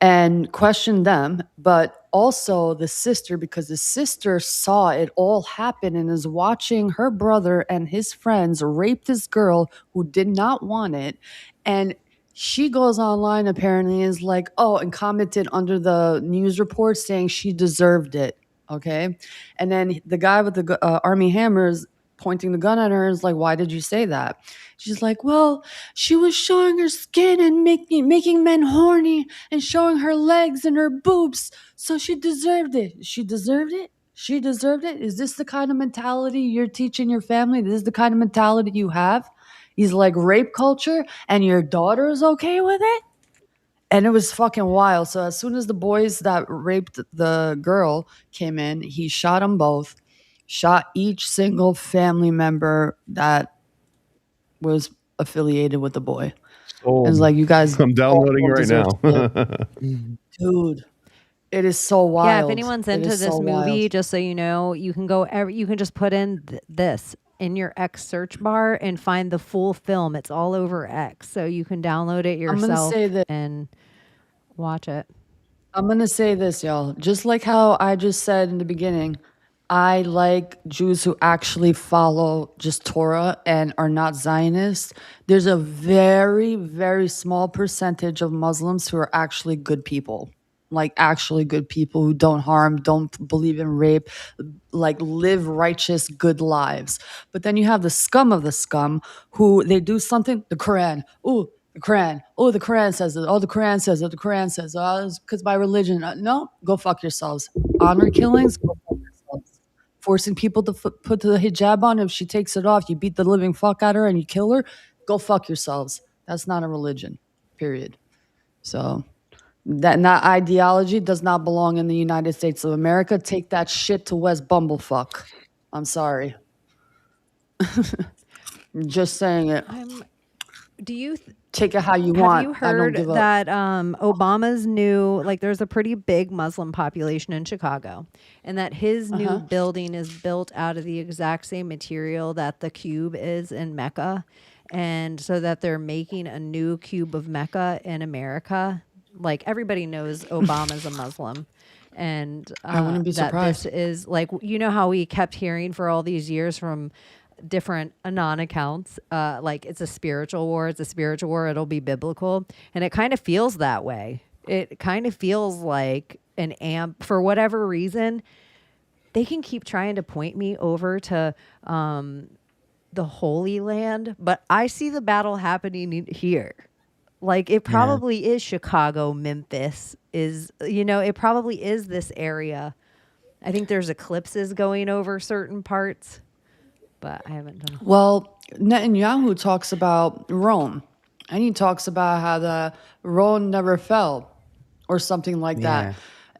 Speaker 2: and questioned them, but also the sister, because the sister saw it all happen and is watching her brother and his friends rape this girl who did not want it. And she goes online apparently and is like, oh, and commented under the news report saying she deserved it. Okay. And then the guy with the Army Hammers pointing the gun at her is like, why did you say that? She's like, well, she was showing her skin and making men horny and showing her legs and her boobs. So she deserved it. She deserved it? She deserved it? Is this the kind of mentality you're teaching your family? This is the kind of mentality you have? He's like, rape culture and your daughter is okay with it? And it was fucking wild. So as soon as the boys that raped the girl came in, he shot them both, shot each single family member that was affiliated with the boy.
Speaker 3: Oh,
Speaker 2: it's like, you guys,
Speaker 3: I'm downloading it right now.
Speaker 2: Dude, it is so wild.
Speaker 1: Yeah, if anyone's into this movie, just so you know, you can go. You can just put in this in your X search bar and find the full film. It's all over X, so you can download it yourself and watch it.
Speaker 2: I'm gonna say this, y'all. Just like how I just said in the beginning, I like Jews who actually follow just Torah and are not Zionists. There's a very, very small percentage of Muslims who are actually good people. Like actually good people who don't harm, don't believe in rape, like live righteous, good lives. But then you have the scum of the scum who they do something, the Quran. Ooh, the Quran. Oh, the Quran says it. Oh, the Quran says it. The Quran says it. Oh, it's because my religion. No, go fuck yourselves. Honor killings, go fuck yourselves. Forcing people to put the hijab on. If she takes it off, you beat the living fuck out of her and you kill her. Go fuck yourselves. That's not a religion, period. So that ideology does not belong in the United States of America. Take that shit to West Bumblefuck. I'm sorry. Just saying it.
Speaker 1: Do you
Speaker 2: take it how you
Speaker 1: Have
Speaker 2: want.
Speaker 1: you
Speaker 2: I don't
Speaker 1: heard
Speaker 2: give up.
Speaker 1: that Obama's new, like, there's a pretty big Muslim population in Chicago, and that his new building is built out of the exact same material that the cube is in Mecca, and so that they're making a new cube of Mecca in America. Like, everybody knows Obama's a Muslim. And
Speaker 2: I wouldn't be
Speaker 1: that
Speaker 2: surprised.
Speaker 1: this is like, you know how we kept hearing for all these years from different anon accounts, like it's a spiritual war, it'll be biblical. And it kind of feels that way. It kind of feels like an amp for whatever reason. They can keep trying to point me over to the Holy Land, but I see the battle happening here. Like, it probably is Chicago, Memphis, it probably is this area. I think there's eclipses going over certain parts, but I haven't done.
Speaker 2: Well, Netanyahu talks about Rome, and he talks about how the Rome never fell, or something like that.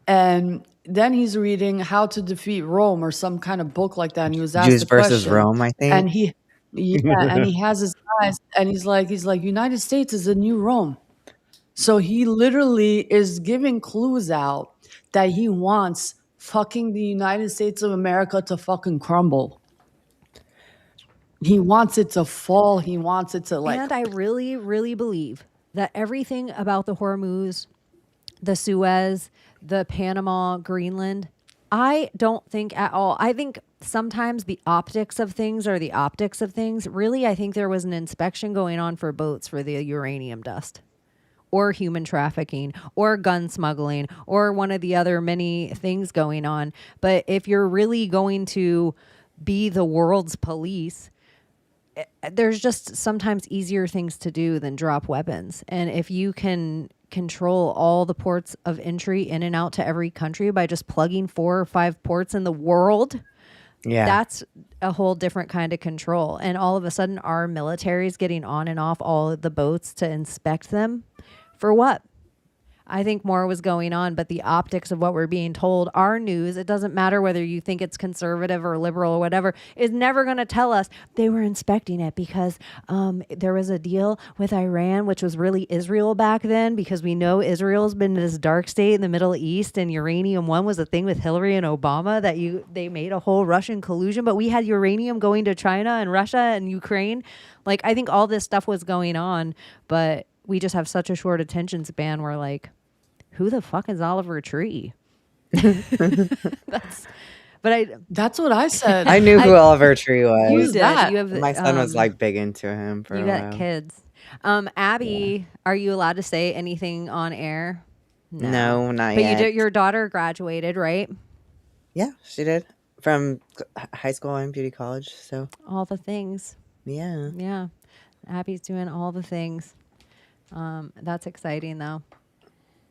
Speaker 2: And then he's reading How to Defeat Rome, or some kind of book like that. And he was asked
Speaker 4: Jews
Speaker 2: the
Speaker 4: versus
Speaker 2: question,
Speaker 4: Rome, I think.
Speaker 2: and and he has his eyes, and he's like, United States is the new Rome. So he literally is giving clues out that he wants fucking the United States of America to fucking crumble. He wants it to fall. He wants it to
Speaker 1: And I really, really believe that everything about the Hormuz, the Suez, the Panama, Greenland, I don't think at all. I think sometimes the optics of things are the optics of things. Really, I think there was an inspection going on for boats for the uranium dust, or human trafficking, or gun smuggling, or one of the other many things going on. But if you're really going to be the world's police, there's just sometimes easier things to do than drop weapons. And if you can control all the ports of entry in and out to every country by just plugging 4 or 5 ports in the world, that's a whole different kind of control. And all of a sudden our military is getting on and off all of the boats to inspect them. For what? I think more was going on, but the optics of what we're being told, our news, it doesn't matter whether you think it's conservative or liberal or whatever, is never going to tell us they were inspecting it because there was a deal with Iran, which was really Israel back then, because we know Israel's been in this dark state in the Middle East, and uranium one was a thing with Hillary and Obama that they made a whole Russian collusion, but we had uranium going to China and Russia and Ukraine. Like, I think all this stuff was going on, but we just have such a short attention span. We're like, who the fuck is Oliver Tree? That's what I said.
Speaker 4: I knew who Oliver Tree was.
Speaker 1: You did. You have,
Speaker 4: my son was like big into him for a while.
Speaker 1: You got kids. Abbie, are you allowed to say anything on air?
Speaker 4: No, not
Speaker 1: but
Speaker 4: yet.
Speaker 1: But your daughter graduated, right?
Speaker 4: Yeah, she did. From high school and beauty college. So
Speaker 1: all the things.
Speaker 4: Yeah.
Speaker 1: Yeah. Abbie's doing all the things. That's exciting though.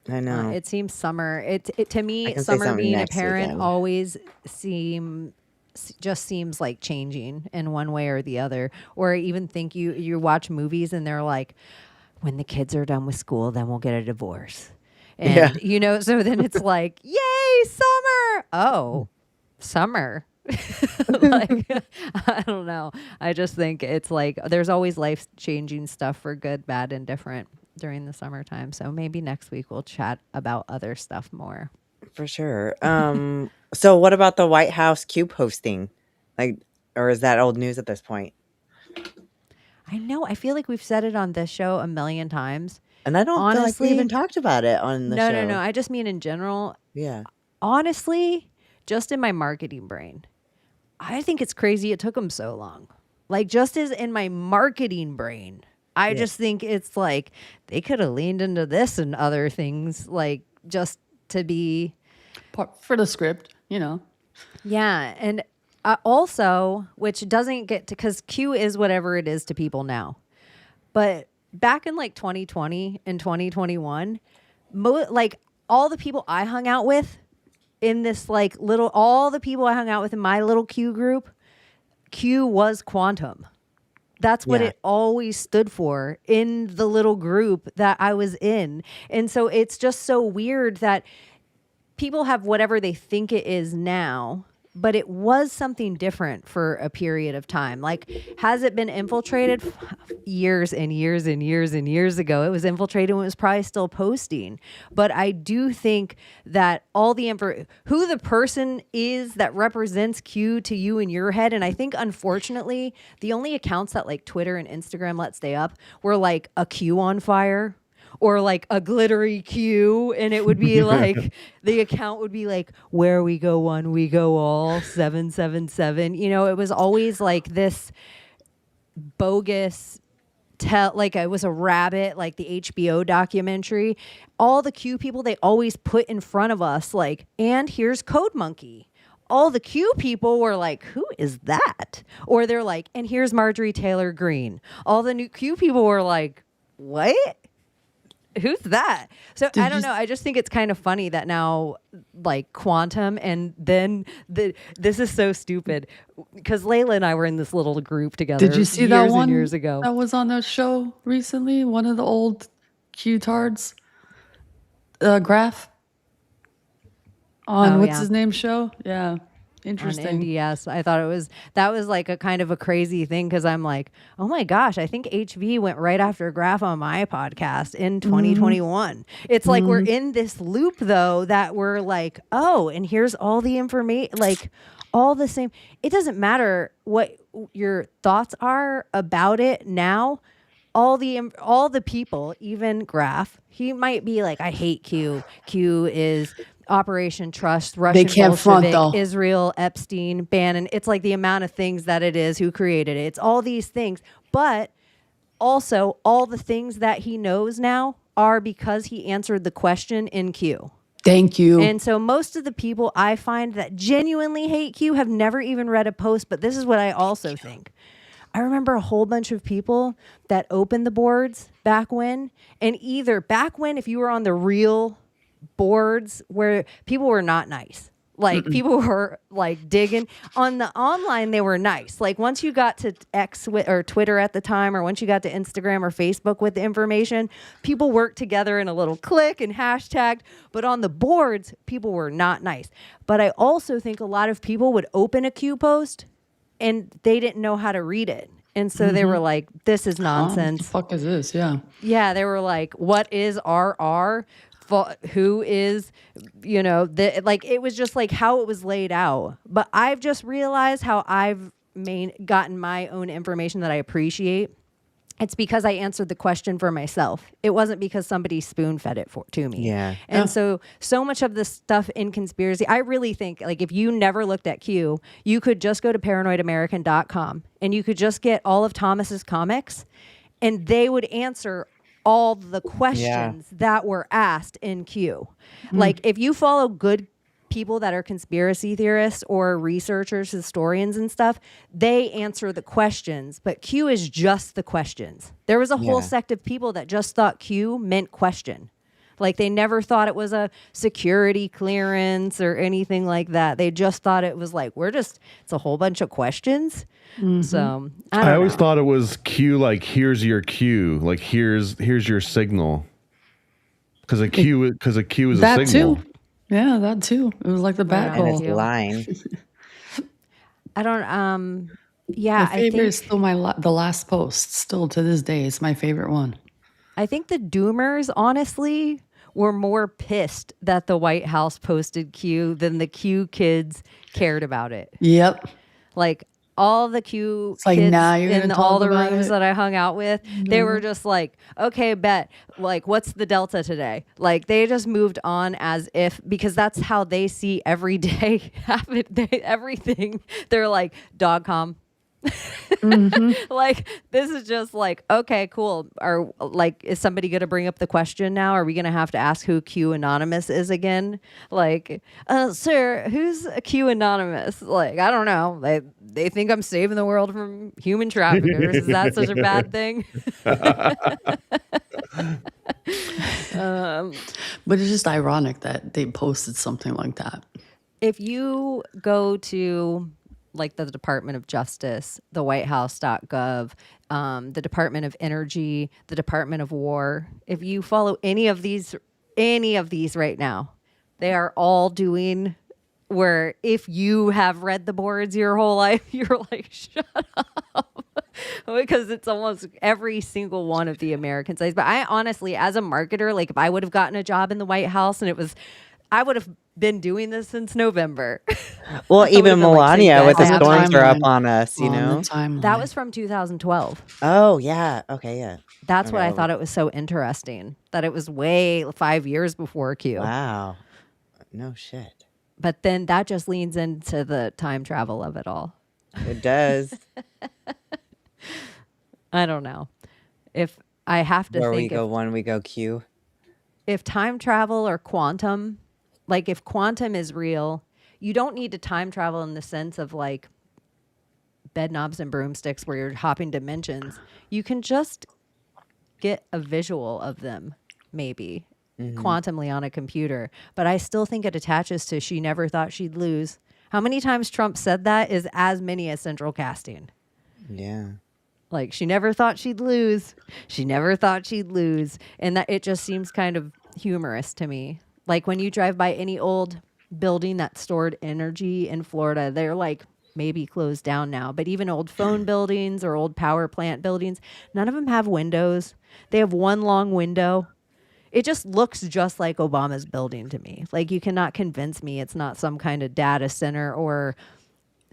Speaker 4: I know.
Speaker 1: It seems summer. It to me, summer being a parent
Speaker 4: weekend.
Speaker 1: always seems like changing in one way or the other. Or I even think you watch movies and they're like, when the kids are done with school, then we'll get a divorce. And so then it's like, yay, summer. Oh, summer. Like, I don't know. I just think it's like there's always life-changing stuff for good, bad, and different during the summertime. So maybe next week we'll chat about other stuff more.
Speaker 4: For sure. So what about the White House cube hosting? Like, or is that old news at this point?
Speaker 1: I know. I feel like we've said it on this show a million times.
Speaker 4: And I don't feel like we
Speaker 1: Honestly,
Speaker 4: even talked about it on the show.
Speaker 1: No. I just mean in general.
Speaker 4: Yeah.
Speaker 1: Honestly, just in my marketing brain, I think it's crazy it took them so long. Like, just as in my marketing brain, I just think it's like they could have leaned into this and other things, like just to be
Speaker 2: for the script,
Speaker 1: Yeah. And also, which doesn't get to, because Q is whatever it is to people now. But back in like 2020 and 2021, like all the people I hung out with in this like all the people I hung out with in my little Q group, Q was quantum. That's what it always stood for in the little group that I was in. And so it's just so weird that people have whatever they think it is now, but it was something different for a period of time. Like, has it been infiltrated? Years and years and years and years ago, it was infiltrated when it was probably still posting. But I do think that all the who the person is that represents Q to you in your head, and I think unfortunately the only accounts that like Twitter and Instagram let stay up were like a Q on fire, or like a glittery Q, and it would be like the account would be like, where we go one, we go all 777. You know, it was always like this bogus like it was a rabbit, like the HBO documentary. All the Q people, they always put in front of us like, and here's Code Monkey. All the Q people were like, who is that? Or they're like, and here's Marjorie Taylor Greene. All the new Q people were like, what? Who's that? So I don't know. I just think it's kind of funny that now, like quantum, and then this is so stupid because Layla and I were in this little group together.
Speaker 2: Did you see that one
Speaker 1: years ago?
Speaker 2: That was on that show recently. One of the old Q-tards, Graph on what's his name show? Yeah. Interesting.
Speaker 1: On NDS. I thought that was like a kind of a crazy thing because I'm like, oh my gosh, I think HV went right after Graph on my podcast in 2021. It's like we're in this loop though that we're like, oh, and here's all the information, like all the same. It doesn't matter what your thoughts are about it now. All the people, even Graph, he might be like, I hate Q. Q is Operation Trust, Russian Bolshevik, Israel, Epstein, Bannon. It's like the amount of things that it is, who created it. It's all these things. But also, all the things that he knows now are because he answered the question in Q.
Speaker 2: Thank you.
Speaker 1: And so most of the people I find that genuinely hate Q have never even read a post. But this is what I also think. I remember a whole bunch of people that opened the boards back when, and either back when, if you were on the real boards where people were not nice, like people were like digging on the online, they were nice. Like once you got to X or Twitter at the time, or once you got to Instagram or Facebook with the information, people worked together in a little clique and hashtagged. But on the boards, people were not nice. But I also think a lot of people would open a Q post and they didn't know how to read it. And so they were like, this is nonsense.
Speaker 2: What the fuck is this? Yeah.
Speaker 1: Yeah, they were like, what is RR? Who is, you know, like it was just like how it was laid out. But I've just realized how I've gotten my own information that I appreciate. It's because I answered the question for myself. It wasn't because somebody spoon fed it to me.
Speaker 4: Yeah.
Speaker 1: And so much of this stuff in conspiracy, I really think like if you never looked at Q, you could just go to paranoidamerican.com and you could just get all of Thomas's comics and they would answer all the questions that were asked in Q. Like if you follow good people that are conspiracy theorists or researchers, historians and stuff, they answer the questions, but Q is just the questions. There was a whole sect of people that just thought Q meant question. Like they never thought it was a security clearance or anything like that. They just thought it was like, it's a whole bunch of questions. So I
Speaker 3: always thought it was Q, like here's your cue, like here's your signal. Because a cue is
Speaker 2: that
Speaker 3: a signal.
Speaker 2: Too. Yeah, that too. It was like the backbone
Speaker 4: line.
Speaker 1: I don't.
Speaker 2: My favorite is still the last post. Still to this day, it's my favorite one.
Speaker 1: I think the Doomers, honestly, were more pissed that the White House posted Q than the Q kids cared about it.
Speaker 2: Yep.
Speaker 1: Like all the Q
Speaker 2: like,
Speaker 1: kids
Speaker 2: now you're
Speaker 1: in
Speaker 2: gonna
Speaker 1: all
Speaker 2: talk
Speaker 1: the
Speaker 2: about
Speaker 1: rooms
Speaker 2: it?
Speaker 1: that I hung out with, they were just like, okay, bet. Like, what's the Delta today? Like, they just moved on as if, because that's how they see every day happen. Everything. They're like, dogcom. Like this is just like, okay, cool. Are like, is somebody gonna bring up the question now? Are we gonna have to ask who Q Anonymous is again? Like, sir, who's a Q Anonymous? Like, I don't know. They think I'm saving the world from human traffickers. Is that such a bad thing?
Speaker 2: But it's just ironic that they posted something like that.
Speaker 1: If you go to like the Department of Justice, the whitehouse.gov, the Department of Energy, the Department of War. If you follow any of these right now, they are all doing where if you have read the boards your whole life, you're like, shut up. Because it's almost every single one of the American sites. But I honestly, as a marketer, like if I would have gotten a job in the White House and I would have been doing this since November.
Speaker 4: Well, even Melania with the
Speaker 2: on the
Speaker 4: storms are up
Speaker 2: timeline.
Speaker 4: on us, you
Speaker 2: On the
Speaker 4: know?
Speaker 2: timeline.
Speaker 1: That was from 2012.
Speaker 4: Oh, yeah. Okay, yeah.
Speaker 1: That's what I
Speaker 4: Okay.
Speaker 1: thought it was so interesting, that it was way 5 years before Q.
Speaker 4: Wow. No shit.
Speaker 1: But then that just leans into the time travel of it all.
Speaker 4: It does.
Speaker 1: I don't know. If I have to
Speaker 4: Where we
Speaker 1: think
Speaker 4: go one, we go Q.
Speaker 1: if time travel or quantum, like if quantum is real, you don't need to time travel in the sense of like bed knobs and broomsticks where you're hopping dimensions. You can just get a visual of them, maybe, quantumly on a computer. But I still think it attaches to she never thought she'd lose. How many times Trump said that is as many as central casting.
Speaker 4: Yeah.
Speaker 1: Like she never thought she'd lose. She never thought she'd lose. And that it just seems kind of humorous to me. Like when you drive by any old building that stored energy in Florida, they're like maybe closed down now. But even old phone buildings or old power plant buildings, none of them have windows. They have one long window. It just looks just like Obama's building to me. Like you cannot convince me it's not some kind of data center or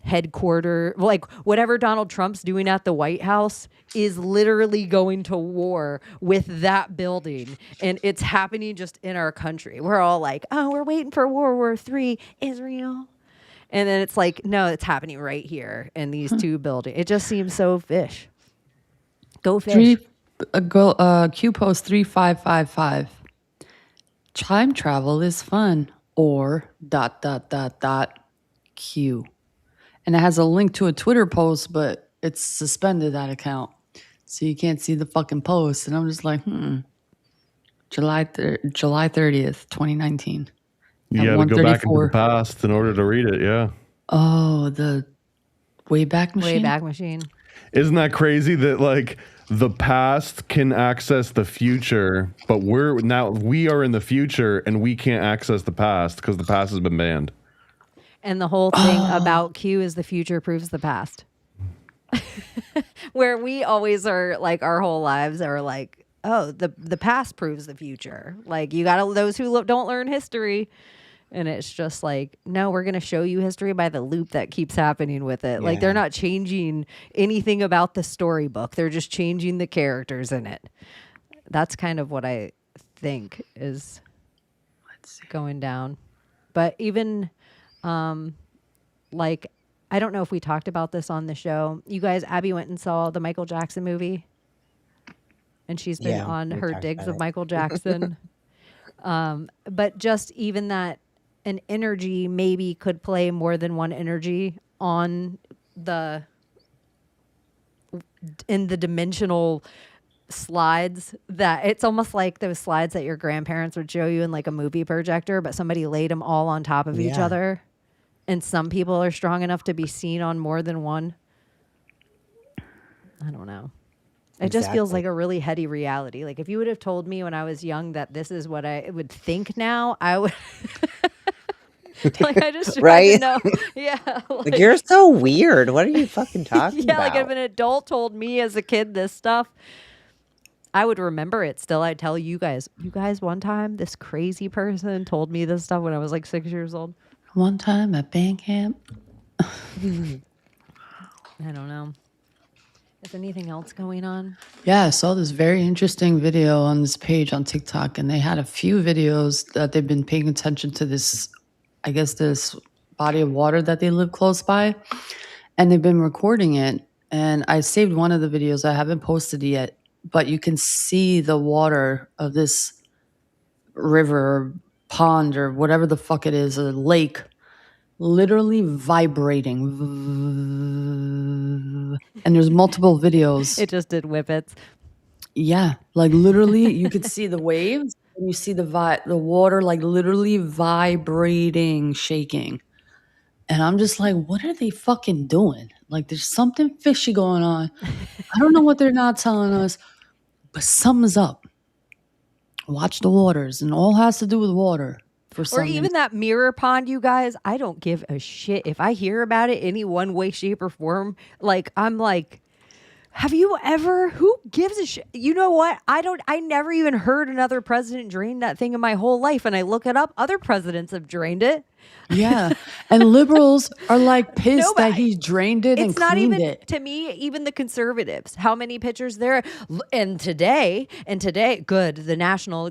Speaker 1: headquarter. Like whatever Donald Trump's doing at the White House is literally going to war with that building. And it's happening just in our country. We're all like, oh, we're waiting for World War III, Israel. And then it's like, no, it's happening right here in these two buildings. It just seems so fish. Go fish.
Speaker 2: Q post 3555. Time travel is fun. Or ... Q. And it has a link to a Twitter post, but it's suspended that account. So you can't see the fucking post. And I'm just like, July 30th, 2019.
Speaker 3: You got to go back into the past in order to read it, yeah.
Speaker 2: Oh, the Wayback Machine?
Speaker 1: Wayback Machine.
Speaker 3: Isn't that crazy that like the past can access the future, but we are in the future and we can't access the past because the past has been banned.
Speaker 1: And the whole thing about Q is the future proves the past. Where we always are like our whole lives are like, oh, the past proves the future. Like you got those who don't learn history. And it's just like, no, we're going to show you history by the loop that keeps happening with it. Yeah. Like they're not changing anything about the storybook. They're just changing the characters in it. That's kind of what I think is going down. But even like, I don't know if we talked about this on the show. You guys, Abbie went and saw the Michael Jackson movie. And she's been on her digs of Michael Jackson. But just even that an energy maybe could play more than one energy in the dimensional slides, that it's almost like those slides that your grandparents would show you in like a movie projector, but somebody laid them all on top of each other. And some people are strong enough to be seen on more than one. I don't know. It just feels like a really heady reality. Like if you would have told me when I was young that this is what I would think now, I would like I just
Speaker 4: right?
Speaker 1: know. Yeah.
Speaker 4: Like you're so weird. What are you fucking talking about?
Speaker 1: Yeah, like if an adult told me as a kid this stuff, I would remember it still. I'd tell you guys one time this crazy person told me this stuff when I was like 6 years old.
Speaker 2: One time at band camp.
Speaker 1: I don't know. Is anything else going on?
Speaker 2: Yeah, I saw this very interesting video on this page on TikTok, and they had a few videos that they've been paying attention to this, I guess, this body of water that they live close by, and they've been recording it. And I saved one of the videos. I haven't posted it yet, but you can see the water of this river or pond or whatever the fuck it is, a lake, literally vibrating. And there's multiple videos.
Speaker 1: It just did whippets.
Speaker 2: Yeah, like literally you could see the waves and you see the water like literally vibrating, shaking. And I'm just like, what are they fucking doing? Like there's something fishy going on. I don't know what they're not telling us, but something's up. Watch the waters, and all has to do with water. for
Speaker 1: Or
Speaker 2: some reason.
Speaker 1: even that mirror pond, you guys. I don't give a shit if I hear about it any one way, shape, or form. Like, I'm like, have you ever? Who gives a shit? You know what? I never even heard another president drain that thing in my whole life. And I look it up. Other presidents have drained it.
Speaker 2: Yeah. And liberals are like pissed
Speaker 1: No, but
Speaker 2: that he drained it and
Speaker 1: It's not
Speaker 2: cleaned
Speaker 1: even
Speaker 2: it.
Speaker 1: to me. Even the conservatives. How many pictures there? And today, good. The national,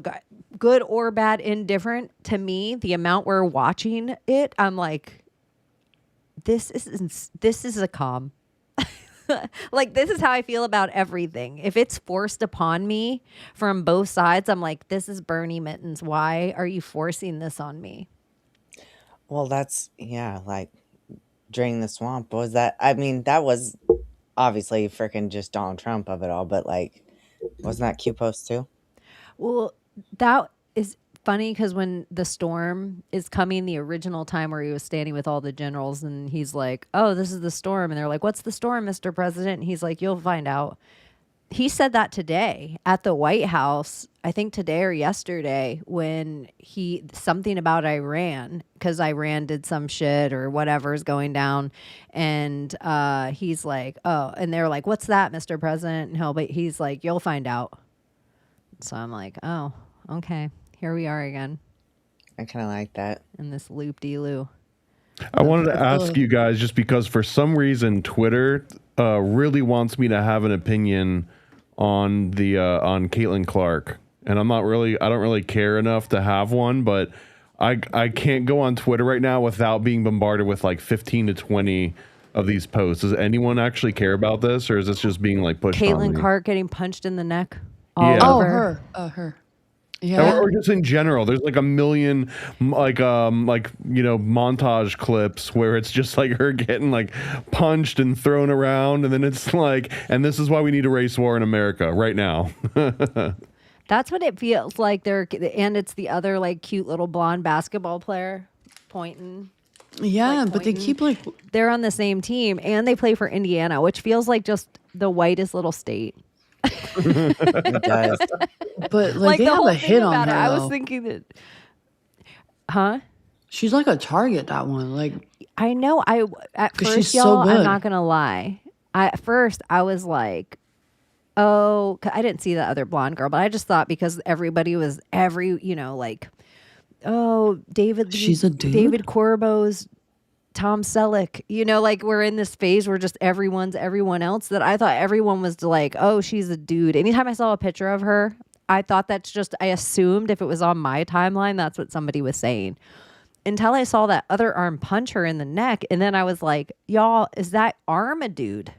Speaker 1: good or bad, indifferent to me. The amount we're watching it, I'm like, this is a calm. Like, this is how I feel about everything. If it's forced upon me from both sides, I'm like, this is Bernie Mittens. Why are you forcing this on me?
Speaker 4: Well, that's, like draining the swamp. Was that? I mean, that was obviously freaking just Donald Trump of it all, but like, wasn't that Q Post too?
Speaker 1: Well, that is funny because when the storm is coming, the original time where he was standing with all the generals and he's like, oh, this is the storm. And they're like, what's the storm, Mr. President? And he's like, you'll find out. He said that today at the White House, I think today or yesterday, when something about Iran, because Iran did some shit or whatever is going down. And he's like, oh, and they're like, what's that, Mr. President? But he's like, you'll find out. So I'm like, oh, okay. Here we are again.
Speaker 4: I kind of like that.
Speaker 1: In this loop-de-loo.
Speaker 3: I wanted to ask you guys, just because for some reason Twitter really wants me to have an opinion on the on Caitlin Clark, and I don't really care enough to have one, but I can't go on Twitter right now without being bombarded with like 15 to 20 of these posts. Does anyone actually care about this, or is this just being like pushed on
Speaker 1: Caitlin
Speaker 3: me?
Speaker 1: Clark getting punched in the neck.
Speaker 2: Her. Yeah.
Speaker 3: Or just in general, there's like a million montage clips where it's just like her getting like punched and thrown around, and then it's like, and this is why we need a race war in America right now.
Speaker 1: That's what it feels like. And it's the other like cute little blonde basketball player pointing.
Speaker 2: Yeah, but they keep like
Speaker 1: they're on the same team and they play for Indiana, which feels like just the whitest little state.
Speaker 4: It does.
Speaker 2: But like they have a hit on her.
Speaker 1: I was thinking that,
Speaker 2: she's like a target. That one, like
Speaker 1: I know. At first,
Speaker 2: she's
Speaker 1: y'all,
Speaker 2: so good.
Speaker 1: I'm not gonna lie. At first, I was like, oh, I didn't see the other blonde girl, but I just thought because everybody was oh,
Speaker 2: she's a dude.
Speaker 1: David Corbo's Tom Selleck, like we're in this phase where just everyone's everyone else, that I thought everyone was like, oh, she's a dude. Anytime I saw a picture of her, I thought I assumed if it was on my timeline, that's what somebody was saying. Until I saw that other arm punch her in the neck. And then I was like, y'all, is that arm a dude?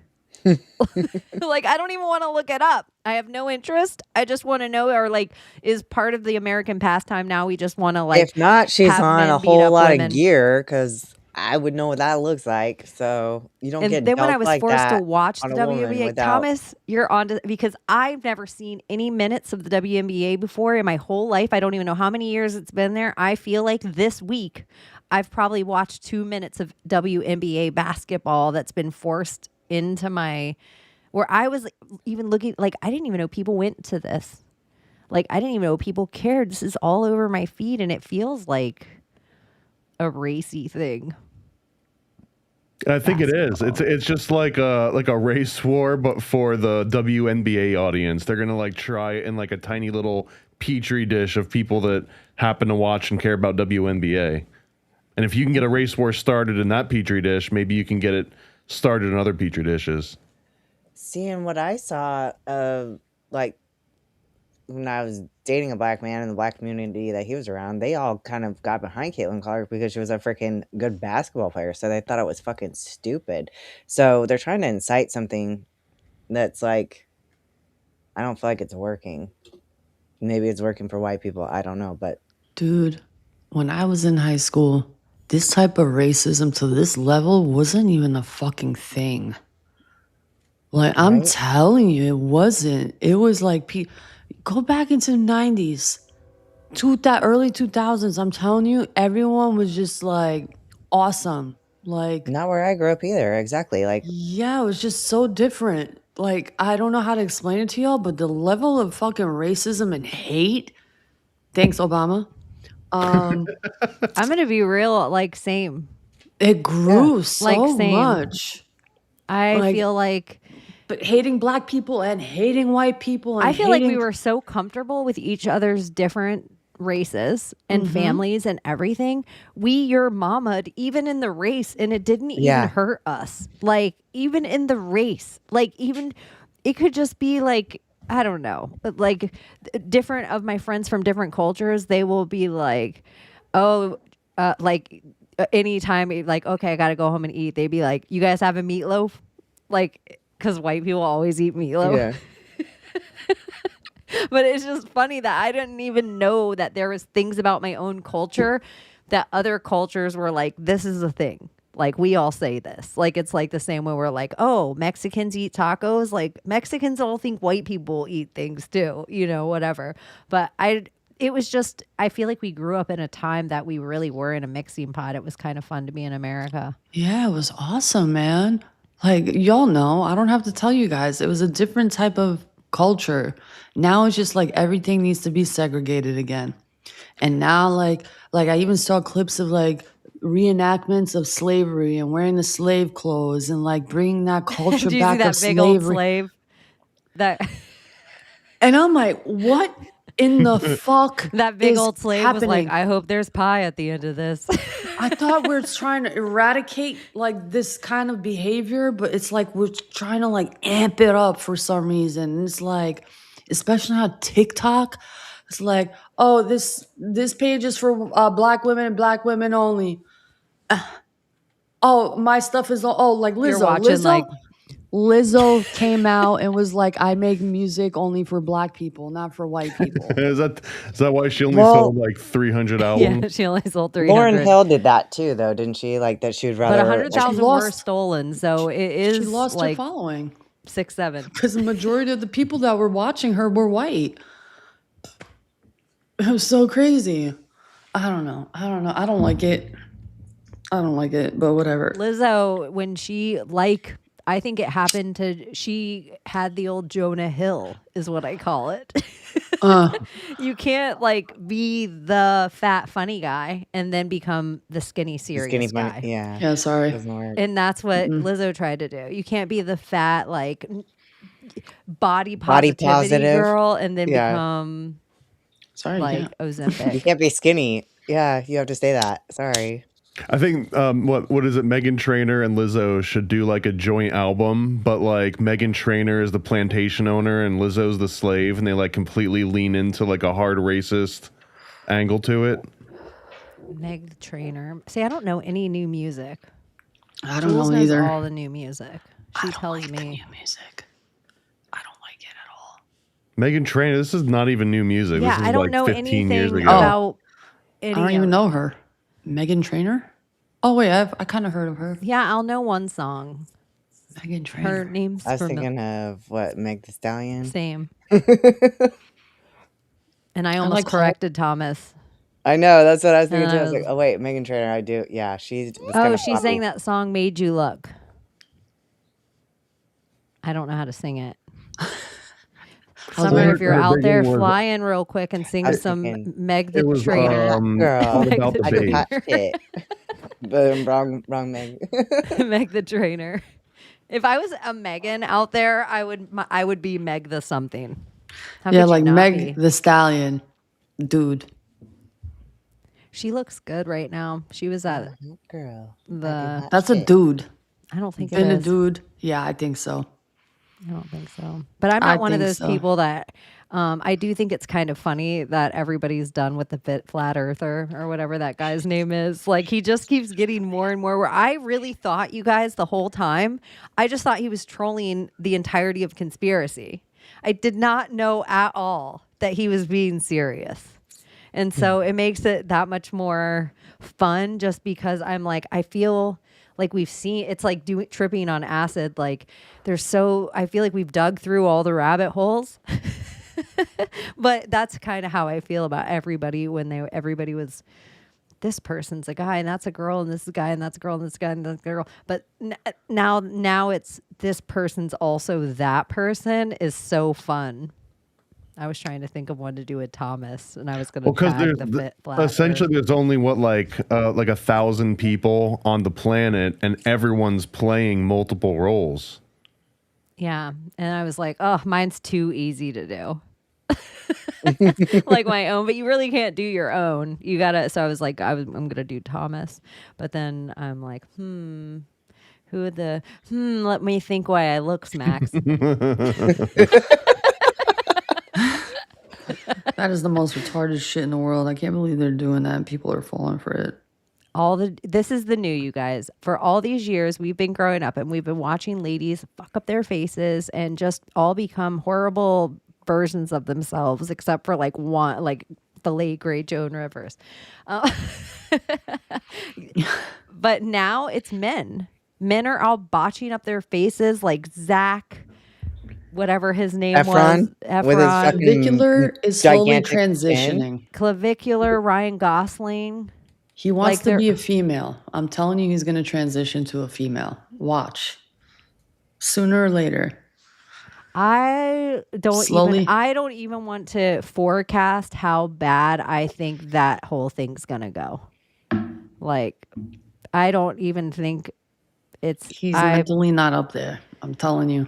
Speaker 1: Like, I don't even want to look it up. I have no interest. I just want to know, or like, is part of the American pastime now we just want to like.
Speaker 4: If not, she's
Speaker 1: have
Speaker 4: on
Speaker 1: men
Speaker 4: a
Speaker 1: beat
Speaker 4: whole
Speaker 1: up
Speaker 4: lot
Speaker 1: women.
Speaker 4: of gear because I would know what that looks like. So you don't get.
Speaker 1: And then when I
Speaker 4: dumped
Speaker 1: was
Speaker 4: like
Speaker 1: forced to
Speaker 4: that
Speaker 1: watch the
Speaker 4: on a woman
Speaker 1: WNBA,
Speaker 4: without-
Speaker 1: Thomas, you're on to, because I've never seen any minutes of the WNBA before in my whole life. I don't even know how many years it's been there. I feel like this week I've probably watched 2 minutes of WNBA basketball that's been forced into my, where I was even looking, like, I didn't even know people went to this. Like, I didn't even know people cared. This is all over my feed, and it feels like a racy thing.
Speaker 3: I think it is. It's just like a race war, but for the WNBA audience. They're gonna like try it in like a tiny little petri dish of people that happen to watch and care about WNBA. And if you can get a race war started in that petri dish, maybe you can get it started in other petri dishes.
Speaker 4: Seeing what I saw, like when I was dating a black man in the black community that he was around, they all kind of got behind Caitlin Clark because she was a freaking good basketball player. So they thought it was fucking stupid. So they're trying to incite something that's like, I don't feel like it's working. Maybe it's working for white people. I don't know, but
Speaker 2: dude, when I was in high school, this type of racism to this level wasn't even a fucking thing. Like, I'm telling you, it wasn't. It was like, go back into the 90s, early 2000s. I'm telling you, everyone was just like awesome. Like,
Speaker 4: not where I grew up either. Exactly. Like,
Speaker 2: yeah, it was just so different. Like, I don't know how to explain it to y'all, but the level of fucking racism and hate, thanks, Obama,
Speaker 1: I'm gonna be real, like same.
Speaker 2: It grew so
Speaker 1: Like, same.
Speaker 2: much.
Speaker 1: I
Speaker 2: Like,
Speaker 1: feel like
Speaker 2: but hating black people and hating white people and
Speaker 1: I feel like we
Speaker 2: hating-
Speaker 1: were so comfortable with each other's different races and
Speaker 2: Mhm.
Speaker 1: families and everything. We your mama'd even in the race, and it didn't even
Speaker 4: Yeah.
Speaker 1: hurt us. Like even in the race, like even it could just be like I don't know, but like different of my friends from different cultures, they will be like, oh, anytime like okay, I gotta go home and eat. They'd be like, you guys have a meatloaf, like because white people always eat meatloaf.
Speaker 4: Yeah.
Speaker 1: But it's just funny that I didn't even know that there was things about my own culture that other cultures were like, this is a thing. Like we all say this. Like it's like the same way we're like, oh, Mexicans eat tacos. Like Mexicans all think white people eat things too, you know, whatever. But it was just, I feel like we grew up in a time that we really were in a mixing pot. It was kind of fun to be in America.
Speaker 2: Yeah, it was awesome, man. Like y'all know, I don't have to tell you guys. It was a different type of culture. Now it's just like everything needs to be segregated again. And now like I even saw clips of like reenactments of slavery and wearing the slave clothes and like bringing that culture
Speaker 1: Did you
Speaker 2: back
Speaker 1: see that
Speaker 2: of
Speaker 1: big
Speaker 2: slavery.
Speaker 1: old slave? That
Speaker 2: And I'm like, what in the fuck
Speaker 1: that big
Speaker 2: is
Speaker 1: old slave
Speaker 2: happening?
Speaker 1: was like, I hope there's pie at the end of this.
Speaker 2: I thought we're trying to eradicate like this kind of behavior, but it's like we're trying to like amp it up for some reason. And it's like, especially on TikTok, it's like, oh, this page is for black women and black women only. Oh, my stuff is like Lizzo.
Speaker 1: You're watching,
Speaker 2: Lizzo came out and was like, I make music only for black people, not for white people.
Speaker 3: Is that why she only
Speaker 4: Well-
Speaker 3: sold like 300 albums?
Speaker 1: Yeah, she only sold 300.
Speaker 4: Lauren Hill did that too, though, didn't she? Like that she would rather.
Speaker 1: But
Speaker 2: She
Speaker 1: 100,000 were
Speaker 2: lost-
Speaker 1: stolen, so it is
Speaker 2: She lost her
Speaker 1: like
Speaker 2: following
Speaker 1: 6-7.
Speaker 2: because the majority of the people that were watching her were white. It was so crazy. I don't know. I don't like it. But whatever.
Speaker 1: Lizzo, when she I think it happened to she had the old Jonah Hill, is what I call it. You can't be the fat funny guy and then become the skinny serious
Speaker 4: Skinny
Speaker 1: guy.
Speaker 4: money. Yeah.
Speaker 2: Yeah, sorry.
Speaker 4: Doesn't work.
Speaker 1: And that's what Lizzo tried to do. You can't be the fat body positivity
Speaker 4: positive.
Speaker 1: girl and then
Speaker 4: Yeah.
Speaker 1: become
Speaker 2: Sorry.
Speaker 4: You
Speaker 1: Ozempic.
Speaker 4: can't be skinny. Yeah, you have to say that. Sorry.
Speaker 3: I think what is it? Meghan Trainor and Lizzo should do like a joint album, but like Meghan Trainor is the plantation owner and Lizzo's the slave, and they like completely lean into like a hard racist angle to it.
Speaker 1: Meg the Trainer. See, I don't know any new music.
Speaker 2: I don't
Speaker 1: Jules
Speaker 2: know
Speaker 1: knows
Speaker 2: either.
Speaker 1: all the new music. She tells me.
Speaker 2: New music.
Speaker 3: Meghan Trainor, this is not even new music.
Speaker 1: Yeah,
Speaker 3: this is
Speaker 1: I don't
Speaker 3: like
Speaker 1: know
Speaker 3: 15 years
Speaker 1: anything
Speaker 3: ago.
Speaker 1: about any
Speaker 2: I don't
Speaker 1: of
Speaker 2: even
Speaker 1: it.
Speaker 2: know her. Meghan Trainor? Oh wait, I kind of heard of her.
Speaker 1: Yeah, I'll know one song.
Speaker 2: Meghan Trainor.
Speaker 1: Her name's
Speaker 4: I was
Speaker 1: from
Speaker 4: thinking of what, Meg the Stallion?
Speaker 1: Same. And I almost
Speaker 2: like
Speaker 1: corrected Thomas.
Speaker 4: I know, that's what I was thinking
Speaker 1: And
Speaker 4: too.
Speaker 1: I
Speaker 4: I was like,
Speaker 1: was-
Speaker 4: oh wait, Meghan Trainor, I do. Yeah, she's.
Speaker 1: Oh, she sang that song "Made You Look." I don't know how to sing it. Summer, if you're out there, fly in real quick and sing some Meg the
Speaker 3: It was
Speaker 1: Trainer.
Speaker 4: Girl,
Speaker 3: All About the
Speaker 4: I
Speaker 3: Babe.
Speaker 4: touched it. But wrong Meg.
Speaker 1: Meg the Trainer. If I was a Megan out there, I would be Meg the something. How could
Speaker 2: Yeah,
Speaker 1: you
Speaker 2: like
Speaker 1: not
Speaker 2: Meg
Speaker 1: be?
Speaker 2: the Stallion, dude.
Speaker 1: She looks good right now. She was at
Speaker 4: Girl.
Speaker 1: the.
Speaker 2: That's a dude.
Speaker 1: I don't think it
Speaker 2: Been a
Speaker 1: is.
Speaker 2: dude. Yeah, I think so.
Speaker 1: I don't think so. But I'm
Speaker 2: I
Speaker 1: not one of
Speaker 2: think
Speaker 1: those
Speaker 2: so.
Speaker 1: people that I do think it's kind of funny that everybody's done with the flat earther or whatever that guy's name is. Like he just keeps getting more and more where I really thought you guys the whole time. I just thought he was trolling the entirety of conspiracy. I did not know at all that he was being serious. And so it makes it that much more fun just because I'm like, I feel like we've seen, it's like tripping on acid. Like I feel like we've dug through all the rabbit holes. But that's kind of how I feel about everybody when everybody was, this person's a guy and that's a girl and this is a guy and that's a girl and this guy and that's a girl. But now it's this person's also that person is so fun. I was trying to think of one to do with Thomas, and I was going to
Speaker 3: Well, because
Speaker 1: tag
Speaker 3: there's
Speaker 1: the fit flat Earth.
Speaker 3: essentially there's only what like 1,000 people on the planet, and everyone's playing multiple roles.
Speaker 1: Yeah, and I was like, oh, mine's too easy to do. Like my own, but you really can't do your own. You gotta. So I was like, I'm gonna do Thomas, but then I'm like, let me think why I looks, Max.
Speaker 2: That is the most retarded shit in the world. I can't believe they're doing that and people are falling for it.
Speaker 1: This is the new, you guys. For all these years, we've been growing up and we've been watching ladies fuck up their faces and just all become horrible versions of themselves, except for like one, like the late great Joan Rivers. But now it's men. Men are all botching up their faces, like Zach, whatever his name was. Efron.
Speaker 4: With his fucking
Speaker 2: Clavicular is slowly
Speaker 4: gigantic
Speaker 2: transitioning.
Speaker 4: chin.
Speaker 1: Clavicular, Ryan Gosling.
Speaker 2: He wants
Speaker 1: Like
Speaker 2: to
Speaker 1: they're-
Speaker 2: be a female. I'm telling you, he's going to transition to a female. Watch. Sooner or later.
Speaker 1: I don't even want to forecast how bad I think that whole thing's gonna go. Like, I don't even think
Speaker 2: He's mentally not up there. I'm telling you.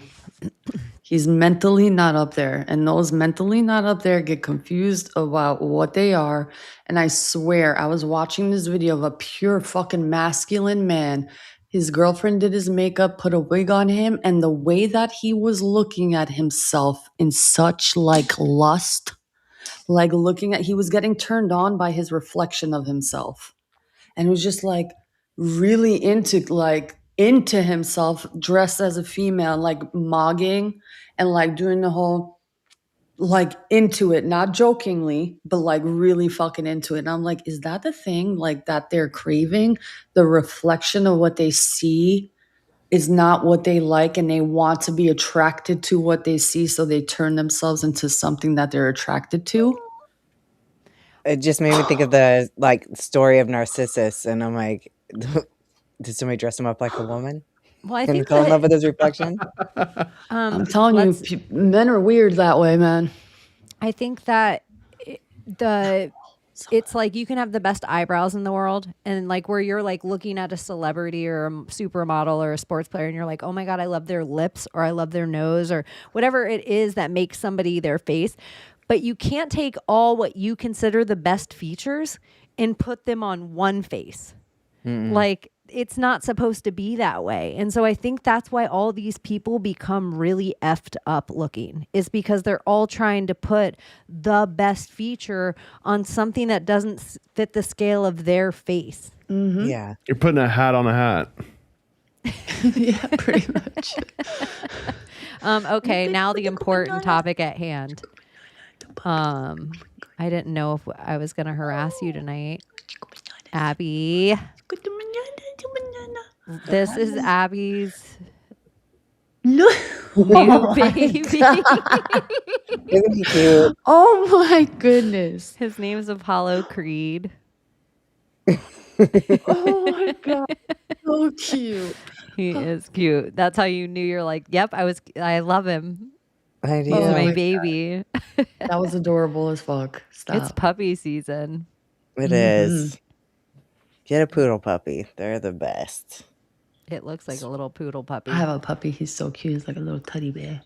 Speaker 2: He's mentally not up there. And those mentally not up there get confused about what they are. And I swear, I was watching this video of a pure fucking masculine man. His girlfriend did his makeup, put a wig on him, and the way that he was looking at himself in such like lust, like he was getting turned on by his reflection of himself. And it was just like really into himself, dressed as a female, like mogging and like doing the whole like into it, not jokingly, but like really fucking into it. And I'm like, is that the thing like that they're craving? The reflection of what they see is not what they like, and they want to be attracted to what they see, so they turn themselves into something that they're attracted to.
Speaker 4: It just made me think of the like story of Narcissus, and I'm like, did somebody dress him up like a woman?
Speaker 1: Well, I
Speaker 4: And
Speaker 1: think
Speaker 4: fell in
Speaker 1: that-
Speaker 4: love with his reflection.
Speaker 2: I'm telling you, men are weird that way, man.
Speaker 1: I think that it's like you can have the best eyebrows in the world, and like where you're like looking at a celebrity or a supermodel or a sports player, and you're like, oh my God, I love their lips, or I love their nose, or whatever it is that makes somebody their face. But you can't take all what you consider the best features and put them on one face. Like, it's not supposed to be that way. And so I think that's why all these people become really effed up looking, is because they're all trying to put the best feature on something that doesn't fit the scale of their face.
Speaker 2: Mm-hmm.
Speaker 4: Yeah.
Speaker 3: You're putting a hat on a hat.
Speaker 2: Yeah, pretty much.
Speaker 1: Okay, now the important topic at hand. I didn't know if I was going to harass you tonight. Abbie. This is Abbie's
Speaker 2: No.
Speaker 1: new baby.
Speaker 4: Isn't he cute?
Speaker 2: Oh my goodness.
Speaker 1: His name's Apollo Creed.
Speaker 2: Oh my God. So cute.
Speaker 1: He is cute. That's how you knew. You're like, yep, I love him.
Speaker 4: I do.
Speaker 1: He's my
Speaker 2: my
Speaker 1: baby.
Speaker 2: That was adorable as fuck. Stop.
Speaker 1: It's puppy season.
Speaker 4: It is. Get a poodle puppy. They're the best.
Speaker 1: It looks like a little poodle puppy.
Speaker 2: I have a puppy. He's so cute. He's like a little teddy bear.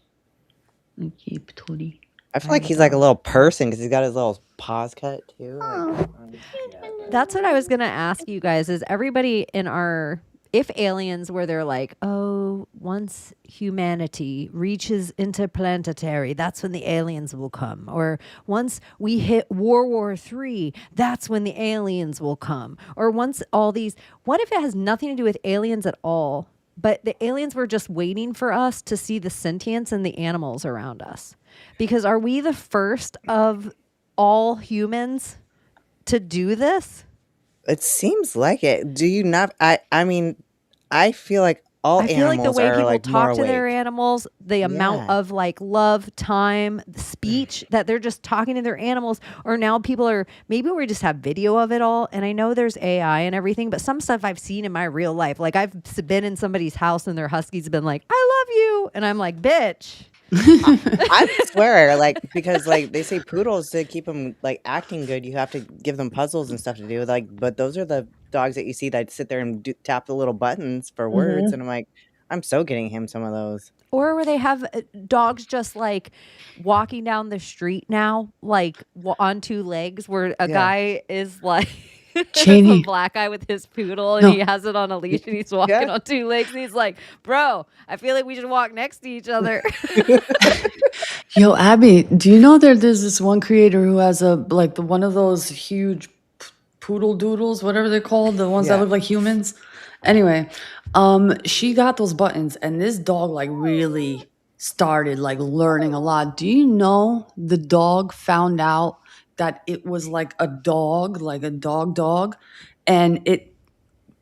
Speaker 2: Cute teddy.
Speaker 4: I feel like he's like a little person because he's got his little paws cut too.
Speaker 1: That's what I was going to ask you guys, is everybody in our, if aliens were there like, oh, once humanity reaches interplanetary, that's when the aliens will come. Or once we hit World War III, that's when the aliens will come. Or once all these, what if it has nothing to do with aliens at all, but the aliens were just waiting for us to see the sentience in the animals around us? Because are we the first of all humans to do this?
Speaker 4: It seems like it. Do you not? I mean, I feel like all
Speaker 1: I feel like
Speaker 4: animals
Speaker 1: the way
Speaker 4: are
Speaker 1: people
Speaker 4: like more
Speaker 1: talk to their
Speaker 4: awake.
Speaker 1: animals, the amount of like love, time, speech that they're just talking to their animals, or now people are, maybe we just have video of it all. And I know there's AI and everything, but some stuff I've seen in my real life, like I've been in somebody's house and their husky's been like, I love you. And I'm like, bitch,
Speaker 4: I swear, like, because like they say poodles to keep them like acting good, you have to give them puzzles and stuff to do. Like, but those are the dogs that you see that sit there and tap the little buttons for words, and I'm like, I'm so getting him some of those.
Speaker 1: Or where they have dogs just like walking down the street now, like on two legs, where a guy is like
Speaker 2: Chaney.
Speaker 1: a black guy with his poodle and
Speaker 2: No.
Speaker 1: he has it on a leash and he's walking on two legs and he's like, bro, I feel like we should walk next to each other.
Speaker 2: Yo, Abbie, do you know there's this one creator who has one of those huge poodle doodles, whatever they're called, the ones that look like humans? Anyway, she got those buttons and this dog like really started like learning a lot. Do you know the dog found out that it was like a dog, like a dog, and it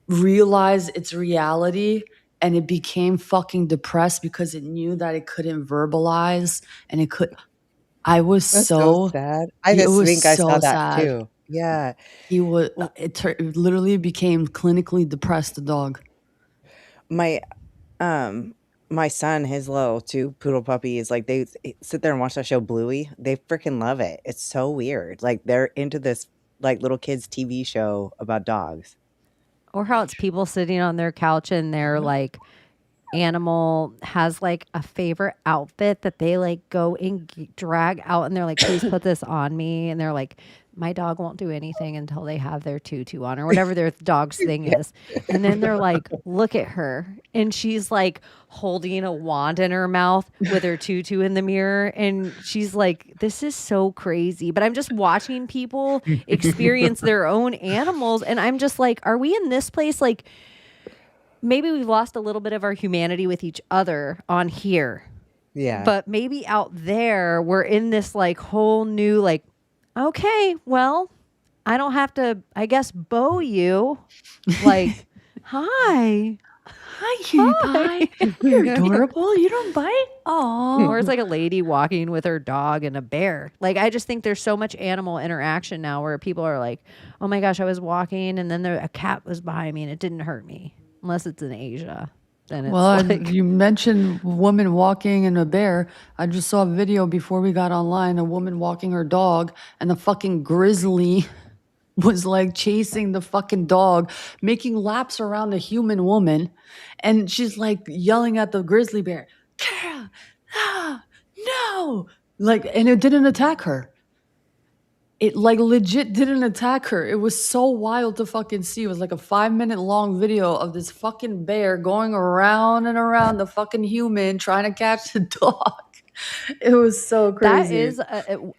Speaker 2: realized its reality and it became fucking depressed because it knew that it couldn't verbalize and it could. I was
Speaker 4: That's
Speaker 2: so
Speaker 4: sad. I
Speaker 2: it
Speaker 4: just
Speaker 2: was
Speaker 4: think I saw
Speaker 2: so
Speaker 4: that
Speaker 2: sad.
Speaker 4: too. Yeah.
Speaker 2: He was it literally became clinically depressed, the dog.
Speaker 4: My my son, his little two poodle puppies, like they sit there and watch that show Bluey. They freaking love it. It's so weird. Like they're into this like little kids TV show about dogs.
Speaker 1: Or how it's people sitting on their couch and their like animal has like a favorite outfit that they like go and drag out and they're like, please put this on me. And they're like, my dog won't do anything until they have their tutu on or whatever their dog's thing is. And then they're like, look at her. And she's like holding a wand in her mouth with her tutu in the mirror. And she's like, this is so crazy. But I'm just watching people experience their own animals. And I'm just like, are we in this place? Like, maybe we've lost a little bit of our humanity with each other on here.
Speaker 4: Yeah.
Speaker 1: But maybe out there, we're in this like whole new, like, okay, well, I don't have to, I guess, bow you. Like, hi.
Speaker 2: Hi, cutie pie. You're adorable. You don't bite. Oh.
Speaker 1: Or it's like a lady walking with her dog and a bear. Like, I just think there's so much animal interaction now where people are like, oh my gosh, I was walking and then a cat was behind me and it didn't hurt me. Unless it's in Asia. Then it's
Speaker 2: Well,
Speaker 1: like,
Speaker 2: you mentioned woman walking and a bear. I just saw a video before we got online, a woman walking her dog, and the fucking grizzly was like chasing the fucking dog, making laps around the human woman. And she's like yelling at the grizzly bear, Kara, no. Like, and it didn't attack her. It like legit didn't attack her. It was so wild to fucking see. It was like a 5-minute long video of this fucking bear going around and around the fucking human trying to catch the dog. It was so crazy.
Speaker 1: that is,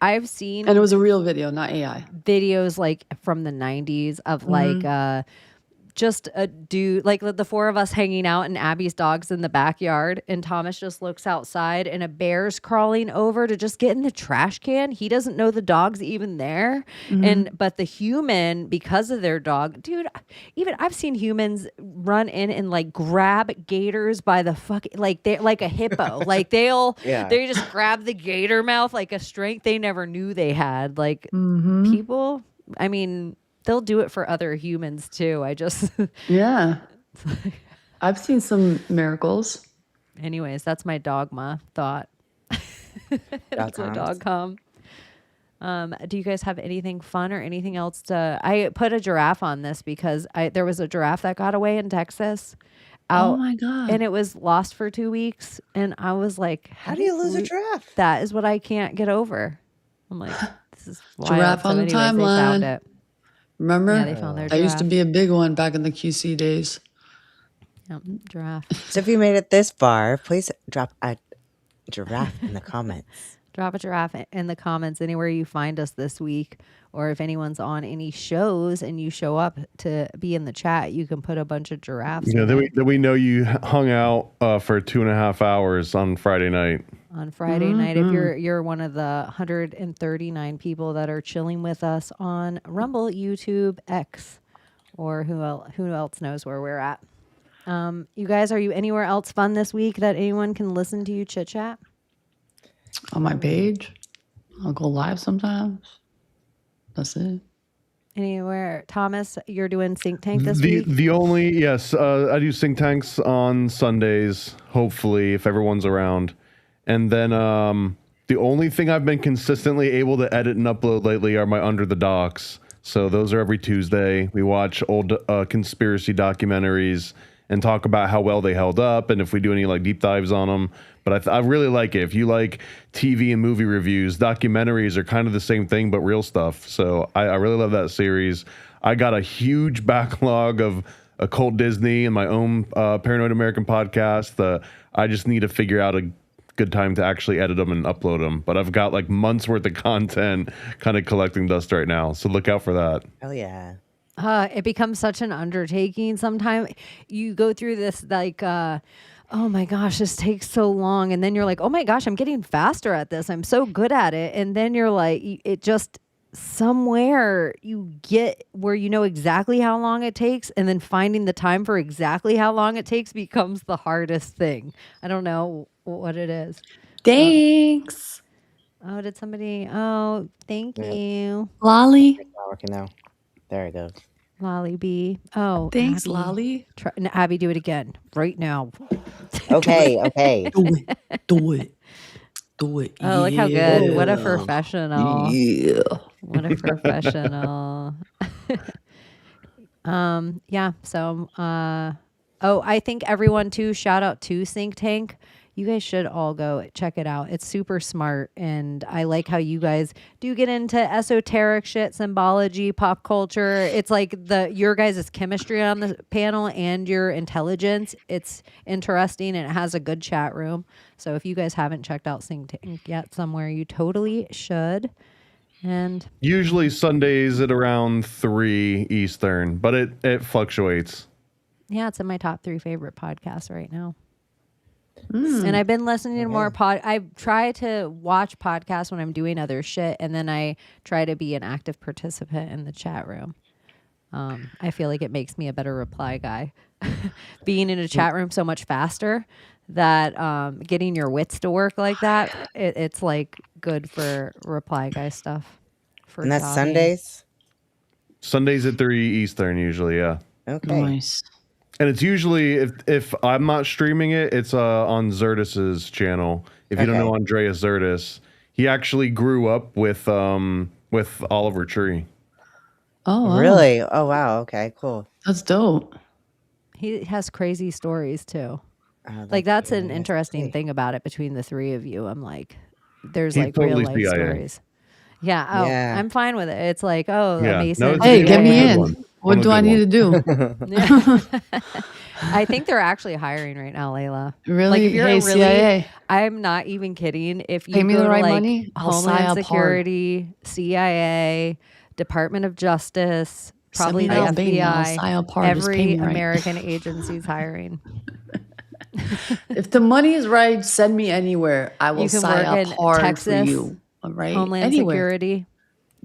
Speaker 1: I've seen.
Speaker 2: And it was a real video, not AI.
Speaker 1: Videos like from the 90s of like just a dude, like the four of us hanging out and Abbie's dog's in the backyard and Thomas just looks outside and a bear's crawling over to just get in the trash can. He doesn't know the dog's even there. But the human, because of their dog, dude, even I've seen humans run in and like grab gators by the fucking, like they like a hippo. Like they just grab the gator mouth like a strength they never knew they had. Like people, I mean, they'll do it for other humans too. I just
Speaker 2: Yeah. I've seen some miracles.
Speaker 1: Anyways, that's my dogma thought. That's my dog come. Do you guys have anything fun or anything else to? I put a giraffe on this because there was a giraffe that got away in Texas.
Speaker 2: Oh my God.
Speaker 1: And it was lost for 2 weeks. And I was like,
Speaker 4: how do you lose a giraffe?
Speaker 1: That is what I can't get over. I'm like, this is wild.
Speaker 2: Giraffe on the
Speaker 1: They found
Speaker 2: timeline.
Speaker 1: it.
Speaker 2: Remember?
Speaker 1: Yeah, they found their
Speaker 2: I used to
Speaker 1: giraffe.
Speaker 2: be a big one back in the QC days.
Speaker 1: Yep, giraffe.
Speaker 4: So if you made it this far, please drop a giraffe in the comments.
Speaker 1: Drop a giraffe in the comments anywhere you find us this week. Or if anyone's on any shows and you show up to be in the chat, you can put a bunch of giraffes
Speaker 3: Yeah,
Speaker 1: in
Speaker 3: that
Speaker 1: it.
Speaker 3: we know you hung out for 2.5 hours on Friday night.
Speaker 1: On Friday night, if you're one of the 139 people that are chilling with us on Rumble, YouTube, X, or who else knows where we're at. You guys, are you anywhere else fun this week that anyone can listen to you chit chat?
Speaker 2: On my page. I'll go live sometimes. That's it.
Speaker 1: Anywhere, Thomas, you're doing Think Tank this week?
Speaker 3: The only, yes, I do Think Tanks on Sundays, hopefully, if everyone's around. And then the only thing I've been consistently able to edit and upload lately are my Under the Docs. So those are every Tuesday. We watch old conspiracy documentaries and talk about how well they held up and if we do any like deep dives on them. But I really like it. If you like TV and movie reviews, documentaries are kind of the same thing, but real stuff. So I really love that series. I got a huge backlog of Occult Disney and my own Paranoid American podcast. I just need to figure out a good time to actually edit them and upload them. But I've got like months worth of content kind of collecting dust right now. So look out for that.
Speaker 4: Oh, yeah.
Speaker 1: It becomes such an undertaking. Sometimes you go through this like, oh my gosh, this takes so long. And then you're like, oh my gosh, I'm getting faster at this. I'm so good at it. And then you're like, it just somewhere you get where you know exactly how long it takes. And then finding the time for exactly how long it takes becomes the hardest thing. I don't know what it is.
Speaker 2: Thanks.
Speaker 1: Oh, did somebody? Oh, thank you.
Speaker 2: Lolly.
Speaker 4: It's not working now. There it goes.
Speaker 1: Lolly B. Oh,
Speaker 2: Thanks,
Speaker 1: Abbie.
Speaker 2: Lolly.
Speaker 1: Abbie, do it again right now.
Speaker 4: Okay, okay.
Speaker 2: Do it.
Speaker 1: Oh, look how good. What a professional.
Speaker 2: Yeah.
Speaker 1: What a professional. Yeah. So, I think everyone too, shout out to Think Tank. You guys should all go check it out. It's super smart. And I like how you guys do get into esoteric shit, symbology, pop culture. It's like your guys' chemistry on the panel and your intelligence. It's interesting and it has a good chat room. So if you guys haven't checked out Think Tank yet somewhere, you totally should. And
Speaker 3: Usually Sundays at around 3 Eastern, but it fluctuates.
Speaker 1: yeah, it's in my top 3 favorite podcasts right now. And I've been listening to more I try to watch podcasts when I'm doing other shit, and then I try to be an active participant in the chat room. I feel like it makes me a better reply guy. Being in a chat room so much faster that getting your wits to work like that, it's like good for reply guy stuff.
Speaker 4: And that's
Speaker 1: jobbing.
Speaker 4: Sundays?
Speaker 3: Sundays at 3 Eastern usually, yeah.
Speaker 4: Okay.
Speaker 2: Nice.
Speaker 3: And it's usually if I'm not streaming it, it's on Zertis's channel. If you don't know Andreas Zertis, he actually grew up with Oliver Tree.
Speaker 2: Oh, wow.
Speaker 4: Really? Oh, wow. Okay, cool.
Speaker 2: That's dope.
Speaker 1: He has crazy stories too. Like that's an interesting thing about it between the 3 of you. I'm like, there's
Speaker 3: He's
Speaker 1: like
Speaker 3: totally
Speaker 1: real life
Speaker 3: CIA.
Speaker 1: stories. Yeah. Oh,
Speaker 4: Yeah.
Speaker 1: I'm fine with it. It's like, oh,
Speaker 3: Yeah.
Speaker 1: amazing.
Speaker 3: No, it's
Speaker 2: Hey,
Speaker 3: a
Speaker 2: get me
Speaker 3: good
Speaker 2: in.
Speaker 3: one.
Speaker 2: What do I need to do?
Speaker 1: I think they're actually hiring right now, Layla.
Speaker 2: Really?
Speaker 1: Like if you're
Speaker 2: Hey,
Speaker 1: really,
Speaker 2: CIA.
Speaker 1: I'm not even kidding. If you
Speaker 2: Pay me
Speaker 1: go
Speaker 2: the
Speaker 1: to
Speaker 2: right
Speaker 1: like
Speaker 2: money, I'll sign
Speaker 1: Homeland
Speaker 2: up hard.
Speaker 1: Security, CIA, Department of Justice,
Speaker 2: Send
Speaker 1: probably
Speaker 2: me
Speaker 1: the
Speaker 2: to Albania, I'll
Speaker 1: FBI,
Speaker 2: sign up hard. Just pay
Speaker 1: every
Speaker 2: me right.
Speaker 1: American agency's hiring.
Speaker 2: If the money is right, send me anywhere. I will
Speaker 1: You can
Speaker 2: sign
Speaker 1: work
Speaker 2: up
Speaker 1: in
Speaker 2: hard for
Speaker 1: Texas,
Speaker 2: you. All right,
Speaker 1: Homeland
Speaker 2: anywhere.
Speaker 1: Security.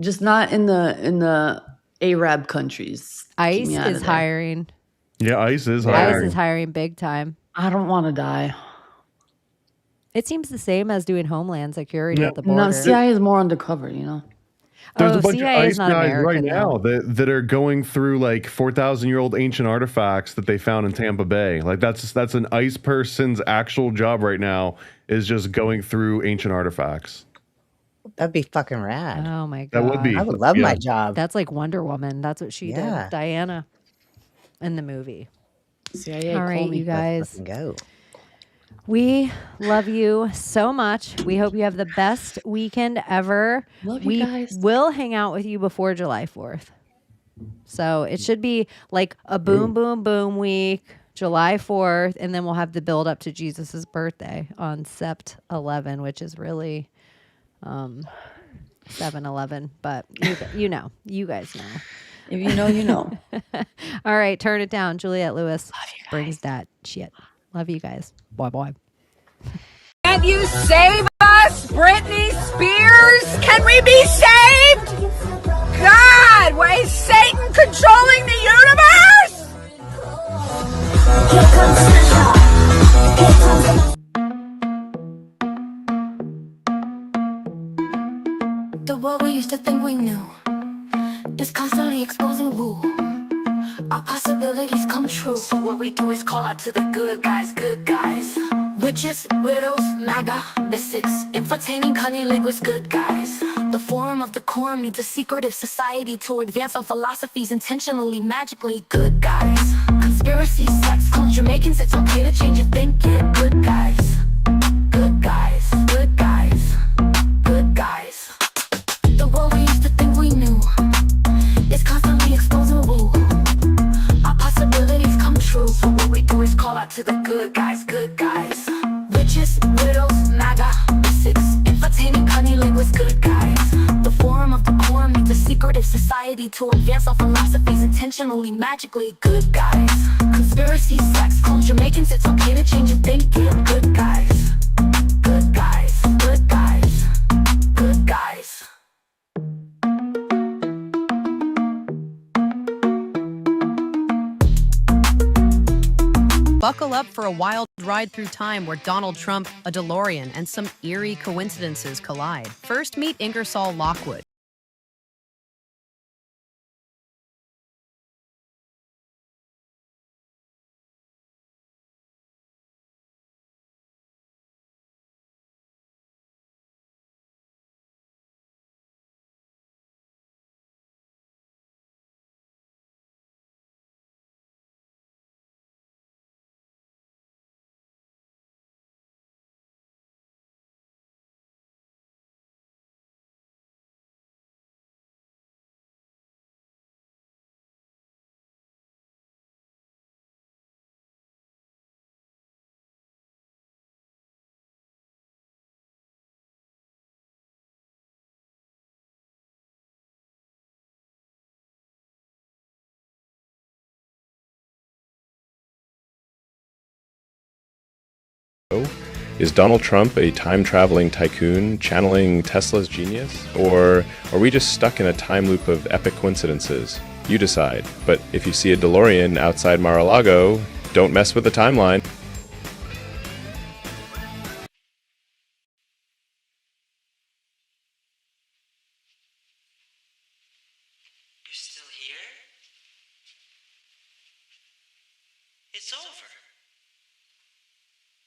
Speaker 2: Just not in the Arab countries. Keep
Speaker 1: ICE
Speaker 2: me out
Speaker 1: is
Speaker 2: of there.
Speaker 1: hiring.
Speaker 3: Yeah, ICE is
Speaker 1: ICE
Speaker 3: hiring.
Speaker 1: is hiring big time.
Speaker 2: I don't want to die.
Speaker 1: It seems the same as doing Homeland Security at the border.
Speaker 2: No, CIA is more undercover. You know.
Speaker 3: There's
Speaker 1: Oh,
Speaker 3: a bunch
Speaker 1: CIA
Speaker 3: of
Speaker 1: is
Speaker 3: ICE
Speaker 1: not
Speaker 3: guys
Speaker 1: American
Speaker 3: right now that are going through like 4,000-year-old ancient artifacts that they found in Tampa Bay. Like that's an ICE person's actual job right now is just going through ancient artifacts.
Speaker 4: That'd be fucking rad.
Speaker 1: Oh my god.
Speaker 3: That would be.
Speaker 4: I would love
Speaker 3: Yeah.
Speaker 4: my job.
Speaker 1: That's like Wonder Woman. That's what she
Speaker 4: Yeah.
Speaker 1: did. Diana in the movie.
Speaker 2: CIA,
Speaker 1: All
Speaker 2: call
Speaker 1: right,
Speaker 2: me.
Speaker 1: you guys.
Speaker 4: Fucking go.
Speaker 1: We love you so much. We hope you have the best weekend ever.
Speaker 2: Love you
Speaker 1: we
Speaker 2: guys.
Speaker 1: will hang out with you before July 4th. So it should be like a boom, boom, boom week, July 4th, and then we'll have the build up to Jesus's birthday on Sept 11, which is really 7-11. But you know, you guys know.
Speaker 2: If you know, you know.
Speaker 1: All right, turn it down. Juliette Lewis brings that shit. Love you guys. Bye bye.
Speaker 7: Can you save us, Britney Spears? Can we be saved? God, why is Satan controlling the universe?
Speaker 13: Here comes Santa. Here comes the world we used to think we knew is constantly exposing woo. Our possibilities come true. So what we do is call out to the good guys, good guys. Witches, widows, MAGA, mystics, entertaining cunnilinguist good guys. The forum of the quorum needs a secretive society to advance our philosophies intentionally, magically good guys. Conspiracies, sex, cults, Jamaicans, it's okay to change your thinking. Good guys, good guys, good guys, good guys. The world we used to think we knew is constantly exposing woo. Our possibilities come true, so what we do is call out to the good guys, good guys. Witches, widows, MAGA, mystics, entertaining cunnilinguist good guys. The forum of the quorum needs a secretive society to advance our philosophies intentionally, magically good guys. Conspiracy, sex, cults, Jamaicans, it's okay to change your thinking. Good guys, good guys, good guys, good guys.
Speaker 14: Buckle up for a wild ride through time where Donald Trump, a DeLorean, and some eerie coincidences collide. First, meet Ingersoll Lockwood.
Speaker 15: Is Donald Trump a time-traveling tycoon channeling Tesla's genius? Or are we just stuck in a time loop of epic coincidences? You decide. But if you see a DeLorean outside Mar-a-Lago, don't mess with the timeline.
Speaker 16: You're still here? It's over.